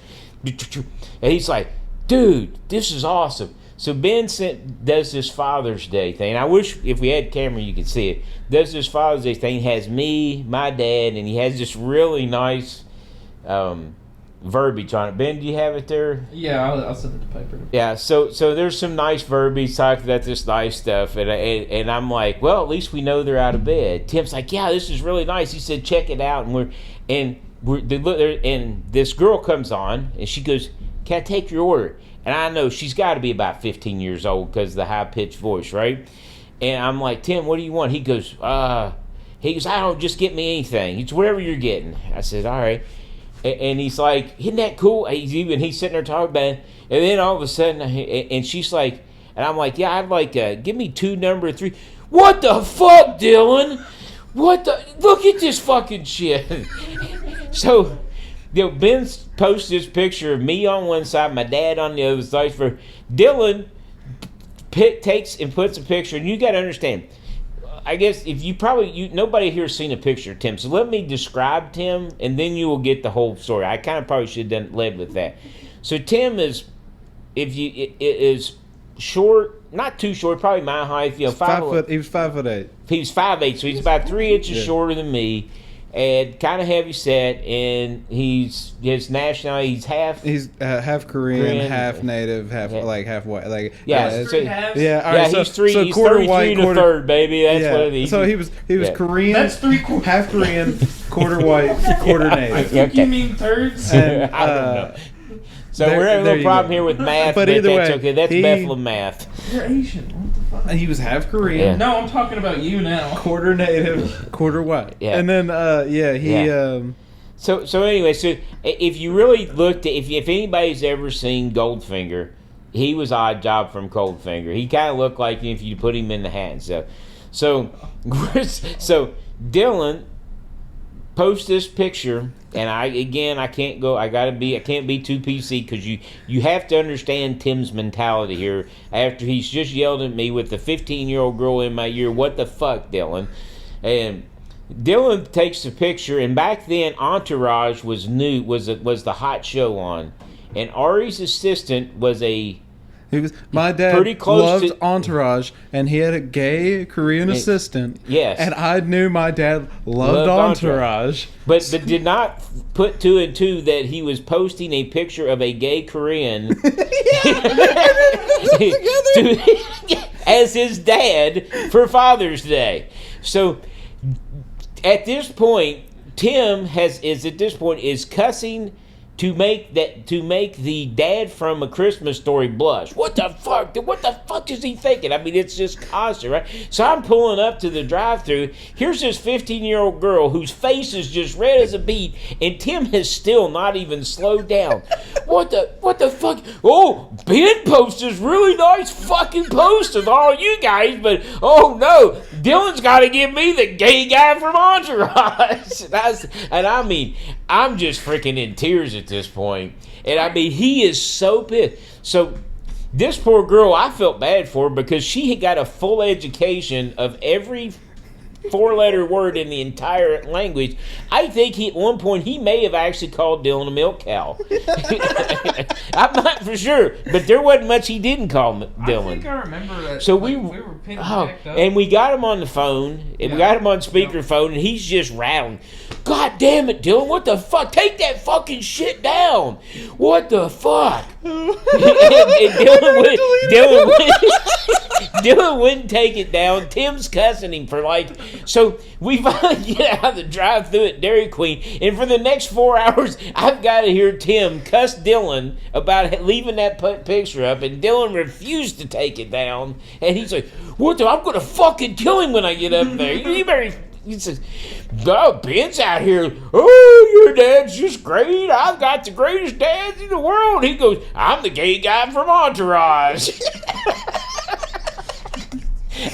And he's like, dude, this is awesome. So Ben does this Father's Day thing. I wish if we had camera you could see it. Does this Father's Day thing. Has me, my dad, and he has this really nice verbiage on it. Ben, do you have it there? Yeah, I'll send it to paper. Yeah, so there's some nice verbiage talking about this nice stuff, and I'm like, well, at least we know they're out of bed. Tim's like, yeah, this is really nice. He said, check it out, and this girl comes on, and she goes, can I take your order? And I know she's got to be about 15 years old because of the high-pitched voice, right? And I'm like, Tim, what do you want? He goes, I don't just get me anything. It's whatever you're getting. I said, all right. And he's like, isn't that cool? He's sitting there talking about it. And then all of a sudden, and she's like, and I'm like, yeah, I'd like, give me 2 number 3. What the fuck, Dylan? Look at this fucking shit. So, Ben posts this picture of me on one side, my dad on the other side. For Dylan takes and puts a picture, and you got to understand. I guess if nobody here has seen a picture of Tim, so let me describe Tim, and then you will get the whole story. I kind of probably should have led with that. So Tim is short, not too short, probably my height. He was 5'8". He was 5'8", so he's about 3 inches shorter than me. And kind of heavy set, and his nationality, he's half Korean, half native, half white, he's 3 quarter white, and a third, baby. That's what it is. So he was Korean. That's 3 quarters. Half Korean, quarter white, quarter I native. think you mean thirds. And, I don't know. So we're having a little problem here with math, but either that's way, okay. That's Bethlehem math. You're Asian. What the fuck? He was half Korean. Yeah. No, I'm talking about you now. Quarter native, quarter white. Yeah. And then, So anyway, so if you really looked at, if anybody's ever seen Goldfinger, he was Odd Job from Goldfinger. He kind of looked like if you put him in the hat and stuff. So Dylan posts this picture, and I can't be too PC because you have to understand Tim's mentality here. After he's just yelled at me with the 15-year-old girl in my ear, what the fuck, Dylan? And Dylan takes the picture, and back then Entourage was new, was the hot show on, and Ari's assistant was my dad pretty close loved to Entourage, and he had a gay Korean assistant. Yes. And I knew my dad loved Entourage. But did not put two and two that he was posting a picture of a gay Korean as his dad for Father's Day. So at this point, Tim is cussing to make the dad from A Christmas Story blush. What the fuck? What the fuck is he thinking? I mean, it's just constant, right? So I'm pulling up to the drive-thru. Here's this 15-year-old girl whose face is just red as a beet, and Tim has still not even slowed down. What the fuck? Oh, Ben posted this really nice fucking post of all you guys, but oh no, Dylan's got to give me the gay guy from Entourage. And I mean, I'm just freaking in tears at this point. And I mean, he is so pissed. So this poor girl, I felt bad for her because she had got a full education of every four-letter word in the entire language. I think at one point he may have actually called Dylan a milk cow. I'm not for sure, but there wasn't much he didn't call Dylan. I think I remember that. So we were pinning backed up. And we got him on the phone, and we got him on speakerphone, and he's just rattling. God damn it, Dylan, what the fuck? Take that fucking shit down. What the fuck? and Dylan wouldn't take it down. Tim's cussing him for so we finally get out of the drive-thru at Dairy Queen, and for the next 4 hours, I've got to hear Tim cuss Dylan about leaving that picture up, and Dylan refused to take it down, and he's like, what the, I'm going to fucking kill him when I get up there. You better... He says, oh, Ben's out here. Oh, your dad's just great. I've got the greatest dads in the world. He goes, I'm the gay guy from Entourage.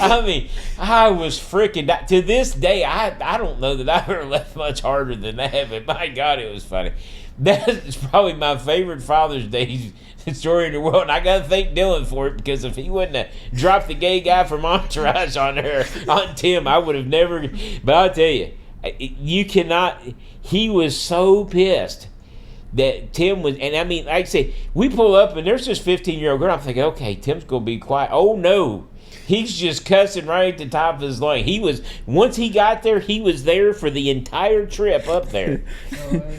I mean, I was freaking... To this day, I don't know that I've ever laughed much harder than that, but my God, it was funny. That is probably my favorite Father's Day story in the world, and I gotta thank Dylan for it, because if he wouldn't have dropped the gay guy from Entourage on Tim, I would have never... But I'll tell you, you cannot... He was so pissed that Tim was... And I mean, like I say, we pull up, and there's this 15-year-old girl. I'm thinking, okay, Tim's gonna be quiet. Oh, no. He's just cussing right at the top of his lungs. Once he got there, he was there for the entire trip up there.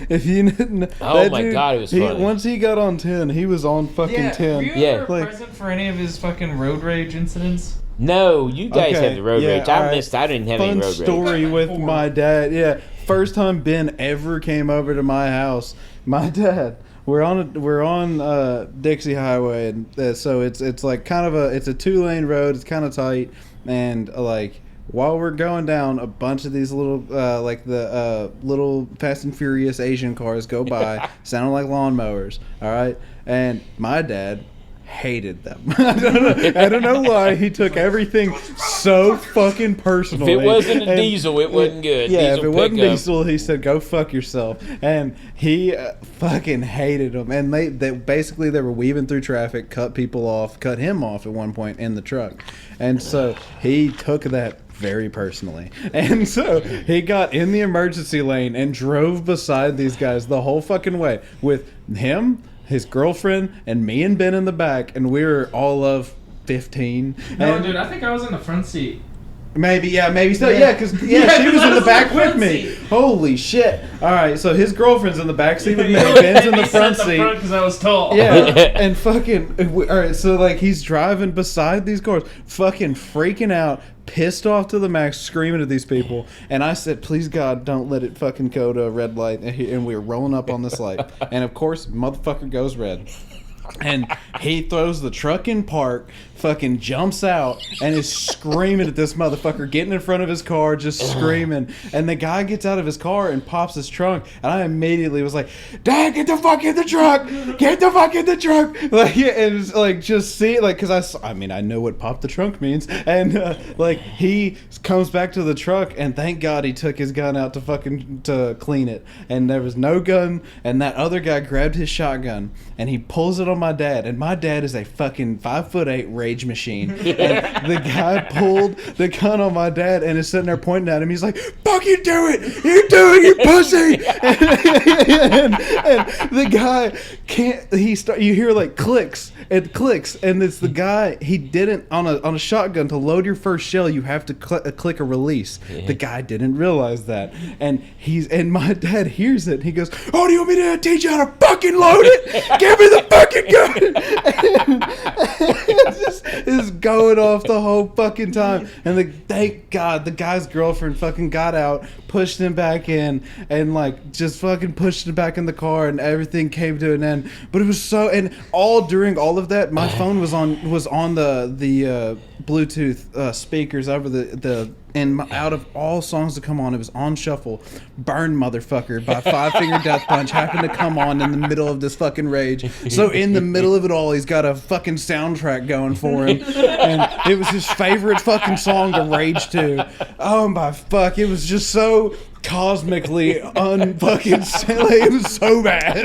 If you didn't, oh my God, it was funny. Once he got on 10, he was on fucking 10. Were you ever present for any of his fucking road rage incidents? No, you guys had the road rage. I right. I didn't have any road rage. Fun story with my dad. Yeah, first time Ben ever came over to my house. My dad. We're on Dixie Highway, and so it's like kind of it's a 2-lane road. It's kind of tight, and while we're going down, a bunch of these little little Fast and Furious Asian cars go by, sounding like lawnmowers. All right, and my dad hated them. I don't know why he took everything so fucking personally. If it wasn't a diesel, it wasn't good. Yeah, diesel if it wasn't diesel, he said, go fuck yourself. And he fucking hated them. And they basically were weaving through traffic, cut him off at one point in the truck. And so he took that very personally. And so he got in the emergency lane and drove beside these guys the whole fucking way with him, his girlfriend, and me and Ben in the back, and we were all of 15. No, dude, I think I was in the front seat. Maybe so. Yeah, because she was in the back with me. Holy shit! All right, so his girlfriend's in the back seat with me. Ben's in the front seat because I was tall. Yeah, and fucking. All right, so like he's driving beside these cars, fucking freaking out, pissed off to the max, screaming at these people. And I said, "Please God, don't let it fucking go to a red light." And we were rolling up on this light, and of course, motherfucker goes red. And he throws the truck in park, fucking jumps out, and is screaming at this motherfucker, getting in front of his car, just screaming. And the guy gets out of his car and pops his trunk, and I immediately was like, "Dad, get the fuck in the truck! Get the fuck in the truck!" Like, yeah, and it's like, just see it, like, because I mean, I know what pop the trunk means. And like, he comes back to the truck, and thank God he took his gun out to clean it. And there was no gun, and that other guy grabbed his shotgun, and he pulls it on my dad, and my dad is a fucking 5'8" rage machine. And the guy pulled the gun on my dad and is sitting there pointing at him. He's like, "Fucking do it! You do it, you pussy!" And the guy can't. You hear like clicks. It clicks, and it's the guy. He didn't on a shotgun to load your first shell. You have to click a release. Yeah. The guy didn't realize that, and my dad hears it. And he goes, "Oh, do you want me to teach you how to fucking load it? Give me the fucking gun!" It's going off the whole fucking time. And thank God the guy's girlfriend fucking got out, pushed him back in, and like just fucking pushed him back in the car, and everything came to an end. But it was so, and during all of that, my phone was on the Bluetooth speakers over and out of all songs to come on, it was on shuffle. "Burn Motherfucker" by Five Finger Death Punch happened to come on in the middle of this fucking rage. So in the middle of it all, he's got a fucking soundtrack going for him. And it was his favorite fucking song to rage to. Oh my fuck, it was just so cosmically unfucking silly. It was so bad.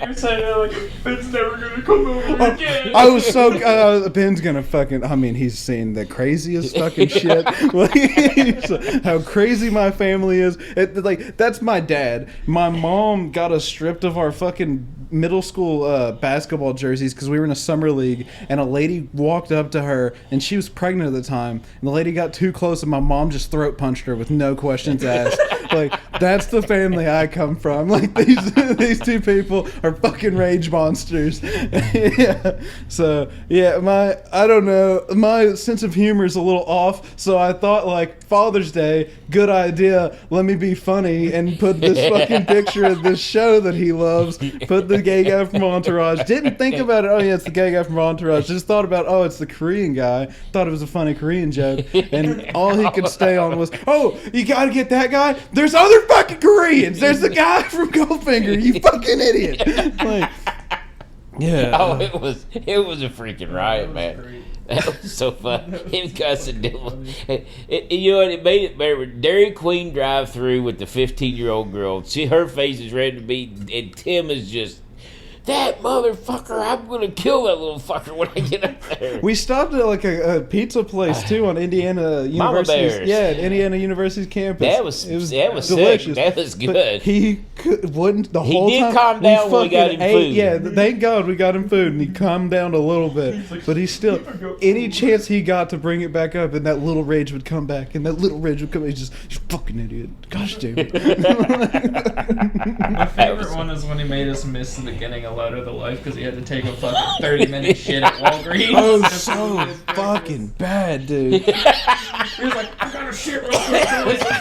You're saying that like Ben's never gonna come over again. I was so Ben's gonna fucking. I mean, he's seen the craziest fucking shit. Like, how crazy my family is. Like, that's my dad. My mom got us stripped of our fucking middle school basketball jerseys because we were in a summer league, and a lady walked up to her, and she was pregnant at the time, and the lady got too close, and my mom just throat punched her with no questions asked. Like, that's the family I come from. Like, these two people are fucking rage monsters. Yeah. So yeah, I don't know, my sense of humor is a little off, so I thought, like, Father's Day, good idea, let me be funny and put this fucking picture of this show that he loves, put the gay guy from Entourage. Didn't think about it, oh yeah, it's the gay guy from Entourage. Just thought about, oh, it's the Korean guy. Thought it was a funny Korean joke, and all he could stay on was, oh, you gotta get that guy? There's other fucking Koreans. There's the guy from Goldfinger, you fucking idiot. Like, yeah. Oh, it was a freaking riot, man. Great. That was so fun. Him cussing Dylan. You know what? It made it better. Dairy Queen drive through with the 15-year-old girl. Her face is ready to be, and Tim is just, "That motherfucker, I'm going to kill that little fucker when I get up there." We stopped at like a pizza place too on Indiana University's, Indiana University's campus. That was delicious. Sick. That was good. But he wouldn't the whole time. He did calm down when we got him food. Yeah, thank God we got him food, and he calmed down a little bit. But he still, any chance he got to bring it back up, and that little rage would come back, and that little rage would come. He's just, "You fucking idiot! Gosh damn it!" My favorite one is when he made us miss the beginning of Louder the Life because he had to take a fucking 30-minute shit at Walgreens. Oh, so fucking bad, dude. He was like, "I gotta shit real quick."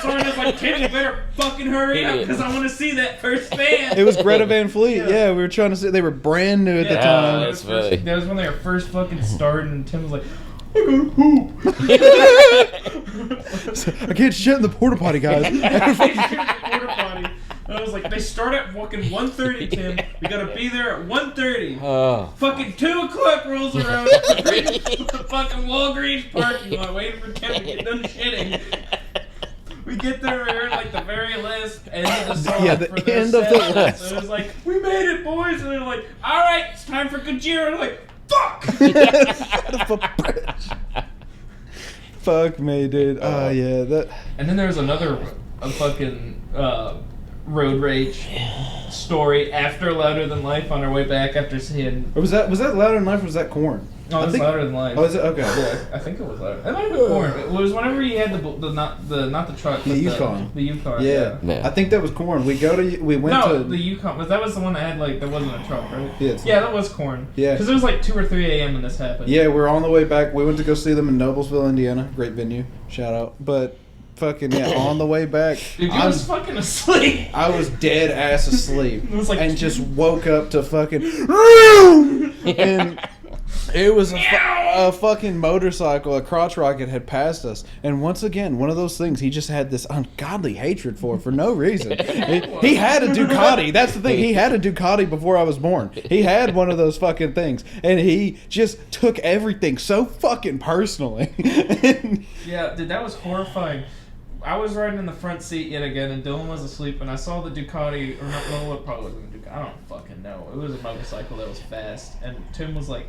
Someone was like, "Tim, you better fucking hurry up because I want to see that first fan." It was Greta Van Fleet. Yeah, we were trying to see. They were brand new at the time. That's funny. That was when they were first fucking starting, and Tim was like, "I gotta poop." I can't shit in the porta potty, guys. I was like, they start at fucking 1:30, Tim. We gotta be there at 1:30. Fucking 2 o'clock rolls around. The fucking Walgreens parking lot waiting for Tim to get done shitting. We get there, we're at like the very last end of the song. Yeah, the for their end of the last. So it was like, "We made it, boys." And they're like, "All right, it's time for Gojira." And I'm like, "Fuck!" Fuck me, dude. Oh, yeah. That. And then there was another fucking road rage story after Louder Than Life on our way back after seeing. Or was that Louder Than Life, or was that Korn? Oh, it's louder than life. Oh, is it? Okay. Yeah. I think it was louder. It might have been corn. It was whenever you had not the truck. The Yukon. The Yukon. Yeah. I think that was corn. We went to the Yukon. But that was the one that had there wasn't a truck, right? Yeah, that was corn. Yeah. Because it was like 2 or 3 a.m. when this happened. Yeah, we're on the way back. We went to go see them in Noblesville, Indiana. Great venue. Shout out. But fucking on the way back, dude, I was fucking asleep. I was dead ass asleep. It was like just woke up to fucking and it was a fucking motorcycle. A crotch rocket had passed us, and once again, one of those things he just had this ungodly hatred for no reason. He had a Ducati. That's the thing. He had a Ducati before I was born. He had one of those fucking things, and he just took everything so fucking personally. Yeah, dude, that was horrifying. I was riding in the front seat yet again, and Dylan was asleep, and I saw the Ducati, or no, it probably wasn't a Ducati, I don't fucking know. It was a motorcycle that was fast, and Tim was like,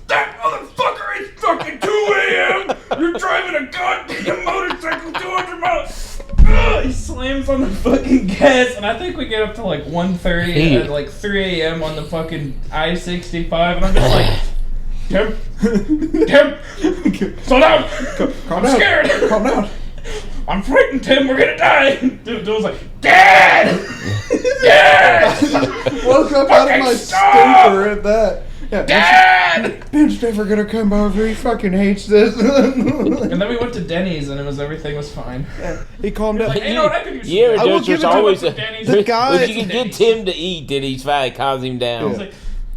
"That motherfucker is fucking 2 a.m. You're driving a goddamn motorcycle 200 miles." Ugh! He slams on the fucking gas, and I think we get up to like 1:30 at like 3 a.m. on the fucking I-65, and I'm just like, Tim, slow down. I'm scared. Calm down. I'm frightened, Tim. We're gonna die. Dude was like, Dad! Dad! Woke up out of my stupor at that. Yeah, Dad! Ben's never gonna come over. He fucking hates this. And then we went to Denny's, and everything was fine. Yeah, he calmed down. Like, hey, you know what? I could use Yeah, I will give there's it to always him. a, The guy. if you can get Tim to eat, then he's fine. Calms him down. I was like,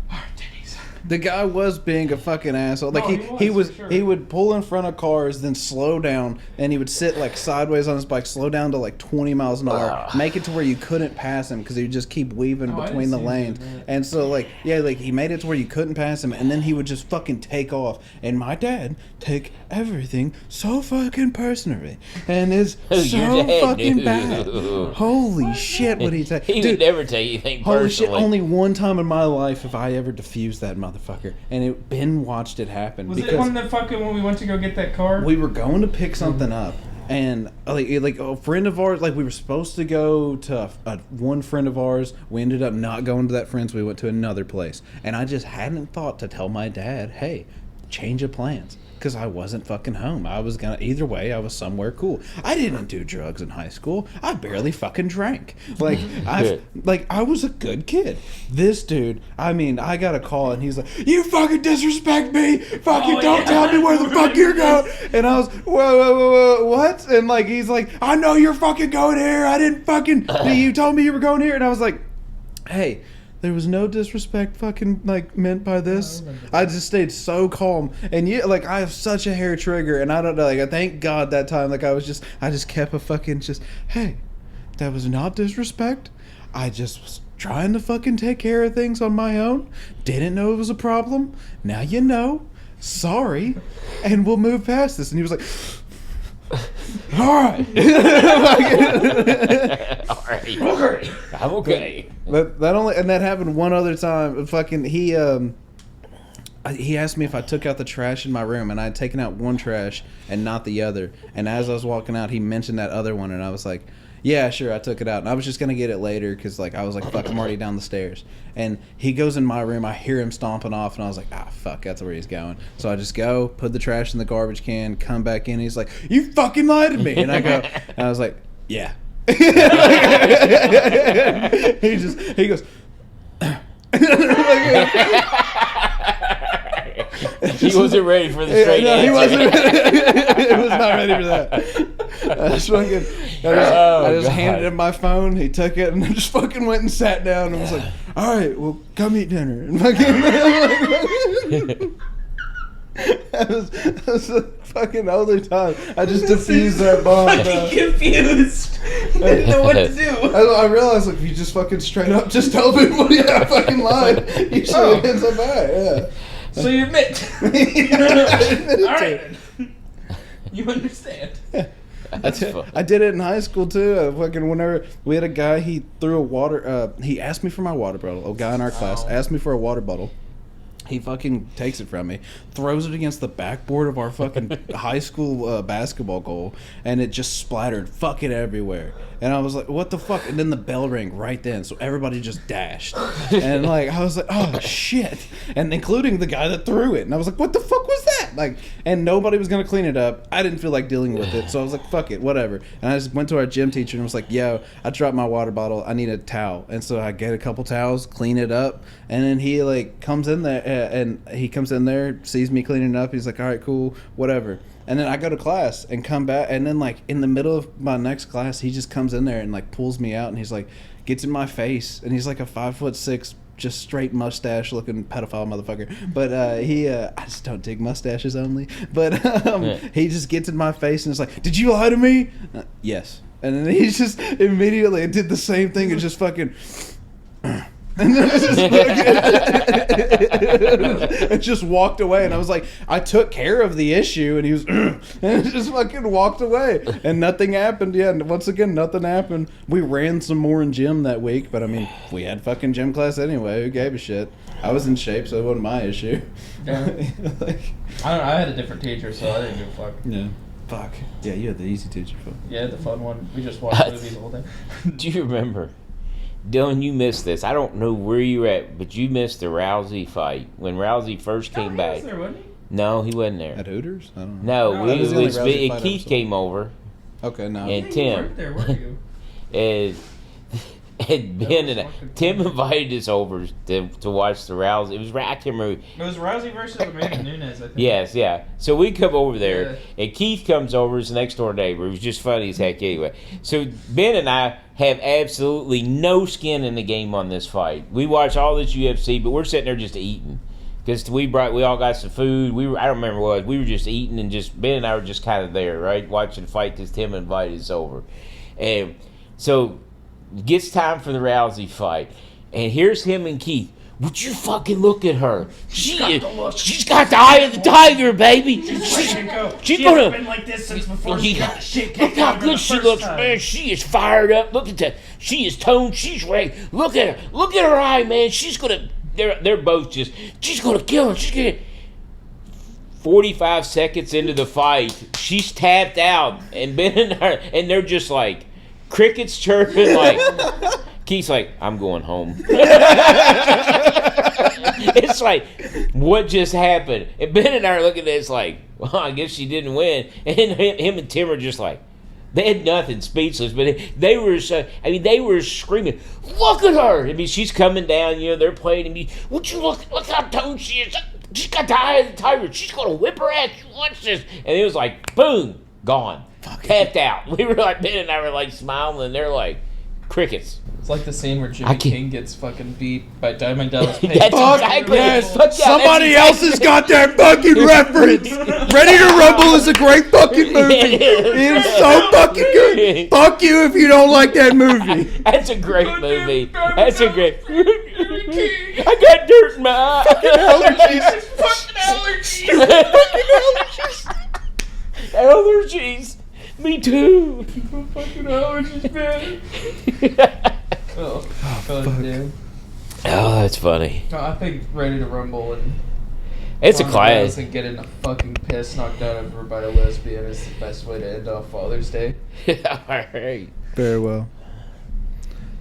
alright, Denny's. The guy was being a fucking asshole. Like No, he was for sure. he would pull in front of cars, then slow down, and he would sit like sideways on his bike, slow down to like 20 miles an hour, make it to where you couldn't pass him because he would just keep weaving between the lanes. And so like he made it to where you couldn't pass him, and then he would just fucking take off. And my dad take everything so fucking personally, and is so fucking bad. Holy shit, would he take? He would never take anything Holy personally. shit! Only one time in my life have I ever diffused that motherfucker, and Ben watched it happen. Was it when we went to go get that car? We were going to pick something up, and like a friend of ours, like we were supposed to go to one friend of ours. We ended up not going to that friend's. We went to another place, and I just hadn't thought to tell my dad, "Hey, change of plans." Because I wasn't fucking home. I was gonna, either way, I was somewhere cool. I didn't do drugs in high school. I barely fucking drank. Like, I was a good kid. This dude, I mean, I got a call and he's like, "You fucking disrespect me. Fucking don't tell me where the fuck you're going." And I was, whoa, what? And like, he's like, "I know you're fucking going here. I didn't fucking, you told me you were going here." And I was like, "Hey, there was no disrespect fucking like meant by this." I just stayed so calm, and I have such a hair trigger, and I don't know, like I thank God that time, like I just kept a fucking hey, that was not disrespect. I just was trying to fucking take care of things on my own. Didn't know it was a problem. Now you know. Sorry, and we'll move past this. And he was like, "All right." Alright. I'm okay. That happened one other time. Fucking he asked me if I took out the trash in my room, and I had taken out one trash and not the other. And as I was walking out, he mentioned that other one, and I was like, "Yeah, sure, I took it out." And I was just gonna get it later because I was like, "Fuck, I'm already down the stairs." And he goes in my room. I hear him stomping off, and I was like, "Ah, fuck, that's where he's going." So I just go, put the trash in the garbage can, come back in. He's like, "You fucking lied to me," and I go, and I was like, "Yeah." He goes. He wasn't ready for the straight answer. He wasn't. He was not ready for that. I just handed him my phone. He took it and I just fucking went and sat down and was like, "All right, well, come eat dinner." And that was the fucking only time I just diffused that bomb. Fucking confused. I didn't know what to do. I realized, like, if you just fucking straight up just tell people, "Yeah, I fucking lied," usually it ends up bad. Yeah. So you admit? Yeah, all right. You understand? I did it in high school too. Whenever we had a guy, he threw a water. He asked me for my water bottle. A guy in our class asked me for a water bottle. He fucking takes it from me, throws it against the backboard of our fucking high school basketball goal, and it just splattered fucking everywhere. And I was like, what the fuck? And then the bell rang right then, so everybody just dashed. And like, I was like, oh shit. And including the guy that threw it. And I was like, what the fuck was that? Like, and nobody was going to clean it up. I didn't feel like dealing with it, so I was like, fuck it, whatever. And I just went to our gym teacher and was like, yo, I dropped my water bottle. I need a towel. And so I get a couple towels, clean it up, and then he like comes in there, and he comes in there, sees me cleaning it up. He's like, all right, cool, whatever. And then I go to class and come back, and then like in the middle of my next class, he just comes in there and like pulls me out, and he's like, gets in my face, and he's like a 5'6", just straight mustache looking pedophile motherfucker. But I just don't dig mustaches only. But he just gets in my face and is like, did you lie to me? Yes. And then he just immediately did the same thing and just fucking. And then it just walked away, and I was like, I took care of the issue, and he was, and it just fucking walked away, and nothing happened. Yeah, and once again, nothing happened. We ran some more in gym that week, but I mean, we had fucking gym class anyway. Who gave a shit? I was in shape, so it wasn't my issue. Yeah. Like, I don't know. I had a different teacher, so I didn't give a fuck. Yeah. Fuck. Yeah, you had the easy teacher. Fuck. Yeah, the fun one. We just watched movies the whole day. Do you remember? Dylan, you missed this. I don't know where you were at, but you missed the Rousey fight when Rousey first came back. He was there, wasn't he? No, he wasn't there. At Hooters? I don't know. No, That was the only Rousey fight Keith came over. Okay, no. And You Tim. weren't there, were you? And Ben and Tim invited us over to watch the Rousey. It was I can't remember. It was Rousey versus Amanda Nunes, I think. Yes, yeah. So we come over there, and Keith comes over as the next door neighbor. It was just funny as heck anyway. So Ben and I have absolutely no skin in the game on this fight. We watch all this UFC, but we're sitting there just eating. Because we all got some food. I don't remember what. We were just eating, and just Ben and I were just kind of there, right? Watching the fight because Tim invited us over. And so it gets time for the Rousey fight. And here's him and Keith. Would you fucking look at her? She's got the eye of the tiger, baby. She's gonna been like this since before she got the shit look kicked how out of her good the she first looks, time. man. She is fired up. Look at that. She is toned. She's ready. Look at her. Look at her eye, man. She's gonna. They're both just. She's gonna kill her. She's gonna. 45 seconds into the fight, she's tapped out, and Ben and her, and they're just like crickets chirping. Like Keith's like, I'm going home. It's like, what just happened? And Ben and I are looking at this like, well, I guess she didn't win. And him and Tim are just like, they had nothing, speechless. But they were, they were screaming, look at her. I mean, she's coming down. They're playing. And would you look how toned she is? She's got the eye of the tiger. She's gonna whip her ass. Watch this. And it was like, boom, gone, tapped out. We were like, Ben and I were like smiling, and they're like, crickets. It's like the scene where Jimmy King gets fucking beat by Diamond Dallas Page. That's exactly yes. Fuck yeah, Somebody else has got that fucking reference. Ready to Rumble is a great fucking movie. It is so fucking good. Fuck you if you don't like that movie. That's a great movie. That's a great. I got dirt in my eye. Fucking allergies. Allergies. Me too. Fucking allergies, man. Oh, fuck. Dude. Oh, that's funny. No, I think Ready to Rumble and It's a class. And getting a fucking piss knocked out of her by a lesbian is the best way to end off Father's Day. All right. Very well.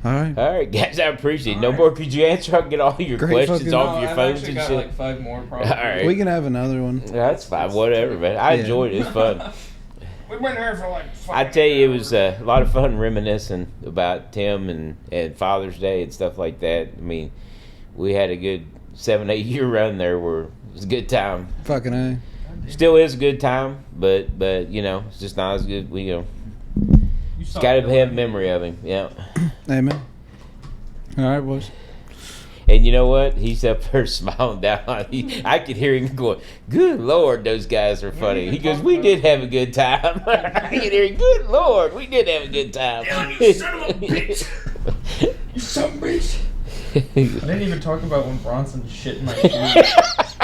All right, guys, I appreciate it. No more. Could you answer? I can get all your questions fucking- off your I've phones actually and got shit. like 5 more probably. All right. we can have another one. That's fine. Whatever, man. I enjoyed it. It's fun. We've been here for like I tell you, it was a lot of fun reminiscing about Tim and Father's Day and stuff like that. I mean, we had a good 7-8 year run there where it was a good time. Fucking A. Still is a good time, but it's just not as good. Just got to have memory of him. Yeah. Amen. All right, boys. And you know what? He's up there smiling down. I could hear him going, good Lord, those guys are funny. He goes, we did have a good time. I could hear him, good Lord, we did have a good time. You son of a bitch! You son of a bitch! I didn't even talk about when Bronson shit in my shoes.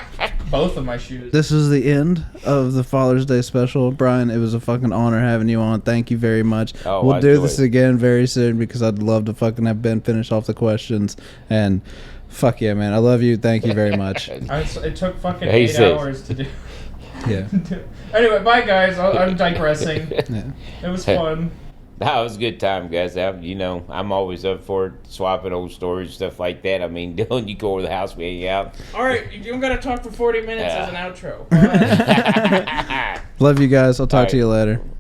both of my shoes. This is the end of the Father's Day special. Brian, it was a fucking honor having you on. Thank you very much. We'll do this again very soon because I'd love to fucking have Ben finish off the questions. And fuck yeah, man. I love you. Thank you very much. It took fucking 8 hours to do. Yeah. Anyway, bye guys. I'm digressing. Yeah. It was fun. That was a good time, guys. I'm always up for it, swapping old stories and stuff like that. I mean, Dylan, you go over to the house, we hang out. All right, you don't got to talk for 40 minutes as an outro. Love you guys. I'll talk to you later.